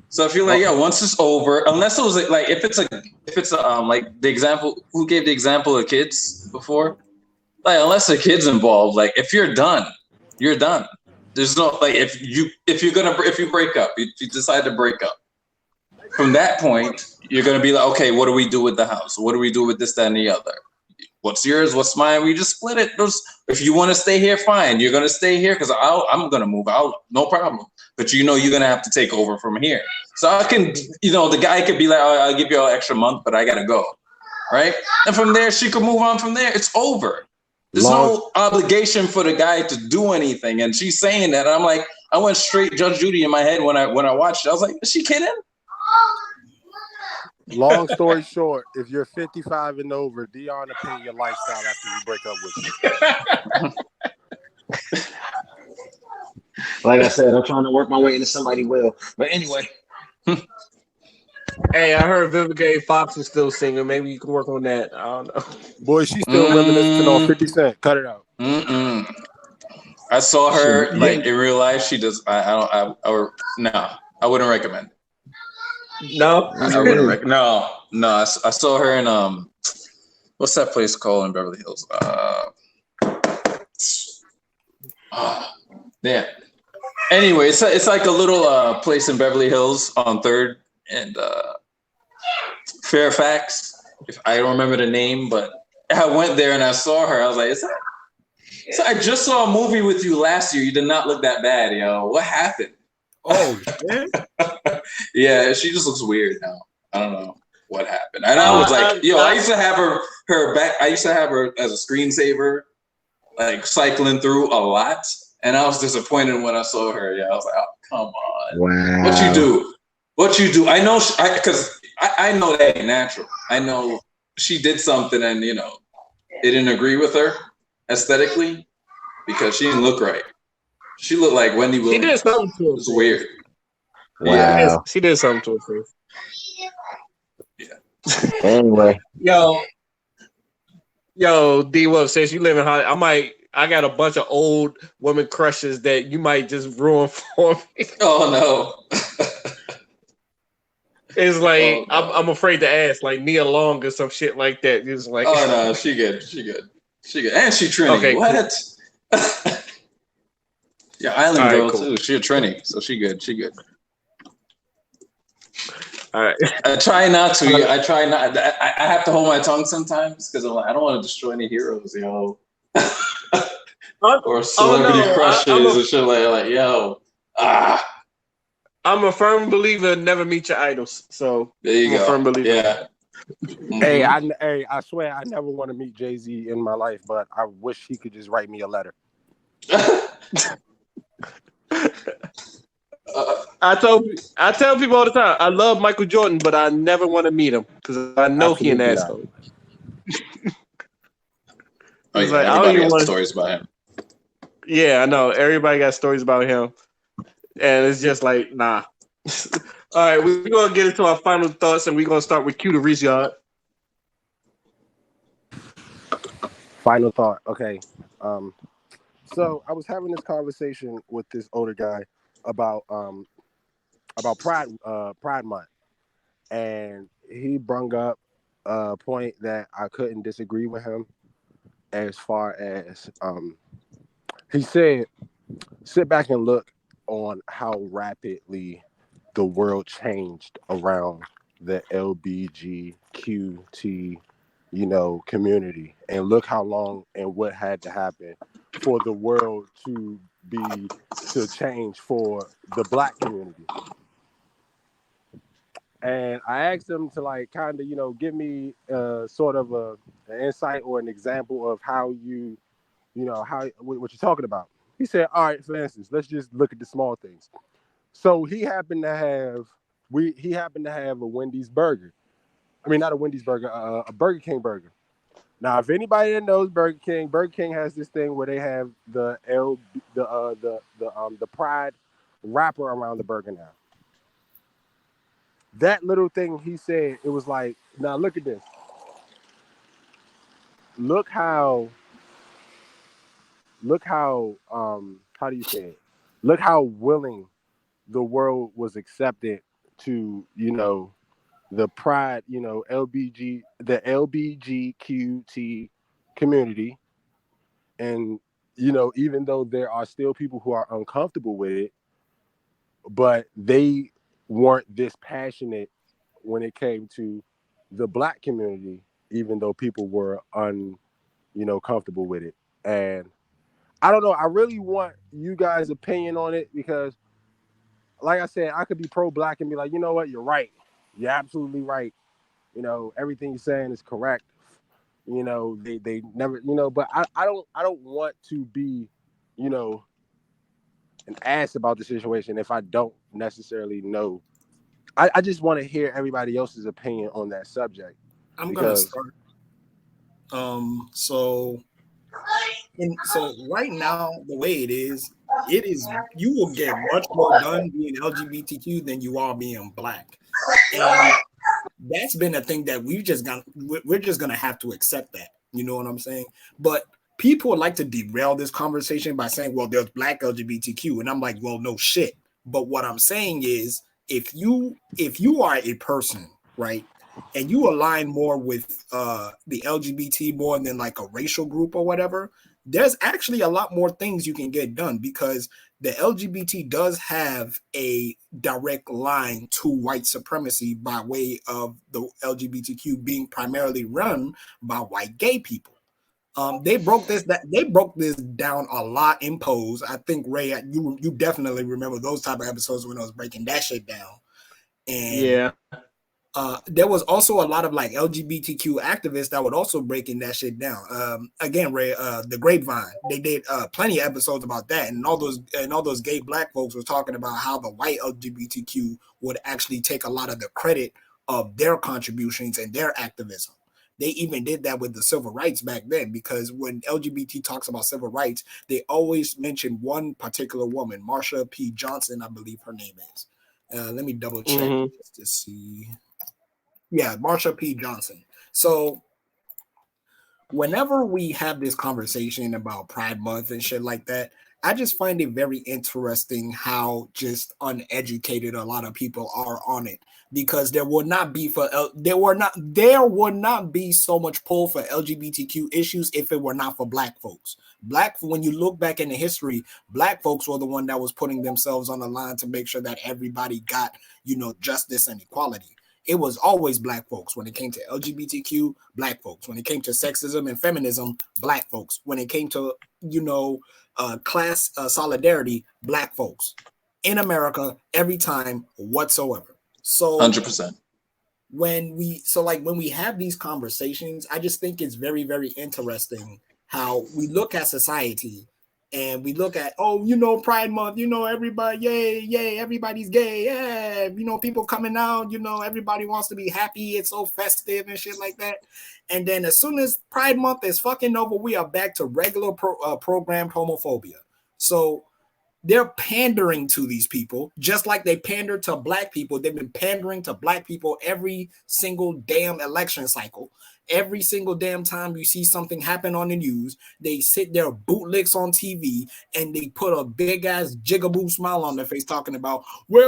So I feel like, yeah, once it's over, unless it was like if it's like the example, who gave the example of kids before? Like unless the kid's involved, like if you're done, you're done. There's no like if you break up, if you decide to break up, from that point, you're gonna be like, okay, what do we do with the house? What do we do with this, that, and the other? What's yours? What's mine? We just split it. If you want to stay here, fine. You're gonna stay here because I'm gonna move out, no problem. But you're gonna have to take over from here. So I can, the guy could be like, oh, I'll give you an extra month, but I gotta go, right? And from there, she could move on from there. It's over. There's no obligation for the guy to do anything. And she's saying that, and I'm like, I went straight Judge Judy in my head when I watched it. I was like, is she kidding? Long story short, if you're 55 and over, Dion will pay your lifestyle after you break up with you. Like I said, I'm trying to work my way into somebody will. But anyway. Hey, I heard Vivica Fox is still single. Maybe you can work on that. I don't know. Boy, she's still reminiscing on 50 Cent. Cut it out. I saw her like in real life. She does. I wouldn't recommend it. No, I wouldn't recommend. No. I saw her in what's that place called in Beverly Hills? Yeah. Anyway, it's like a little place in Beverly Hills on 3rd and Fairfax. If I don't remember the name, but I went there and I saw her. I was like, So I just saw a movie with you last year. You did not look that bad, yo. What happened? Oh shit! Yeah, she just looks weird now. I don't know what happened. And I was like, I used to have her back. I used to have her as a screensaver, like cycling through a lot. And I was disappointed when I saw her. Yeah, I was like, oh, come on. Wow. What you do? What you do? I know, because I know that ain't natural. I know she did something and, it didn't agree with her aesthetically because she didn't look right. She looked like Wendy Williams. She did something to her. It's weird. Wow. Yeah. She did something to her face. Yeah. Anyway. Yo, D-Wub says you live in Hollywood. I got a bunch of old women crushes that you might just ruin for me. Oh no. It's like I'm afraid to ask, like Nia Long or some shit like that. It's like, oh no, she good, and she Trini. Okay, what? Cool. Yeah, Island girl cool. too. She a Trini, so she good. All right. I try not to. I have to hold my tongue sometimes because I'm like, I don't want to destroy any heroes, yo. Or celebrity crushes and shit like yo. I'm a firm believer. Never meet your idols. So there you go. A firm believer. Yeah. Hey, I swear I never want to meet Jay-Z in my life, but I wish he could just write me a letter. I tell people all the time, I love Michael Jordan, but I never want to meet him because I know he an asshole. Everybody has stories about him. Yeah, I know. Everybody got stories about him. And it's just like, nah. All right, we're going to get into our final thoughts, and we're going to start with Q to Riyadh. Final thought. Okay. So I was having this conversation with this older guy about Pride Month, and he brung up a point that I couldn't disagree with him. As far as he said, sit back and look on how rapidly the world changed around the LBGQT, community, and look how long and what had to happen for the world to change for the Black community. And I asked him to kind of, give me sort of an insight or an example of how what you're talking about. He said, all right, for instance, let's just look at the small things. So he happened to have a Wendy's burger. I mean, not a Wendy's burger, a Burger King burger. Now, if anybody that knows Burger King has this thing where they have the Pride wrapper around the burger now. That little thing he said, it was like, now look at this. Look how how do you say it? Look how willing the world was accepted to, the Pride, the LBGQT community. And, even though there are still people who are uncomfortable with it, but they weren't this passionate when it came to the Black community, even though people were comfortable with it. And I don't know, I really want you guys' opinion on it because, like I said, I could be pro-Black and be like, you know what, you're right. You're absolutely right. Everything you're saying is correct. They never, but I don't want to be, an ass about the situation if I don't necessarily know. I just want to hear everybody else's opinion on that subject. I'm gonna start. So right now, the way it is you will get much more done being LGBTQ than you are being Black, and that's been a thing that we're just gonna have to accept that. You know what I'm saying? But people would like to derail this conversation by saying, well, there's Black LGBTQ, and I'm like, well, no shit. But what I'm saying is, if you are a person, right, and you align more with the LGBT more than like a racial group or whatever, there's actually a lot more things you can get done because the LGBT does have a direct line to white supremacy by way of the LGBTQ being primarily run by white gay people. They broke this down a lot in Pose. I think Ray, you definitely remember those type of episodes when I was breaking that shit down. And Yeah. There was also a lot of like LGBTQ activists that would also breaking that shit down. Again, Ray, the Grapevine, they did plenty of episodes about that, and all those gay black folks were talking about how the white LGBTQ would actually take a lot of the credit of their contributions and their activism. They even did that with the civil rights back then, because when LGBT talks about civil rights, they always mention one particular woman, Marsha P. Johnson, I believe her name is. Let me double check just to see. Yeah, Marsha P. Johnson. So whenever we have this conversation about Pride Month and shit like that, I just find it very interesting how just uneducated a lot of people are on it, because there would not be so much pull for LGBTQ issues if it were not for black folks. When you look back into history, black folks were the one that was putting themselves on the line to make sure that everybody got, justice and equality. It was always black folks. When it came to LGBTQ, black folks. When it came to sexism and feminism, black folks. When it came to, class solidarity, black folks in America every time whatsoever. So 100%. When we have these conversations, I just think it's very, very interesting how we look at society and we look at, Pride Month, everybody, yay, everybody's gay, yeah, people coming out, everybody wants to be happy, it's so festive and shit like that. And then as soon as Pride Month is fucking over, we are back to regular programmed homophobia. So they're pandering to these people, just like they pander to black people. They've been pandering to black people every single damn election cycle. Every single damn time you see something happen on the news, they sit there bootlicks on TV and they put a big ass jigaboo smile on their face talking about, we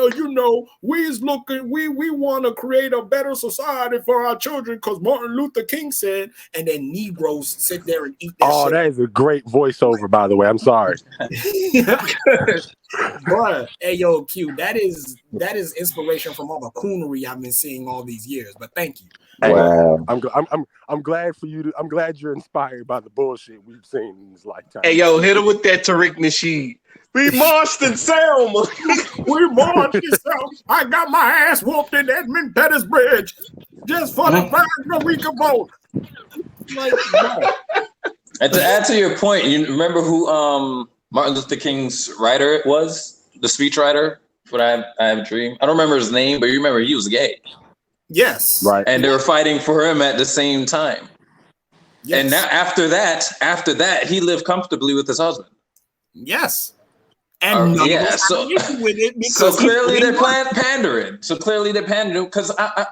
want to create a better society for our children because Martin Luther King said, and then Negroes sit there and eat that shit. That is a great voiceover, by the way. I'm sorry. Bruh, hey yo, Q, that is inspiration from all the coonery I've been seeing all these years. But thank you. Hey, Wow. I'm glad for you. I'm glad you're inspired by the bullshit we've seen in this lifetime. Hey, yo, hit him with that Tariq Nasheed. We marched in Selma. We marched in Selma. I got my ass whooped in Edmund Pettus Bridge just for the fact that we could vote. Like, and to add to your point, you remember who Martin Luther King's writer was? The speechwriter for I Have a Dream. I don't remember his name, but you remember he was gay. Yes. Right. And they were fighting for him at the same time. Yes. And now after that, he lived comfortably with his husband. Yes. And with it because so clearly they're pandering. So clearly they're pandering because I'm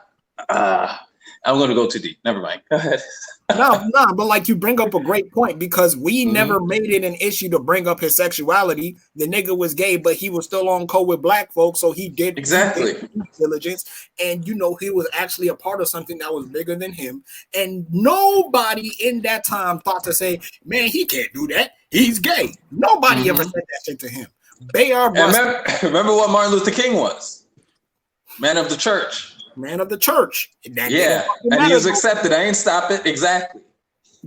going to go too deep. Never mind. Go ahead. No, but like you bring up a great point because we never made it an issue to bring up his sexuality. The nigga was gay, but he was still on code with black folks, so he did exactly diligence, and he was actually a part of something that was bigger than him. And nobody in that time thought to say, "Man, he can't do that. He's gay." Nobody ever said that shit to him. Remember what Martin Luther King was? Man of the church. Man of the church. And he was accepted. I ain't stop it. Exactly.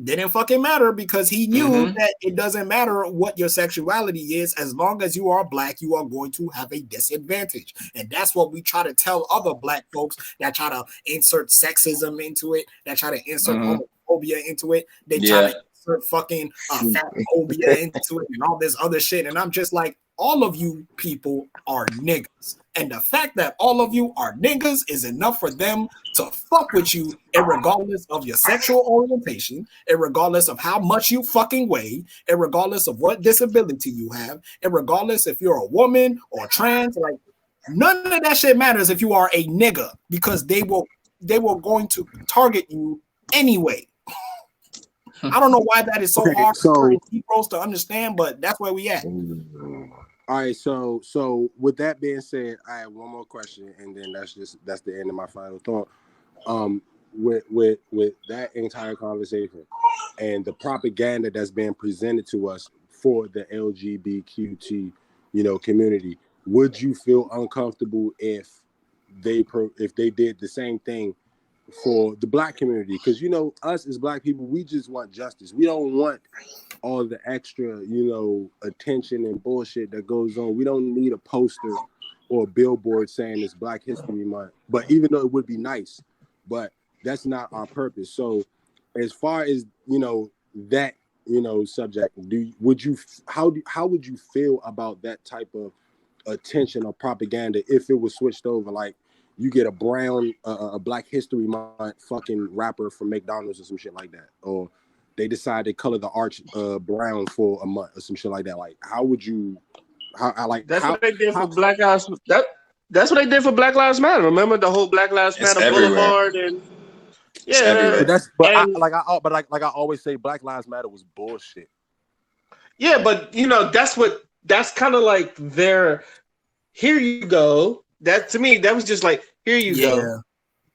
Didn't fucking matter because he knew that it doesn't matter what your sexuality is. As long as you are black, you are going to have a disadvantage. And that's what we try to tell other black folks that try to insert sexism into it, that try to insert homophobia into it. They try to insert fucking fatphobia into it and all this other shit. And I'm just like, all of you people are niggas. And the fact that all of you are niggas is enough for them to fuck with you, irregardless of your sexual orientation, irregardless of how much you fucking weigh, irregardless of what disability you have, irregardless if you're a woman or trans. Like, none of that shit matters if you are a nigga, because they were going to target you anyway. I don't know why that is so hard for Negroes to understand, but that's where we at. All right, so with that being said, I have one more question, and then that's the end of my final thought. With that entire conversation and the propaganda that's being presented to us for the LGBTQT, community, would you feel uncomfortable if they did the same thing for the black community, because you know us as black people, we just want justice. We don't want all the extra, you know, attention and bullshit that goes on. We don't need a poster or a billboard saying it's Black History Month. But even though it would be nice, but that's not our purpose. So as far as, you know, that, you know, subject, how would you feel about that type of attention or propaganda if it was switched over? Like you get a Black History Month fucking rapper from McDonald's or some shit like that, or they decide to color the arch brown for a month or some shit like that. Like, how would you? What they did for Black Lives. That's what they did for Black Lives Matter. Remember the whole Black Lives It's Matter everywhere. Boulevard and It's everywhere. But I always say Black Lives Matter was bullshit. Yeah, but you know that's kind of like their. Here you go. That to me that was just like here you go.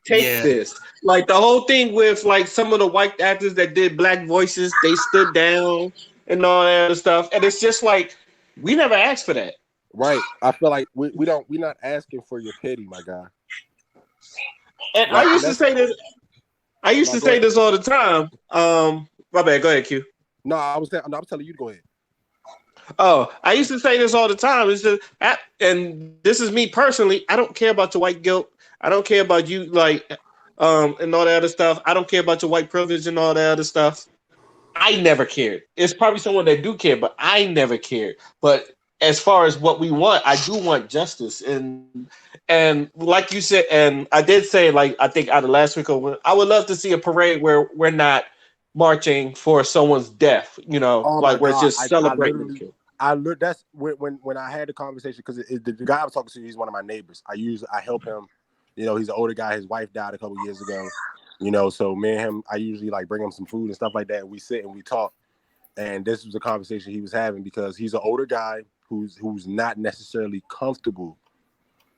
Take this. Like the whole thing with like some of the white actors that did black voices, they stood down and all that other stuff. And it's just like, we never asked for that. Right. I feel like we're not asking for your pity, my guy. And I used to say this. I used to say this all the time. My bad. Go ahead, Q. No, I was telling you to go ahead. Oh, I used to say this all the time. It's just, and this is me personally. I don't care about your white guilt. I don't care about you, like, and all that other stuff. I don't care about your white privilege and all that other stuff. I never cared. It's probably someone that do care, but I never cared. But as far as what we want, I do want justice, and like you said, and I did say, like I think out of last week, I would love to see a parade where we're not marching for someone's death. You know, like where it's just celebrating. That's when I had the conversation, because the guy I was talking to, he's one of my neighbors. I help him. You know, he's an older guy. His wife died a couple years ago. You know, so me and him, I usually like bring him some food and stuff like that. And we sit and we talk. And this was a conversation he was having because he's an older guy who's not necessarily comfortable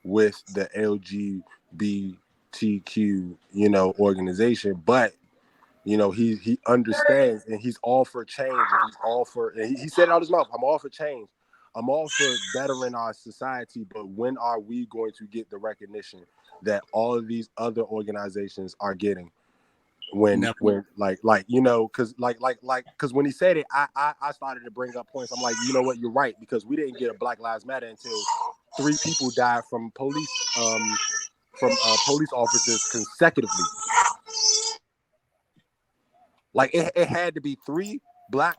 with the LGBTQ, you know, organization, but you know, he understands and he's all for change, and he's all for, and he said it out of his mouth, I'm all for change. I'm all for bettering our society, but when are we going to get the recognition that all of these other organizations are getting? When like you know, because because when he said it, I started to bring up points. I'm like, you know what, you're right, because we didn't get a Black Lives Matter until 3 people died from police officers consecutively. Like it had to be 3 Black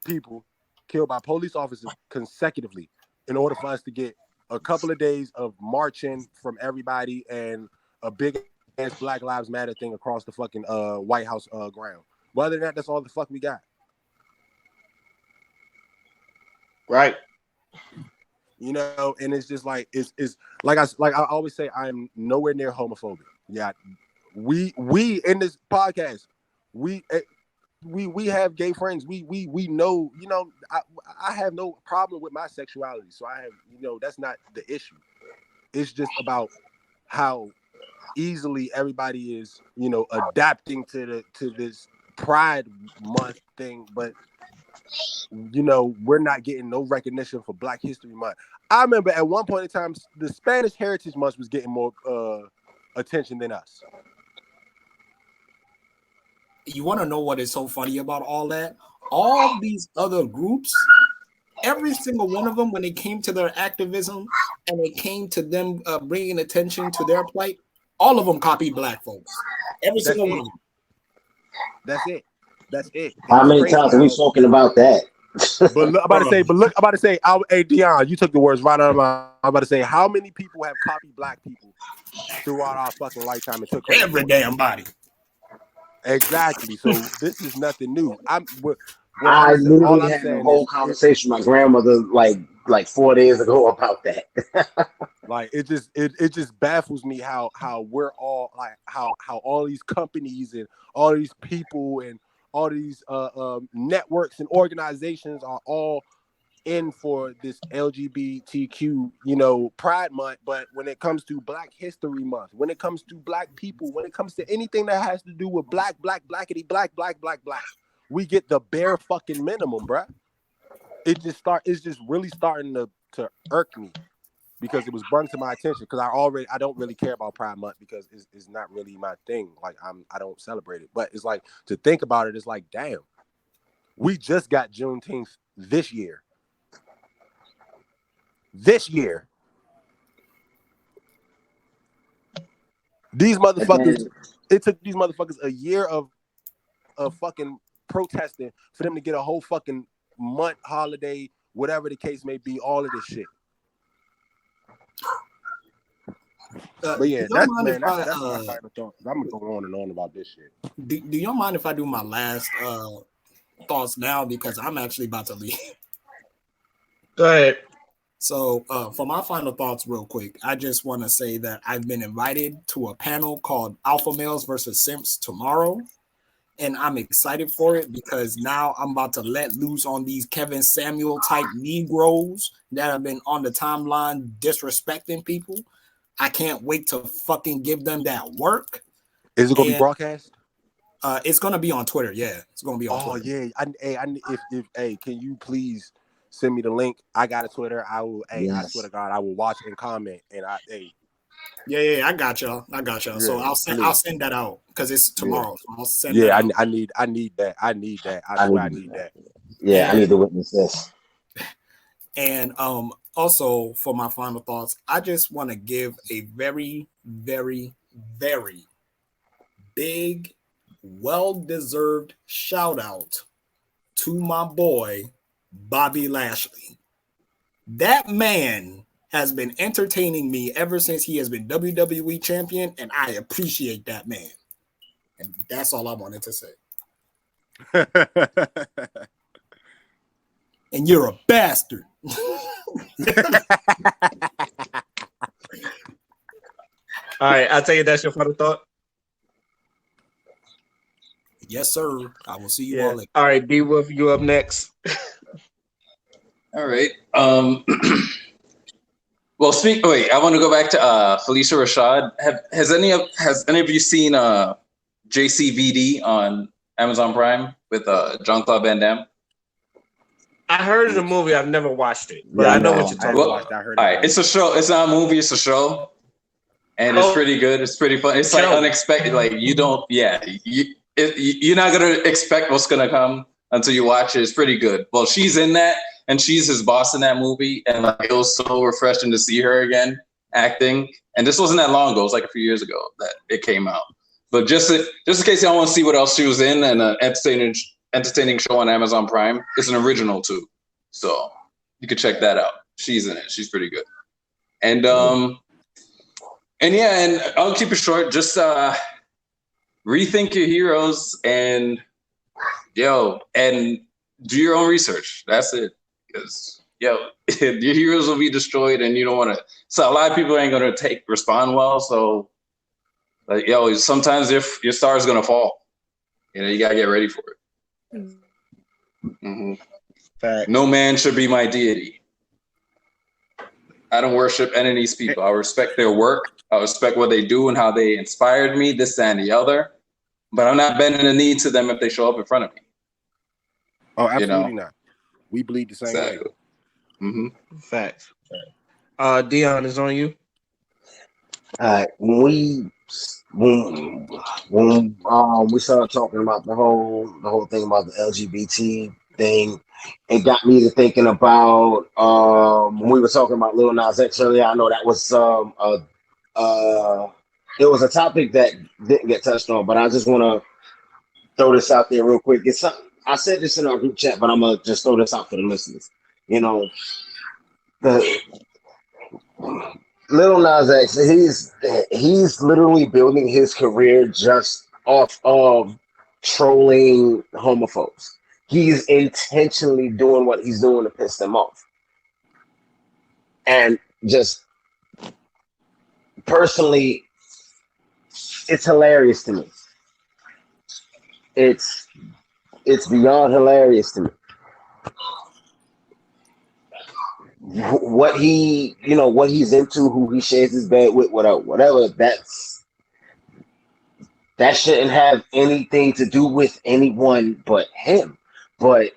people killed by police officers consecutively in order for us to get a couple of days of marching from everybody and a big ass Black Lives Matter thing across the fucking White House ground. But other than that, that's all the fuck we got. Right. You know, and it's just like it's like I always say, I am nowhere near homophobic. Yeah, we in this podcast, we have gay friends. We know, you know, I have no problem with my sexuality. So I have, you know, that's not the issue. It's just about how easily everybody is, you know, adapting to this Pride Month thing, but you know, we're not getting no recognition for Black History Month. I remember at one point in time, the Spanish Heritage Month was getting more attention than us. You want to know what is so funny about all that? All these other groups, every single one of them, when it came to their activism and it came to them bringing attention to their plight, all of them copied Black folks. Every single one of them. That's it. How many times are we talking about that? But look, I'm about to say, hey Dion, you took the words right out of my. I'm about to say, how many people have copied Black people throughout our fucking lifetime and took credit? Every damn body. Exactly. So this is nothing new. I literally had a whole conversation with my grandmother like 4 days ago about that. Like it just baffles me how we're all like how all these companies and all these people and all these networks and organizations are all in for this LGBTQ, you know, Pride Month, but when it comes to Black History Month, when it comes to Black people, when it comes to anything that has to do with blackity black, we get the bare fucking minimum, bruh. It's just really starting to irk me. because it was brought to my attention. Because I don't really care about Pride Month because it's not really my thing. Like I don't celebrate it. But it's like to think about it, it's like, damn, we just got Juneteenth this year. These motherfuckers, it took these motherfuckers a year of fucking protesting for them to get a whole fucking month holiday, whatever the case may be, all of this shit. But yeah, that's my final thought. I'm gonna go on and on about this shit. Do y'all mind if I do my last thoughts now, because I'm actually about to leave? Go ahead. So for my final thoughts real quick, I just want to say that I've been invited to a panel called Alpha Males versus Simps tomorrow. And I'm excited for it because now I'm about to let loose on these Kevin Samuel type Negroes that have been on the timeline disrespecting people. I can't wait to fucking give them that work. Is it going to be broadcast? It's going to be on Twitter. Yeah, it's going to be on Twitter. Oh, yeah. Can you please send me the link? I got a Twitter. I will. I swear to God, I will watch and comment. And Yeah, I got y'all. Yeah, so I'll send that out because it's tomorrow. Yeah. So I'll send that out. I need that. I need that. I swear I need that. Yeah, I need to witness this. And also for my final thoughts, I just want to give a very, very, very big, well-deserved shout out to my boy Bobby Lashley. That man has been entertaining me ever since he has been WWE champion, and I appreciate that man. And that's all I wanted to say. And you're a bastard. All right, I'll tell you that's your final thought. Yes, sir. I will see you all later. All right, D-Wolf, you up next. All right. Well, I want to go back to Felicia Rashad. Has any of you seen JCVD on Amazon Prime with Jean-Claude Van Damme? I heard of the movie. I've never watched it, but I know what you're talking about. All right, it's a show. It's not a movie. It's a show, and it's pretty good. It's pretty fun. It's like unexpected. Like you don't. Yeah, you're not gonna expect what's gonna come until you watch it. It's pretty good. Well, she's in that, and she's his boss in that movie, and like it was so refreshing to see her again acting. And this wasn't that long ago. It was like a few years ago that it came out. But just in case y'all want to see what else she was in, and an entertaining show on Amazon Prime. It's an original too, so you can check that out. She's in it. She's pretty good. And and I'll keep it short. Just rethink your heroes and do your own research. That's it. Because your heroes will be destroyed, and you don't want to. So a lot of people ain't gonna respond well. So like sometimes if your star is gonna fall, you gotta get ready for it. Mm-hmm. No man should be my deity. I don't worship any of these people. I respect their work. I respect what they do and how they inspired me, this and the other. But I'm not bending the knee to them if they show up in front of me. Oh, absolutely not. We bleed the same way. Mm-hmm. Facts. Dion, is on you. When we started talking about the whole thing about the LGBT thing, it got me to thinking about when we were talking about Lil Nas X earlier. I know that was it was a topic that didn't get touched on, but I just want to throw this out there real quick. I said this in our group chat, but I'm gonna just throw this out for the listeners. The Lil Nas X, he's literally building his career just off of trolling homophobes. He's intentionally doing what he's doing to piss them off. And just personally, it's hilarious to me. It's beyond hilarious to me. What he's into, who he shares his bed with, whatever, that shouldn't have anything to do with anyone but him. But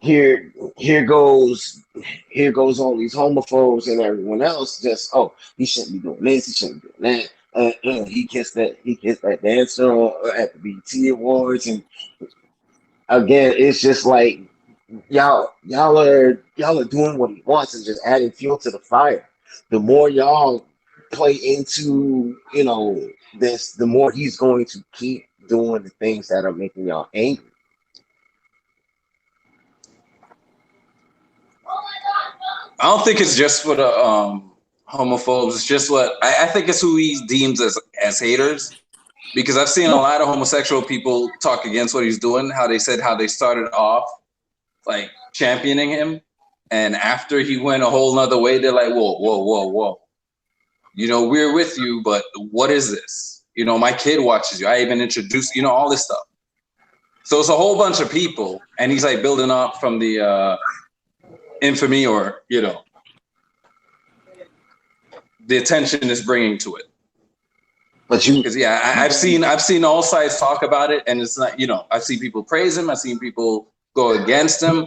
here goes all these homophobes and everyone else just, oh, he shouldn't be doing this, he shouldn't be doing that. He kissed that dancer at the BT Awards, and again, it's just like y'all are doing what he wants and just adding fuel to the fire. The more y'all play into this, the more he's going to keep doing the things that are making y'all angry. I don't think it's just for the homophobes. It's just what I think it's who he deems as haters. Because I've seen a lot of homosexual people talk against what he's doing. How they started off like championing him, and after he went a whole nother way, they're like, whoa. We're with you, but what is this? My kid watches you. I even introduced, all this stuff. So it's a whole bunch of people, and he's like building up from the infamy or, the attention is bringing to it. But because I've seen all sides talk about it, and it's not, I've seen people praise him, I've seen people go against him.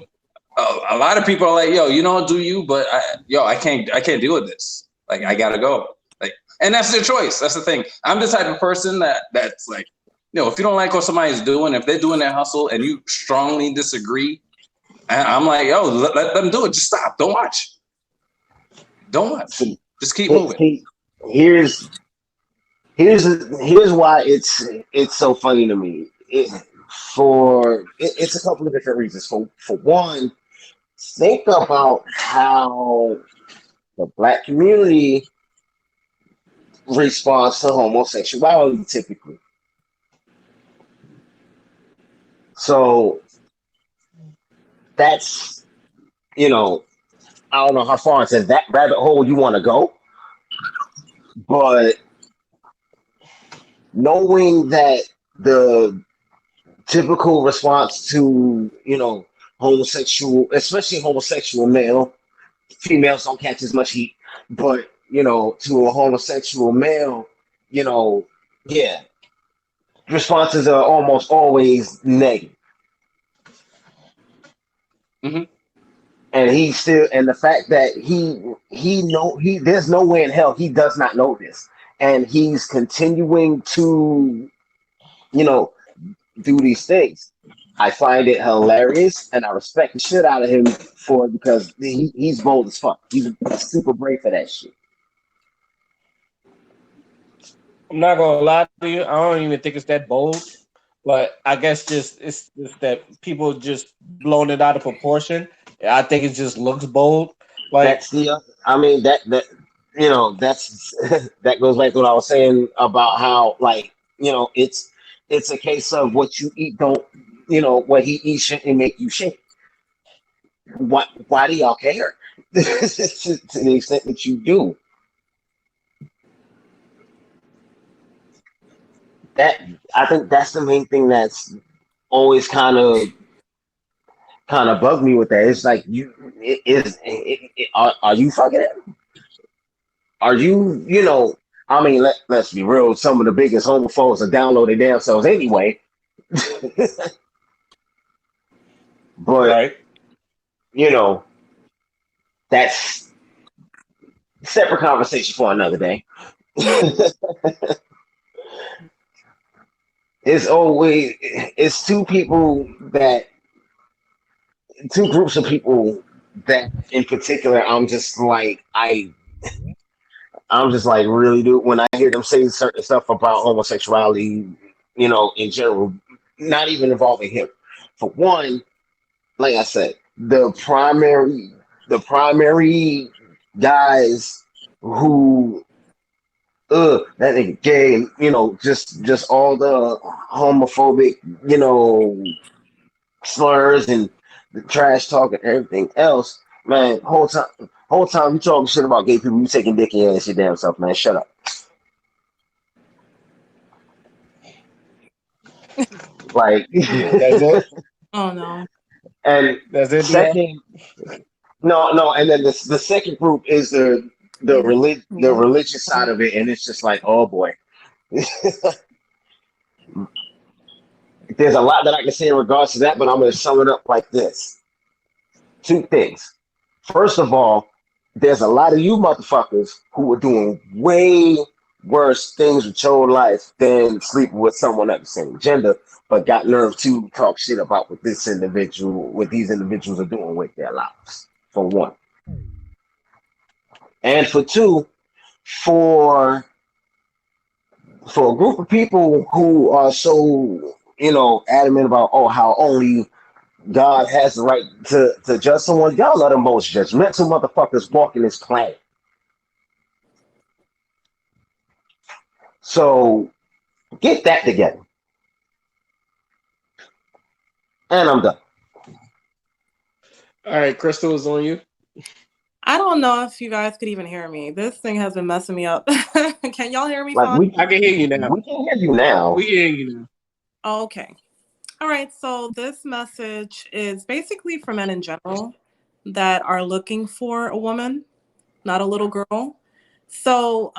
A lot of people are like, yo, do you? But I can't deal with this. Like, I gotta go. Like, and that's their choice. That's the thing. I'm the type of person that's like, if you don't like what somebody's doing, if they're doing their hustle and you strongly disagree, I'm like, yo, let them do it. Just stop. Don't watch. Just keep moving. Here's why it's so funny to me. It's a couple of different reasons. For one, think about how the Black community responds to homosexuality typically. So that's, I don't know how far into that rabbit hole you want to go, but knowing that the typical response to, homosexual, especially homosexual male, females don't catch as much heat, but, to a homosexual male, responses are almost always negative. Mm-hmm. And the fact that there's no way in hell he does not know this. And he's continuing to, do these things. I find it hilarious, and I respect the shit out of him for it because he's bold as fuck. He's super brave for that shit. I'm not gonna lie to you. I don't even think it's that bold, but I guess it's just that people just blown it out of proportion. I think it just looks bold. Like that's that goes back to what I was saying about how, like, it's a case of what you eat don't, what he eats shouldn't make you shit. Why do y'all care? To the extent that you do. I think that's the main thing that's always kind of bugged me with that. It's like, are you fucking it? Are you, let's be real, some of the biggest homophobes are downloading damn selves anyway. But right. That's separate conversation for another day. It's two groups of people that in particular I'm just like, really, dude, when I hear them say certain stuff about homosexuality, in general, not even involving him. For one, like I said, the primary guys who that nigga gay, and just all the homophobic, slurs and the trash talk and everything else, man. Whole time you talking shit about gay people, you taking dick in your ass your damn self, man. Shut up. Like, that's it. Oh no. And that's it. Second, no, and then the second group is the religious side of it, and it's just like, oh boy. There's a lot that I can say in regards to that, but I'm going to sum it up like this. two things. First of all, there's a lot of you motherfuckers who are doing way worse things with your life than sleeping with someone of the same gender, but got nerve to talk shit about what these individuals are doing with their lives. For one, and for two, for for a group of people who are so adamant about how only God has the right to judge someone, y'all are the most judgmental motherfuckers walking this planet. So get that together. And I'm done. All right, Crystal is on you. I don't know if you guys could even hear me. This thing has been messing me up. Can y'all hear me Like fine? I can hear you now. we can hear you now. We can hear you now. Oh, okay. All right. So this message is basically for men in general that are looking for a woman, not a little girl. So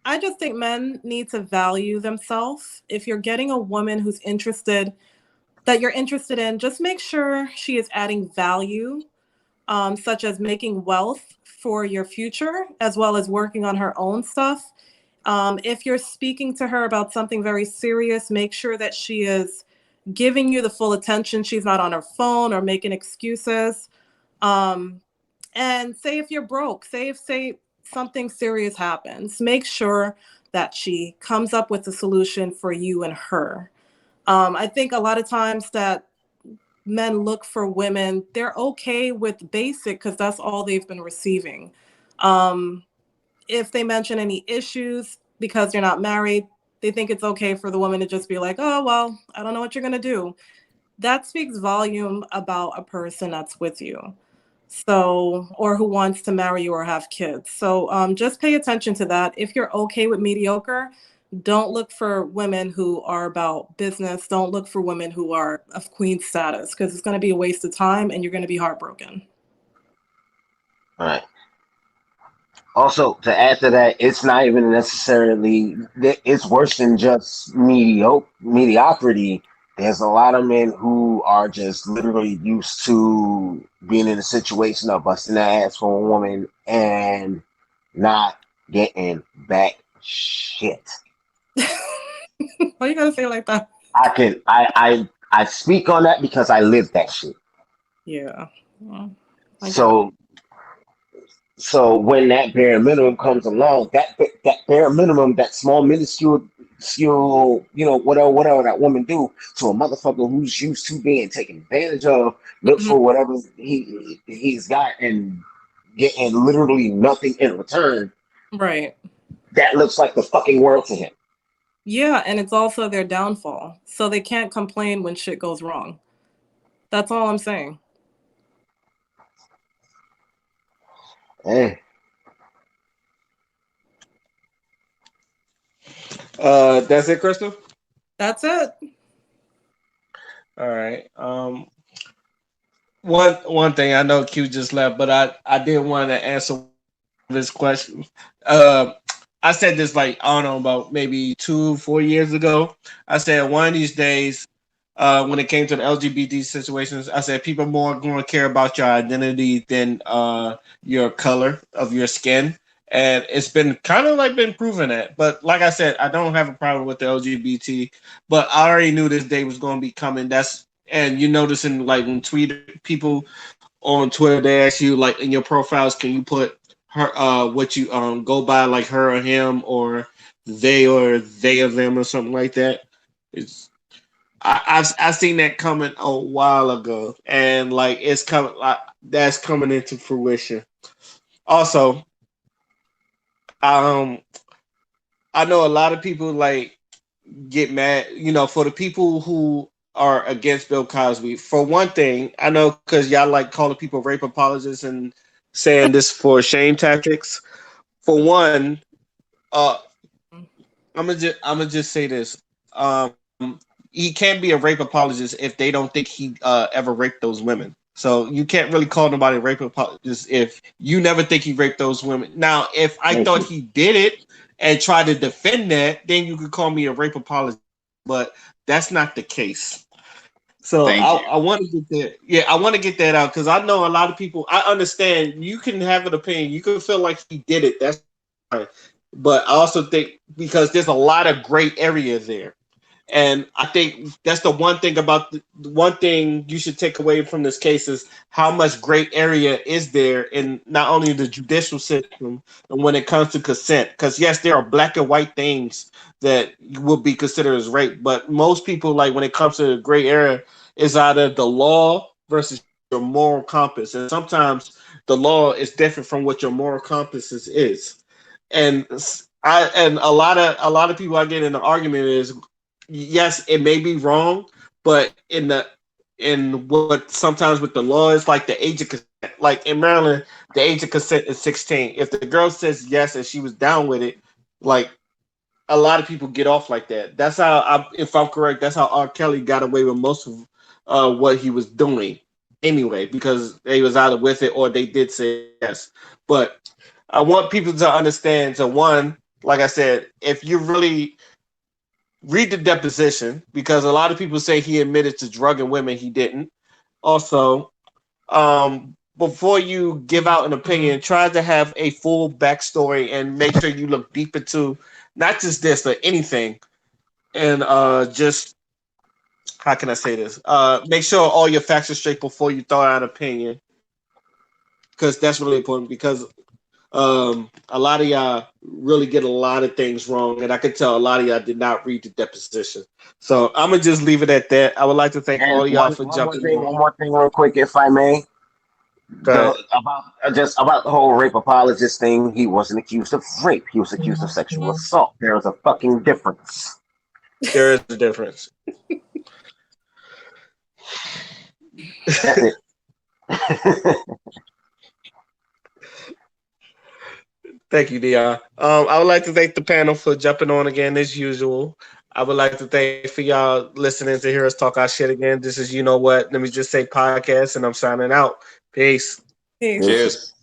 I just think men need to value themselves. If you're getting a woman that you're interested in, just make sure she is adding value, such as making wealth for your future, as well as working on her own stuff. If you're speaking to her about something very serious, make sure that she is giving you the full attention. She's not on her phone or making excuses. And say if you're broke, say something serious happens, make sure that she comes up with a solution for you and her. I think a lot of times that men look for women, they're okay with basic because that's all they've been receiving. If they mention any issues because they're not married, they think it's okay for the woman to just be like, oh, well, I don't know what you're going to do. That speaks volume about a person that's with you. So, or who wants to marry you or have kids. So just pay attention to that. If you're okay with mediocre, don't look for women who are about business. Don't look for women who are of queen status because it's going to be a waste of time and you're going to be heartbroken. All right. Also, to add to that, it's not even necessarily, it's worse than just mediocrity. There's a lot of men who are just literally used to being in a situation of busting their ass for a woman and not getting back shit. Why you gotta say it like that? I speak on that because I live that shit. Yeah. Well, So when that bare minimum comes along, that bare minimum, that small minuscule, whatever that woman do to a motherfucker who's used to being taken advantage of, look for whatever he's got and getting literally nothing in return. Right. That looks like the fucking world to him. Yeah, and it's also their downfall. So they can't complain when shit goes wrong. That's all I'm saying. Hey. That's it, Crystal? That's it. All right. One thing, I know Q just left, but I did want to answer this question. I said this like, I don't know, about maybe 4 years ago. I said one of these days, when it came to the LGBT situations, I said people are more going to care about your identity than your color of your skin. And it's been kind of like been proven that. But like I said, I don't have a problem with the LGBT, but I already knew this day was going to be coming. And you noticing like when people on Twitter, they ask you like in your profiles, can you put her what you go by, like her or him or they or them or something like that. I've seen that coming a while ago, and like it's coming, like that's coming into fruition. Also, I know a lot of people like get mad, for the people who are against Bill Cosby. For one thing, I know because y'all like calling people rape apologists and saying this for shame tactics. For one, I'm gonna just say this. He can't be a rape apologist if they don't think he ever raped those women. So you can't really call nobody a rape apologist if you never think he raped those women. Now, if I thought he did it and tried to defend that, then you could call me a rape apologist. But that's not the case. So Thank you. I want to get that. Yeah, I want to get that out because I know a lot of people. I understand you can have an opinion. You can feel like he did it. That's fine. But I also think because there's a lot of gray area there. And I think that's the one thing about the one thing you should take away from this case is how much gray area is there in not only the judicial system and when it comes to consent. Because yes, there are black and white things that will be considered as rape, but most people like when it comes to the gray area is either the law versus your moral compass, and sometimes the law is different from what your moral compass is. And a lot of people I get in the argument is yes, it may be wrong, but in what sometimes with the law is like the age of consent. Like in Maryland, the age of consent is 16. If the girl says yes and she was down with it, like a lot of people get off like that. That's how, if I'm correct, that's how R. Kelly got away with most of what he was doing anyway, because they was either with it or they did say yes. But I want people to understand. So one, like I said, if you really read the deposition, because a lot of people say he admitted to drugging women, he didn't. Also, before you give out an opinion, try to have a full backstory and make sure you look deep into not just this but anything. And just how can I say this? Make sure all your facts are straight before you throw out an opinion, because that's really important. Because a lot of y'all really get a lot of things wrong, and I can tell a lot of y'all did not read the deposition. So I'm gonna just leave it at that. I would like to thank all of y'all for jumping in. One more thing, real quick, if I may. About the whole rape apologist thing, he wasn't accused of rape. He was accused of sexual assault. There is a fucking difference. There is a difference. That's it. Thank you, Dion. I would like to thank the panel for jumping on again as usual. I would like to thank for y'all listening to hear us talk our shit again. This is You Know What. Let me just say podcast, and I'm signing out. Peace. Peace. Cheers.